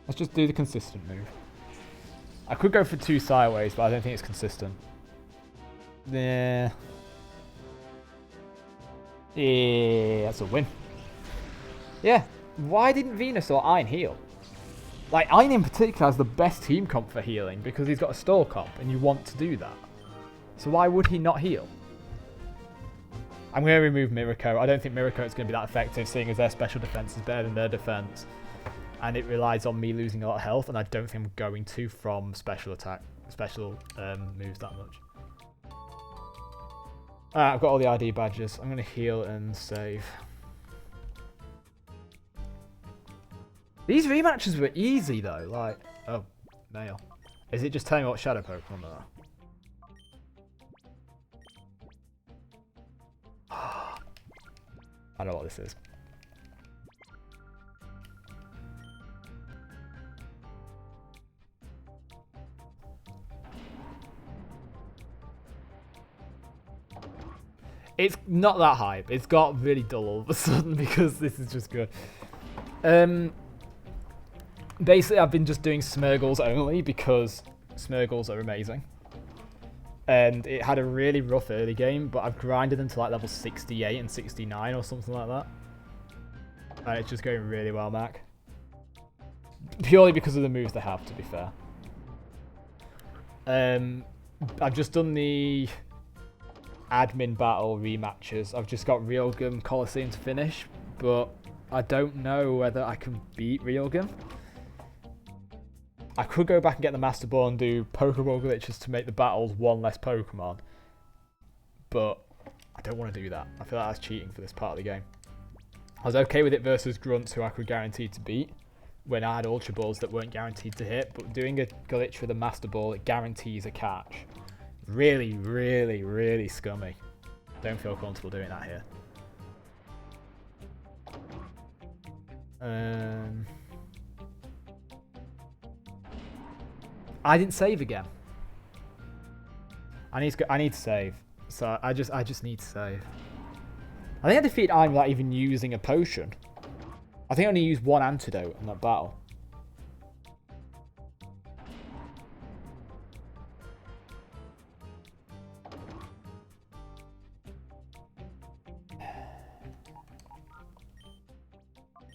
Let's just do the consistent move. I could go for 2 sideways, but I don't think it's consistent. Yeah. Yeah, that's a win. Yeah. Why didn't Venus or Ein heal? Like, Ein in particular has the best team comp for healing because he's got a stall comp and you want to do that. So why would he not heal? I'm going to remove Mirror Coat. I don't think Mirror Coat is going to be that effective, seeing as their special defense is better than their defense. And it relies on me losing a lot of health, and I don't think I'm going to from special moves that much. Alright, I've got all the ID badges. I'm going to heal and save. These rematches were easy though, like... Oh, nail. Is it just telling me what shadow Pokemon there are? I know what this is. It's not that hype. It's got really dull all of a sudden because this is just good. Basically, I've been just doing Smeargles only because Smeargles are amazing. And it had a really rough early game, but I've grinded them to like level 68 and 69 or something like that. And it's just going really well, Mac. Purely because of the moves they have, to be fair. I've just done the admin battle rematches. I've just got Realgam Colosseum to finish, but I don't know whether I can beat Realgam. I could go back and get the Master Ball and do Pokeball glitches to make the battles one less Pokemon, but I don't want to do that. I feel like that's cheating for this part of the game. I was okay with it versus Grunts, who I could guarantee to beat when I had Ultra Balls that weren't guaranteed to hit, but doing a glitch with a Master Ball, it guarantees a catch. Really, really, really scummy. Don't feel comfortable doing that here. I didn't save again. I need to save. So I just need to save. I think I defeated Iron without even using a potion. I think I only used one antidote in that battle.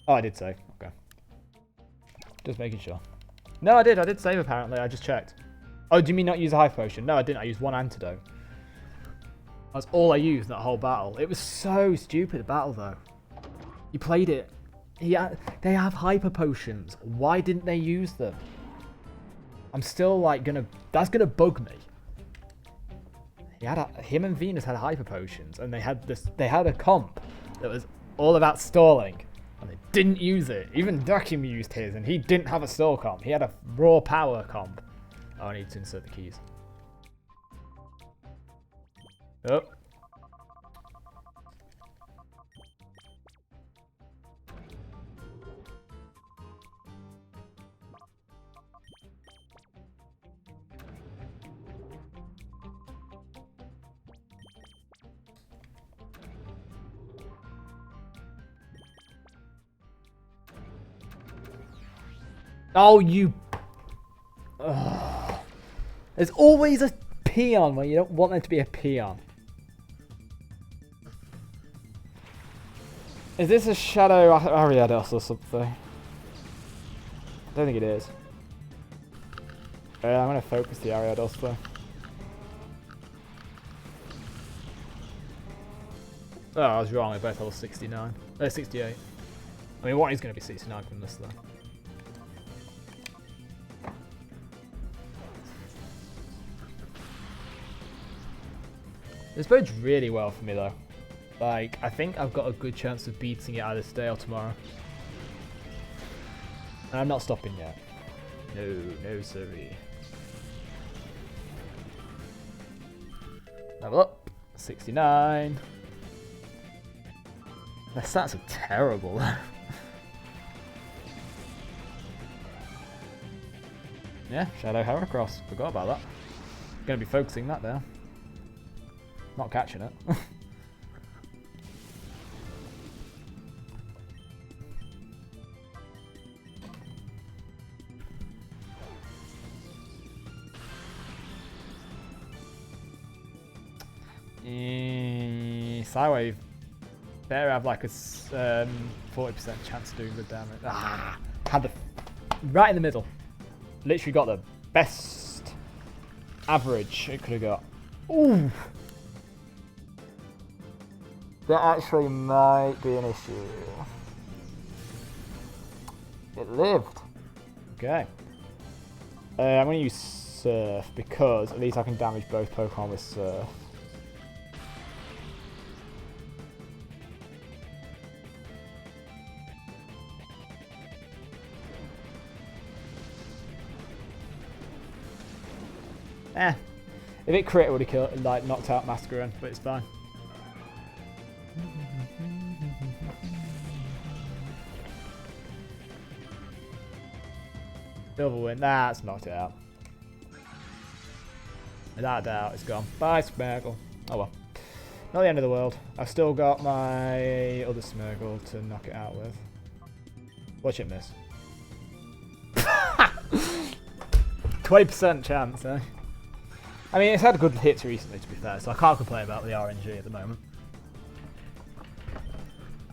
Oh, I did save. Okay. Just making sure. No, I did save apparently. I just checked. Oh, do you mean not use a Hyper Potion? No, I didn't. I used one antidote. That's all I used in that whole battle. It was so stupid, the battle, though. You played it. Yeah, they have Hyper Potions. Why didn't they use them? I'm still, like, gonna... That's gonna bug me. Him and Venus had Hyper Potions, and they had a comp that was all about stalling. And they didn't use it. Even Duckim used his, and he didn't have a stall comp. He had a raw power comp. Oh, I need to insert the keys. Oh. Oh, you... Ugh. There's always a peon where you don't want there to be a peon. Is this a Shadow Ariados or something? I don't think it is. I'm going to focus the Ariados though. Oh, I was wrong. They're both level 69. 68. I mean, one is going to be 69 from this though. This bodes really well for me though. Like, I think I've got a good chance of beating it either today or tomorrow. And I'm not stopping yet. No siree. Level up. 69. Their stats are terrible. Yeah, Shadow Heracross. Forgot about that. Gonna be focusing that there. Not catching it. Psywave better have like a 40% chance of doing good damage. Had the right in the middle. Literally got the best average it could have got. Ooh. That actually might be an issue. It lived. Okay. I'm going to use Surf because at least I can damage both Pokemon with Surf. Eh. If it crit, it would have killed, like, knocked out Masquerade, but it's fine. Double win. That's knocked it out. Without a doubt, it's gone. Bye, Smeargle. Oh well. Not the end of the world. I've still got my other Smeargle to knock it out with. Watch it miss. 20% chance, eh? I mean, it's had good hits recently, to be fair, so I can't complain about the RNG at the moment.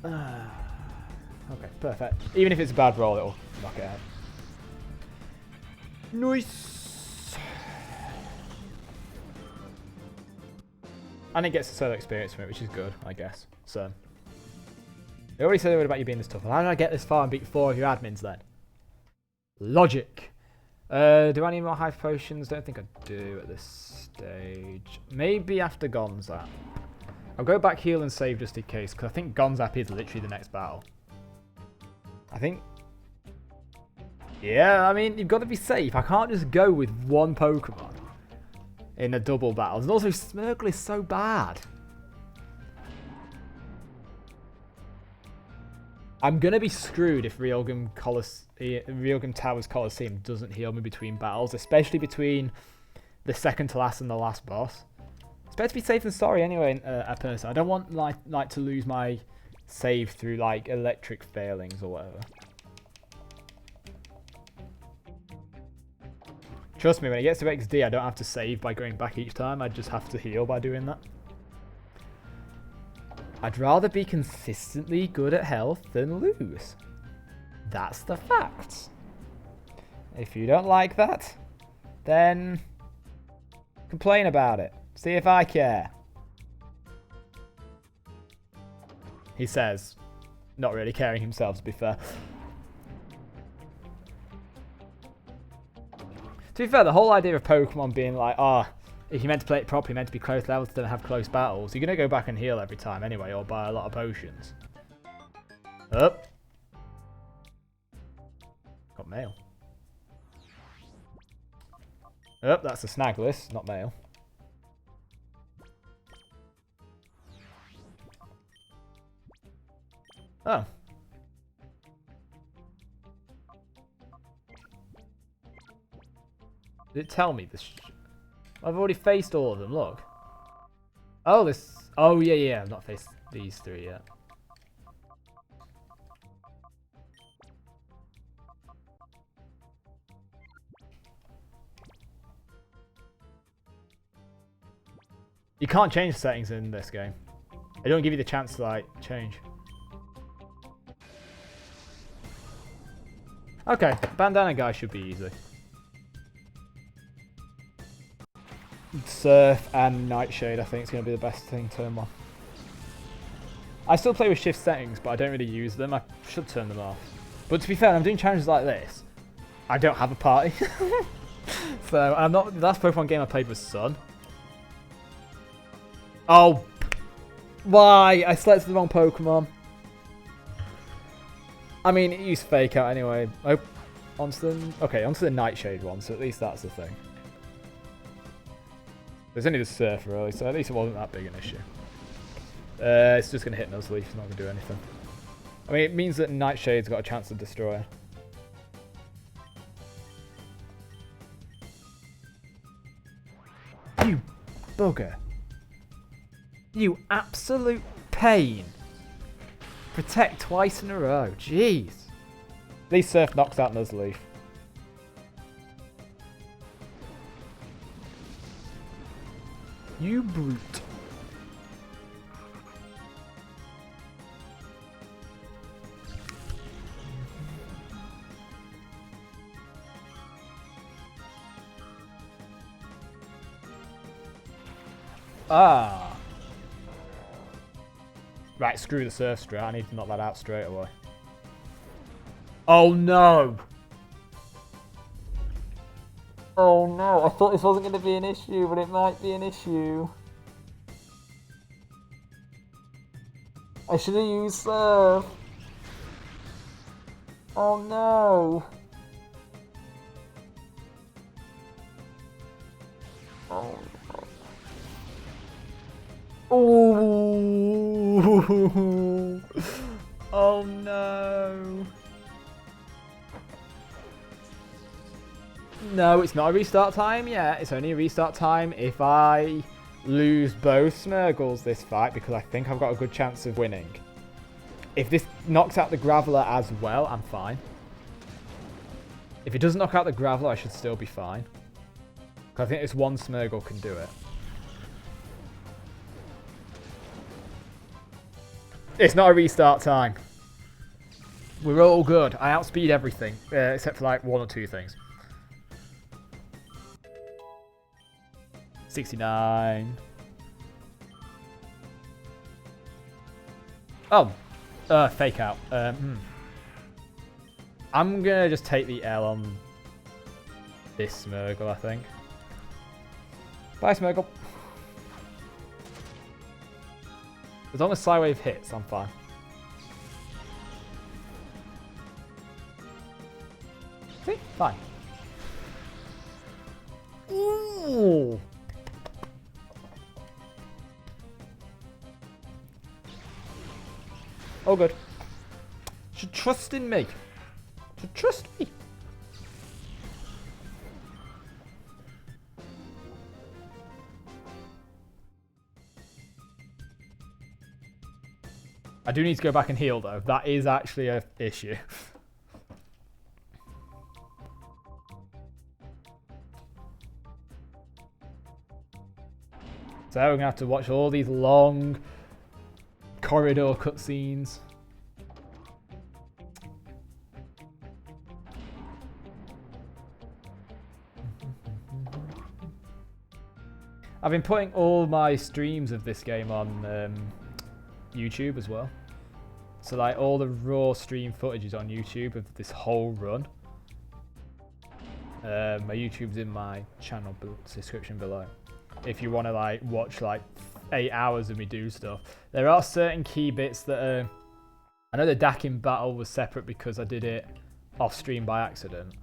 Okay, perfect. Even if it's a bad roll, it'll knock it out. Nice! And it gets a solo experience from it, which is good, I guess. So, they already said they were about you being this tough. How did I get this far and beat 4 of your admins then? Logic. Do I need more high potions? Don't think I do at this stage. Maybe after Gonzap. I'll go back heal and save just in case, because I think Gonzap is literally the next battle. I think... Yeah, I mean, you've got to be safe. I can't just go with one Pokemon in a double battle. And also, Smeargle is so bad. I'm going to be screwed if Realgam Tower's Colosseum doesn't heal me between battles, especially between the second to last and the last boss. It's better to be safe than sorry anyway, a person. I don't want like to lose my save through like electric failings or whatever. Trust me, when it gets to XD, I don't have to save by going back each time. I just have to heal by doing that. I'd rather be consistently good at health than lose. That's the fact. If you don't like that, then complain about it. See if I care. He says, not really caring himself, to be fair. To be fair, the whole idea of Pokemon being like, if you're meant to play it properly, meant to be close levels, to have close battles, you're going to go back and heal every time anyway, or buy a lot of potions. Up. Got mail. Up, that's a Snaggles, not mail. Oh. Did it tell me this? I've already faced all of them, look. Oh, this... Oh, yeah, I've not faced these 3 yet. You can't change settings in this game. They don't give you the chance to, like, change. Okay, bandana guy should be easy. Surf and Nightshade, I think, is going to be the best thing turn 1. I still play with shift settings, but I don't really use them. I should turn them off. But to be fair, I'm doing challenges like this. I don't have a party. So, I'm not... The last Pokemon game I played was Sun. Oh! Why? I selected the wrong Pokemon. I mean, it used Fake Out anyway. Oh, onto the Nightshade one, so at least that's the thing. There's only the Surf really, so at least it wasn't that big an issue. It's just going to hit Nuzleaf, it's not going to do anything. I mean, it means that Nightshade's got a chance to destroy. You bugger. You absolute pain. Protect twice in a row, jeez. At least Surf knocks out Nuzleaf. You brute. Ah. Right, screw the Surf strat. I need to knock that out straight away. Oh no! Oh no, I thought this wasn't going to be an issue, but it might be an issue. I should have used Surf. Oh no. Ooh. Oh no. No, it's not a restart time yet. It's only a restart time if I lose both Smeargles this fight, because I think I've got a good chance of winning. If this knocks out the Graveler as well, I'm fine. If it doesn't knock out the Graveler, I should still be fine. Because I think this one Smeargle can do it. It's not a restart time. We're all good. I outspeed everything, except for like 1 or 2 things. 69. Oh, fake out. I'm gonna just take the L on this Smeargle, I think. Bye, Smeargle. As long as Psywave hits, I'm fine. See? Fine. Ooh. Oh, good. Should trust in me. Should trust me. I do need to go back and heal, though. That is actually an issue. So we're going to have to watch all these long corridor cutscenes. I've been putting all my streams of this game on YouTube as well. So like all the raw stream footage is on YouTube of this whole run. My YouTube's in my channel description below. If you want to like watch like 8 hours of me do stuff. There are certain key bits that are... I know the Dakin battle was separate because I did it off stream by accident.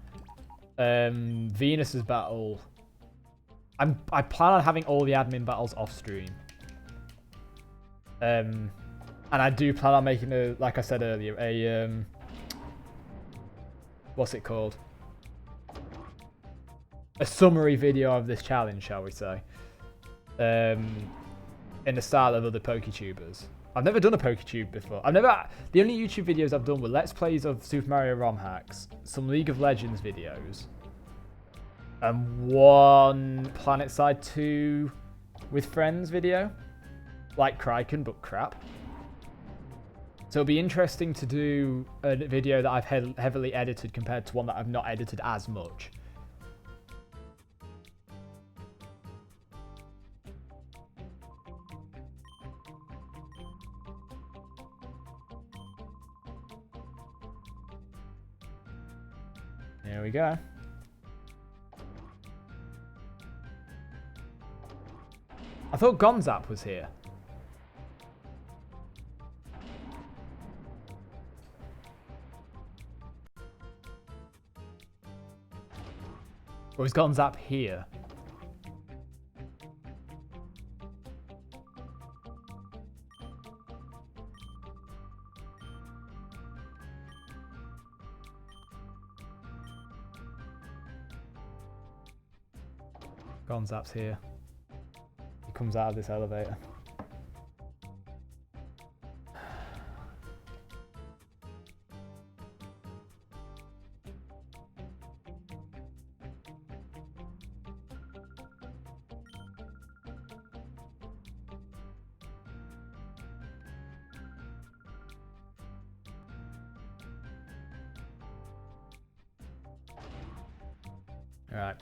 Venus's battle... I plan on having all the admin battles off stream. And I do plan on making a, like I said earlier, a what's it called? A summary video of this challenge, shall we say? In the style of other PokeTubers. I've never done a PokeTube before. The only YouTube videos I've done were Let's Plays of Super Mario ROM hacks, some League of Legends videos, and one PlanetSide 2 with friends video. Like Kraken, but crap. So it'll be interesting to do a video that I've heavily edited compared to one that I've not edited as much. There we go. I thought Gonzap was here. Or is Gonzap here? Gonzap's here. He comes out of this elevator. All right.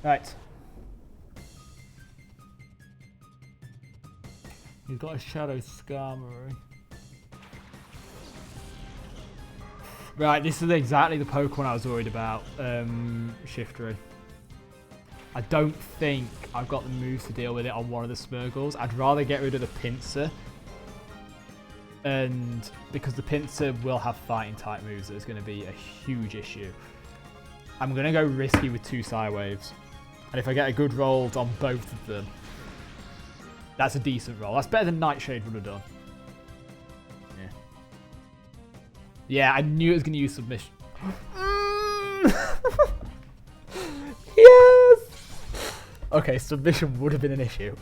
Right. He's got a Shadow Skarmory. Right, this is exactly the Pokemon I was worried about. Shiftry. I don't think I've got the moves to deal with it on one of the Smeargles. I'd rather get rid of the Pinsir. And because the Pinsir will have fighting type moves, there's going to be a huge issue. I'm going to go risky with 2 Psywaves. And if I get a good roll on both of them, that's a decent roll. That's better than Nightshade would have done. Yeah. Yeah, I knew it was going to use Submission. Yes! Okay, Submission would have been an issue.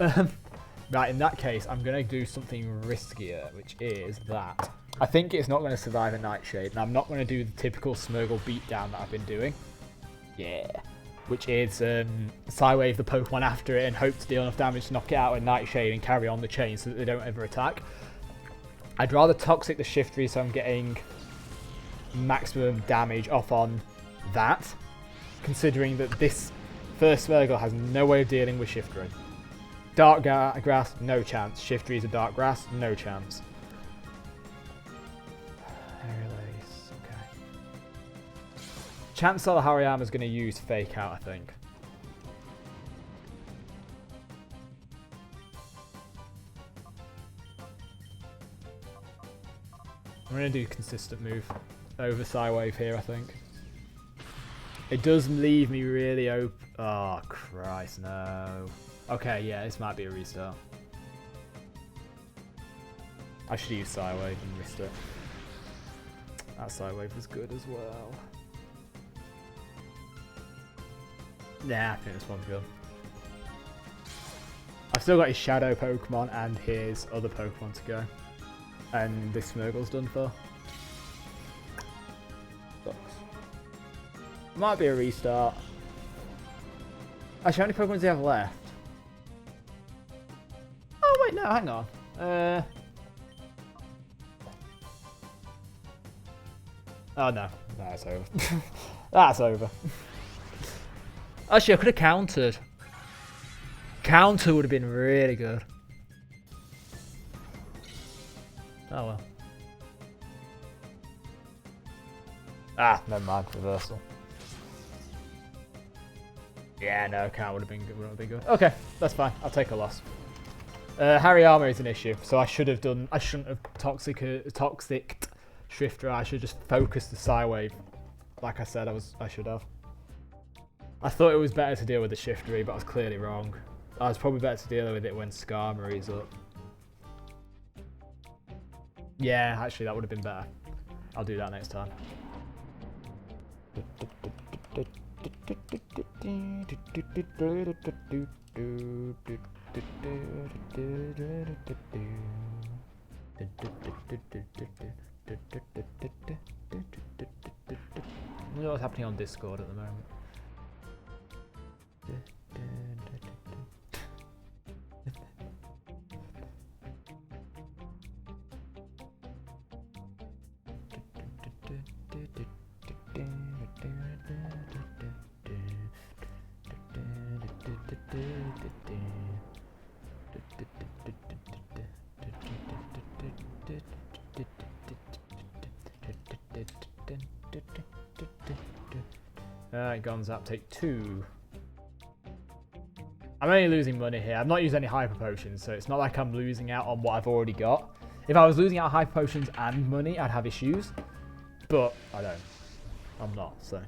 Right, in that case, I'm going to do something riskier, which is that. I think it's not going to survive a Nightshade, and I'm not going to do the typical Smeargle beatdown that I've been doing. Yeah. Which is Psywave the Pokemon after it and hope to deal enough damage to knock it out with Nightshade and carry on the chain so that they don't ever attack. I'd rather Toxic the Shiftry so I'm getting maximum damage off on that, considering that this first Smeargle has no way of dealing with Shiftry. Dark Grass, no chance. Shiftry is a Dark Grass, no chance. Chances are the Hariyama's going to use Fake Out, I think. I'm going to do consistent move over Psywave here, I think. It does leave me really open. Oh, Christ, no. Okay, yeah, this might be a restart. I should use Psywave and risk it. That Psywave was good as well. Nah, I think this one's good. I've still got his Shadow Pokemon and his other Pokemon to go. And this Smeargle's done for. Sucks. Might be a restart. Actually, how many Pokemon does he have left? Oh, wait, no, hang on. Oh, no. That's over. That's over. Actually, I could have countered. Counter would have been really good. Oh well. Ah, never mind. Reversal. Yeah, no, counter would have been good. Would have been good. Okay, that's fine. I'll take a loss. Hariyama is an issue, so I should have done. I shouldn't have toxic Shifter. I should just focus the Psywave. Like I said, I should have. I thought it was better to deal with the Shiftery, but I was clearly wrong. I was probably better to deal with it when Skarmory's up. Yeah, actually that would have been better. I'll do that next time. I wonder what's happening on Discord at the moment. Alright, Gonzap, take 2. I'm only losing money here. I've not used any Hyper Potions, so it's not like I'm losing out on what I've already got. If I was losing out on Hyper Potions and money, I'd have issues. But I don't. I'm not, so.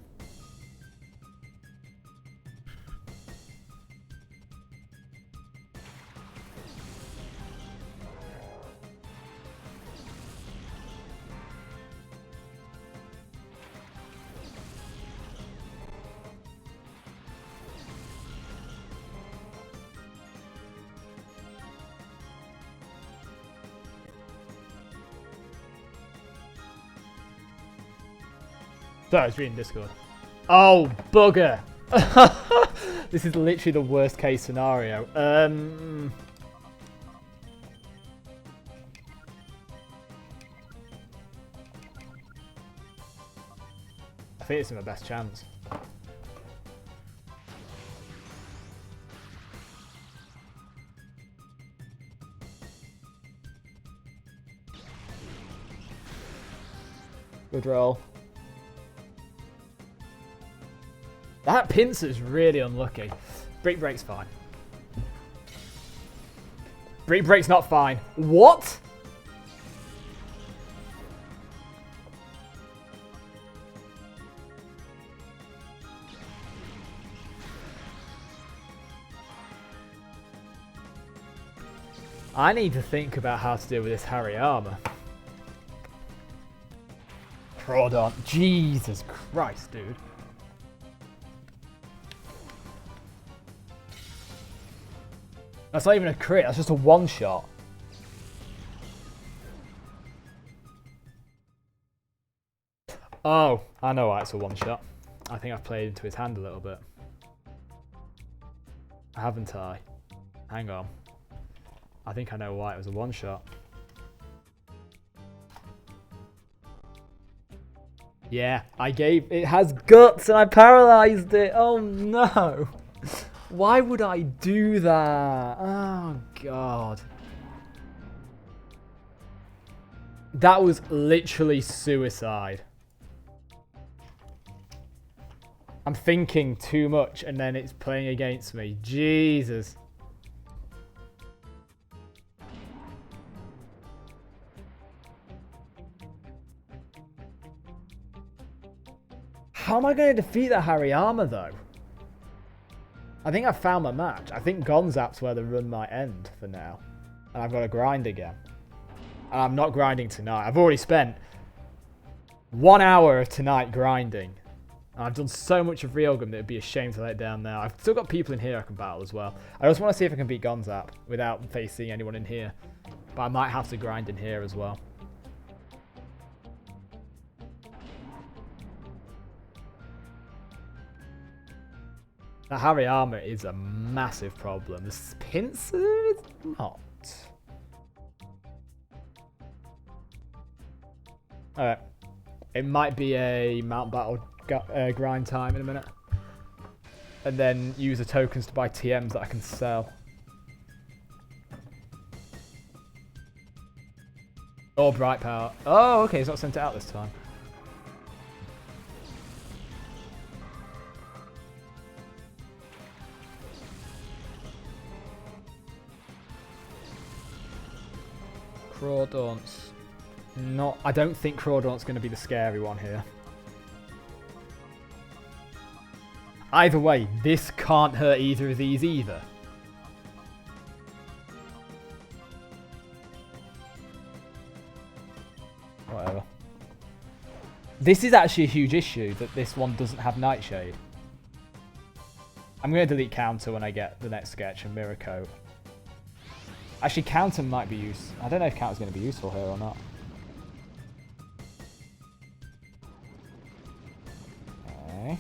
Sorry, I was reading Discord. Oh, bugger! This is literally the worst case scenario. I think it's my best chance. Good roll. That pincer's really unlucky. Brick Break's fine. Brick Break's not fine. What? I need to think about how to deal with this Harry armor. Crawdon. Jesus Christ, dude. That's not even a crit, that's just a one-shot. Oh, I know why it's a one-shot. I think I've played into his hand a little bit. Haven't I? Hang on. I think I know why it was a one-shot. Yeah, it has guts and I paralyzed it. Oh no. Why would I do that? Oh god. That was literally suicide. I'm thinking too much and then it's playing against me. Jesus. How am I going to defeat that Hariyama though? I think I've found my match. I think Gonzap's where the run might end for now. And I've got to grind again. And I'm not grinding tonight. I've already spent 1 hour of tonight grinding. And I've done so much of Realgam that it'd be a shame to let it down now. I've still got people in here I can battle as well. I just want to see if I can beat Gonzap without facing anyone in here. But I might have to grind in here as well. That Hariyama is a massive problem. This pincer is not. Alright. It might be a Mount Battle grind time in a minute. And then use the tokens to buy TMs that I can sell. Or Bright Power. Oh, okay, it's not sent it out this time. Crawdaunt's not. I don't think Crawdaunt's going to be the scary one here. Either way, this can't hurt either of these either. Whatever. This is actually a huge issue that this one doesn't have Nightshade. I'm going to delete Counter when I get the next sketch and Mirror Coat. Actually, Counter might be used. I don't know if Counter's going to be useful here or not. Okay.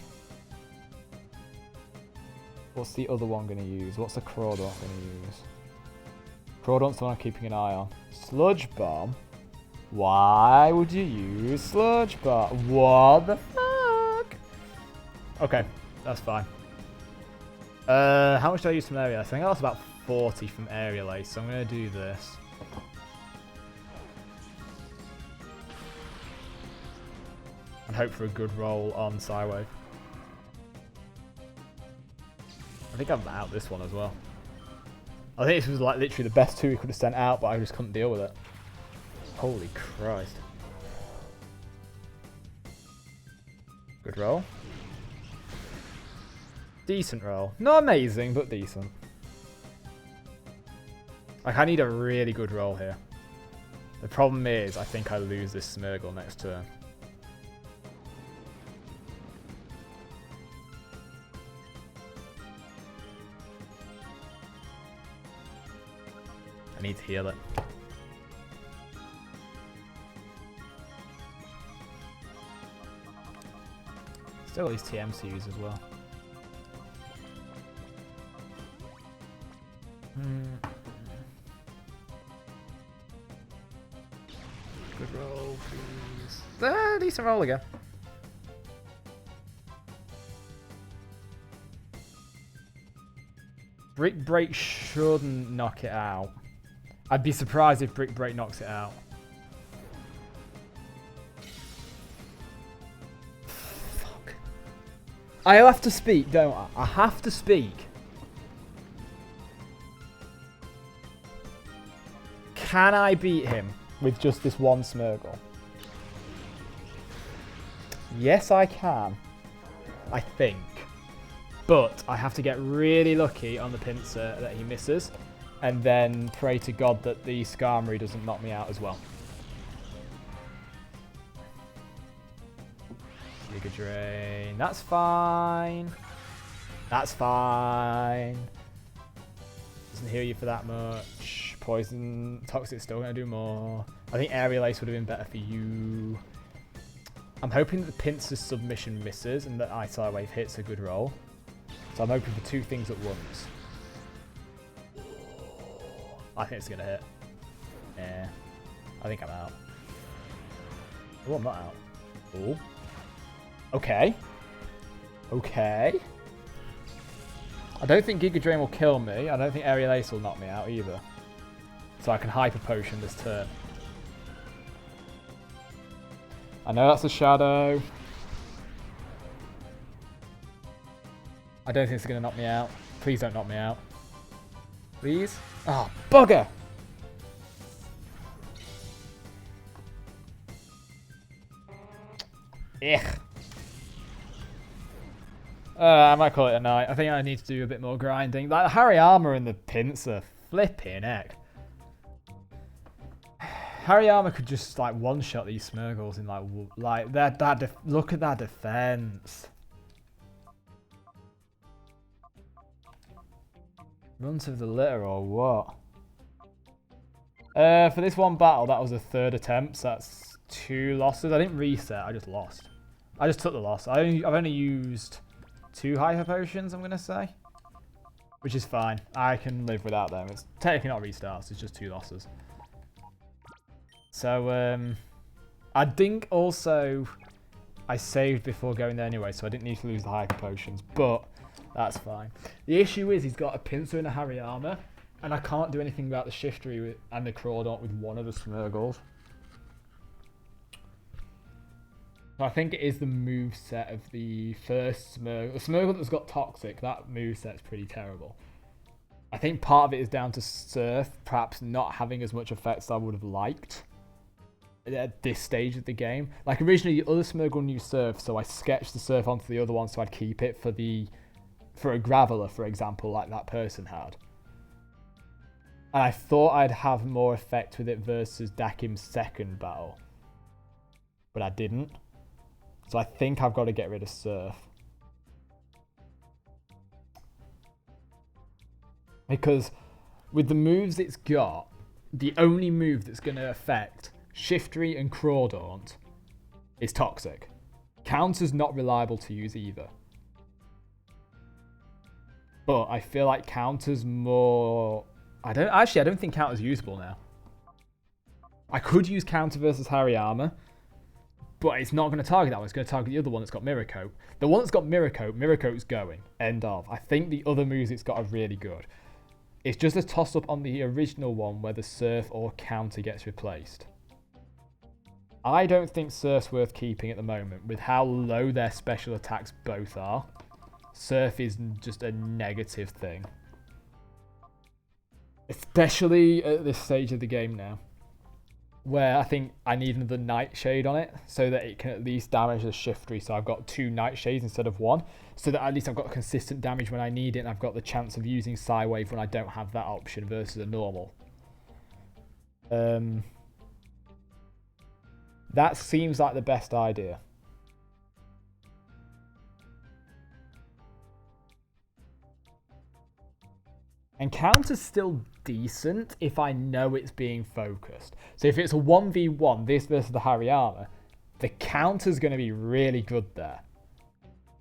What's the other one going to use? What's the Crawdaunt going to use? Crawdaunt's the one I'm keeping an eye on. Sludge Bomb? Why would you use Sludge Bomb? What the fuck? Okay, that's fine. How much do I use from Area Lace? I think I lost about 40 from Area Lace, so I'm going to do this. And hope for a good roll on Psywave. I think I'm out this one as well. I think this was like literally the best two we could have sent out, but I just couldn't deal with it. Holy Christ. Good roll. Decent roll. Not amazing, but decent. Like, I need a really good roll here. The problem is, I think I lose this Smeargle next turn. I need to heal it. Still these TMs to use as well. Good roll, please. Decent roll again. Brick Break shouldn't knock it out. I'd be surprised if Brick Break knocks it out. Fuck. I have to speak, don't I? I have to speak. Can I beat him with just this one Smeargle? Yes, I can. I think. But I have to get really lucky on the pincer that he misses. And then pray to God that the Skarmory doesn't knock me out as well. Giga Drain. That's fine. That's fine. Doesn't heal you for that much. Poison. Toxic still going to do more. I think Aerial Ace would have been better for you. I'm hoping that the Pincer's submission misses and that Ice Wave hits a good roll. So I'm hoping for two things at once. I think it's going to hit. Yeah. I think I'm out. Oh, I'm not out. Oh. Okay. Okay. I don't think Giga Drain will kill me. I don't think Aerial Ace will knock me out either. So I can Hyper Potion this turn. I know that's a shadow. I don't think it's going to knock me out. Please don't knock me out. Please? Oh, bugger! Ugh. I might call it a night. I think I need to do a bit more grinding. Like, Hariyama and the Pincer. Flipping heck. Hariyama could just, like, one-shot these Smeargles in, like that look at that defense. Runs of the litter or what? For this one battle, that was a third attempt, so that's 2 losses. I didn't reset, I just lost. I just took the loss. I've only used 2 Hyper Potions, I'm going to say. Which is fine. I can live without them. It's technically not restarts, it's just 2 losses. So, I think also I saved before going there anyway, so I didn't need to lose the Hyper Potions, but that's fine. The issue is he's got a Pinsir and a Hariyama, and I can't do anything about the Shiftry and the Crawdaunt with one of the Smeargles. So I think it is the moveset of the first Smeargle. The Smeargle that's got Toxic, that moveset's pretty terrible. I think part of it is down to Surf, perhaps not having as much effect as I would have liked at this stage of the game. Like originally the other Smeargle knew Surf, so I sketched the Surf onto the other one so I'd keep it for a Graveler, for example, like that person had. And I thought I'd have more effect with it versus Dakim's second battle. But I didn't. So I think I've got to get rid of Surf. Because with the moves it's got, the only move that's going to affect Shiftry and Crawdaunt is Toxic. Counter's not reliable to use either. But I feel like Counter's more... I don't think Counter's usable now. I could use Counter versus Hariyama, but it's not going to target that one. It's going to target the other one that's got Mirror Coat. The one that's got Mirror Coat's going. End of. I think the other moves it's got are really good. It's just a toss-up on the original one where the Surf or Counter gets replaced. I don't think Surf's worth keeping at the moment with how low their special attacks both are. Surf is just a negative thing. Especially at this stage of the game now. Where I think I need another Nightshade on it so that it can at least damage the Shiftry. So I've got 2 Nightshades instead of 1. So that at least I've got consistent damage when I need it and I've got the chance of using Psywave when I don't have that option versus a normal. That seems like the best idea. And Counter's still decent if I know it's being focused. So if it's a 1v1, this versus the Hariyama, the Counter's going to be really good there.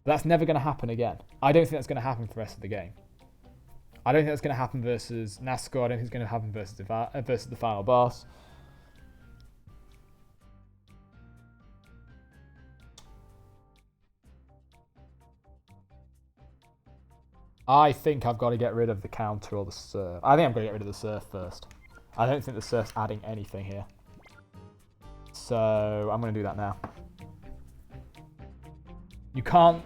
But that's never going to happen again. I don't think that's going to happen for the rest of the game. I don't think that's going to happen versus Nazgul. I don't think it's going to happen versus the final boss. I think I've got to get rid of the Counter or the Surf. I think I'm going to get rid of the Surf first. I don't think the Surf's adding anything here. So I'm going to do that now. You can't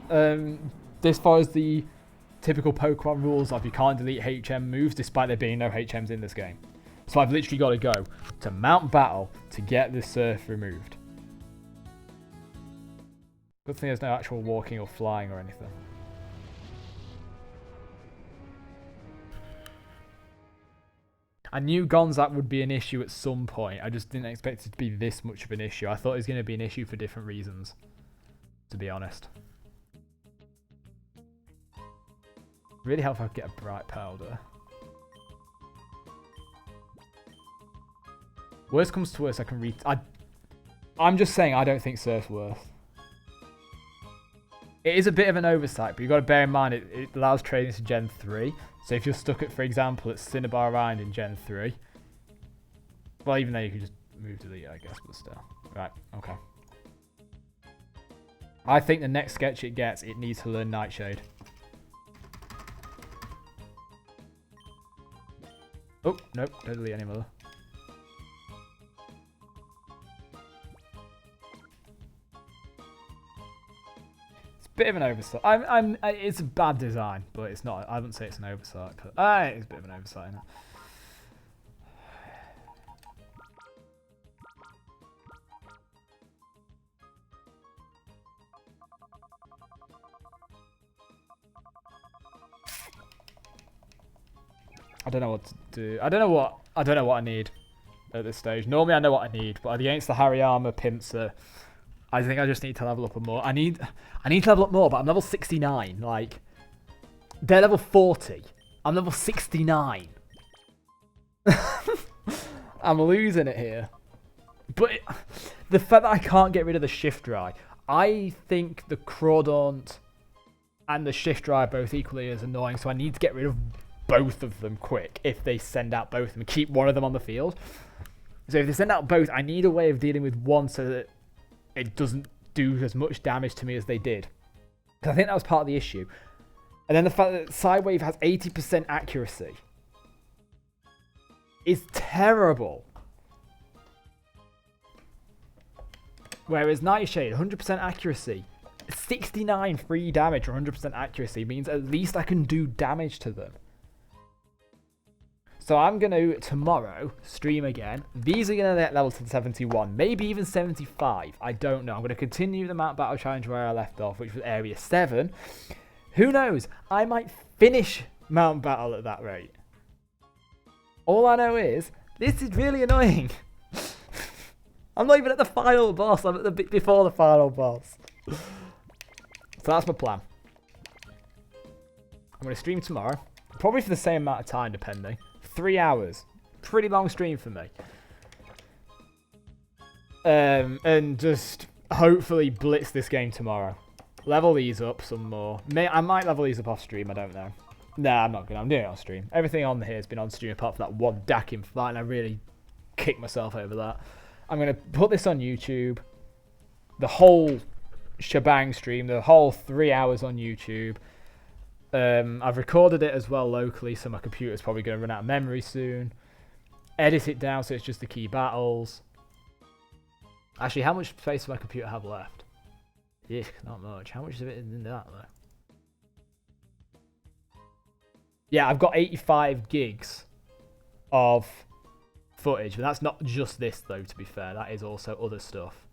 this follows the typical Pokemon rules of you can't delete HM moves despite there being no HMs in this game. So I've literally got to go to Mount Battle to get this Surf removed. Good thing there's no actual walking or flying or anything. I knew Gonzak would be an issue at some point. I just didn't expect it to be this much of an issue. I thought it was going to be an issue for different reasons, to be honest. Really help if I could get a bright powder. Worst comes to worst, I can I'm just saying I don't think Surf's worth. It is a bit of an oversight, but you've got to bear in mind it allows trading to Gen 3. So if you're stuck at, for example, at Cinnabar Island in Gen 3. Well, even though you could just move to the, I guess, but still. Right, okay. I think the next sketch it gets, it needs to learn Nightshade. Oh, nope, don't delete any mother. Bit of an oversight. It's a bad design, but it's not. I wouldn't say it's an oversight. But, it's a bit of an oversight, isn't it? I don't know what to do. I don't know what I need at this stage. Normally I know what I need, but against the Hariyama Pinsir, I think I just need to level up more. I need to level up more, but I'm level 69. Like, they're level 40. I'm level 69. I'm losing it here. But the fact that I can't get rid of the Shift Dry, I think the Crawdaunt and the Shift Dry are both equally as annoying, so I need to get rid of both of them quick if they send out both of them. Keep one of them on the field. So if they send out both, I need a way of dealing with one so that it doesn't do as much damage to me as they did. Because I think that was part of the issue. And then the fact that Sidewave has 80% accuracy is terrible. Whereas Nightshade, 100% accuracy, 69 free damage or 100% accuracy means at least I can do damage to them. So I'm going to, tomorrow, stream again. These are going to get level to 71, maybe even 75. I don't know. I'm going to continue the Mount Battle Challenge where I left off, which was Area 7. Who knows? I might finish Mount Battle at that rate. All I know is, this is really annoying. I'm not even at the final boss. I'm at the bit before the final boss. So that's my plan. I'm going to stream tomorrow. Probably for the same amount of time, depending. 3 hours. Pretty long stream for me. And just hopefully blitz this game tomorrow. Level these up some more. I might level these up off stream, I don't know. Nah, I'm not gonna. I'm doing it on stream. Everything on here has been on stream apart from that one Dakin fight, and I really kicked myself over that. I'm gonna put this on YouTube. The whole shebang stream, the whole 3 hours on YouTube. I've recorded it as well locally, so my computer's probably going to run out of memory soon. Edit it down so it's just the key battles. Actually, how much space does my computer have left? Yeah, not much. How much is it in that, though? Yeah, I've got 85 gigs of footage, but that's not just this, though, to be fair. That is also other stuff.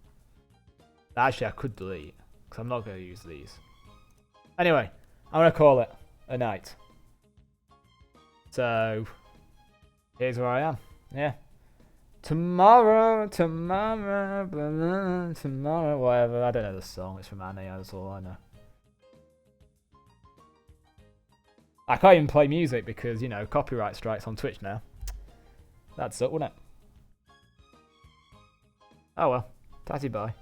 Actually, I could delete, because I'm not going to use these. Anyway, I'm going to call it a night. So, here's where I am. Yeah. Tomorrow, whatever. I don't know the song. It's from Annie, that's all I know. I can't even play music because, you know, copyright strikes on Twitch now. That'd suck, wouldn't it? Oh well. Tatty bye.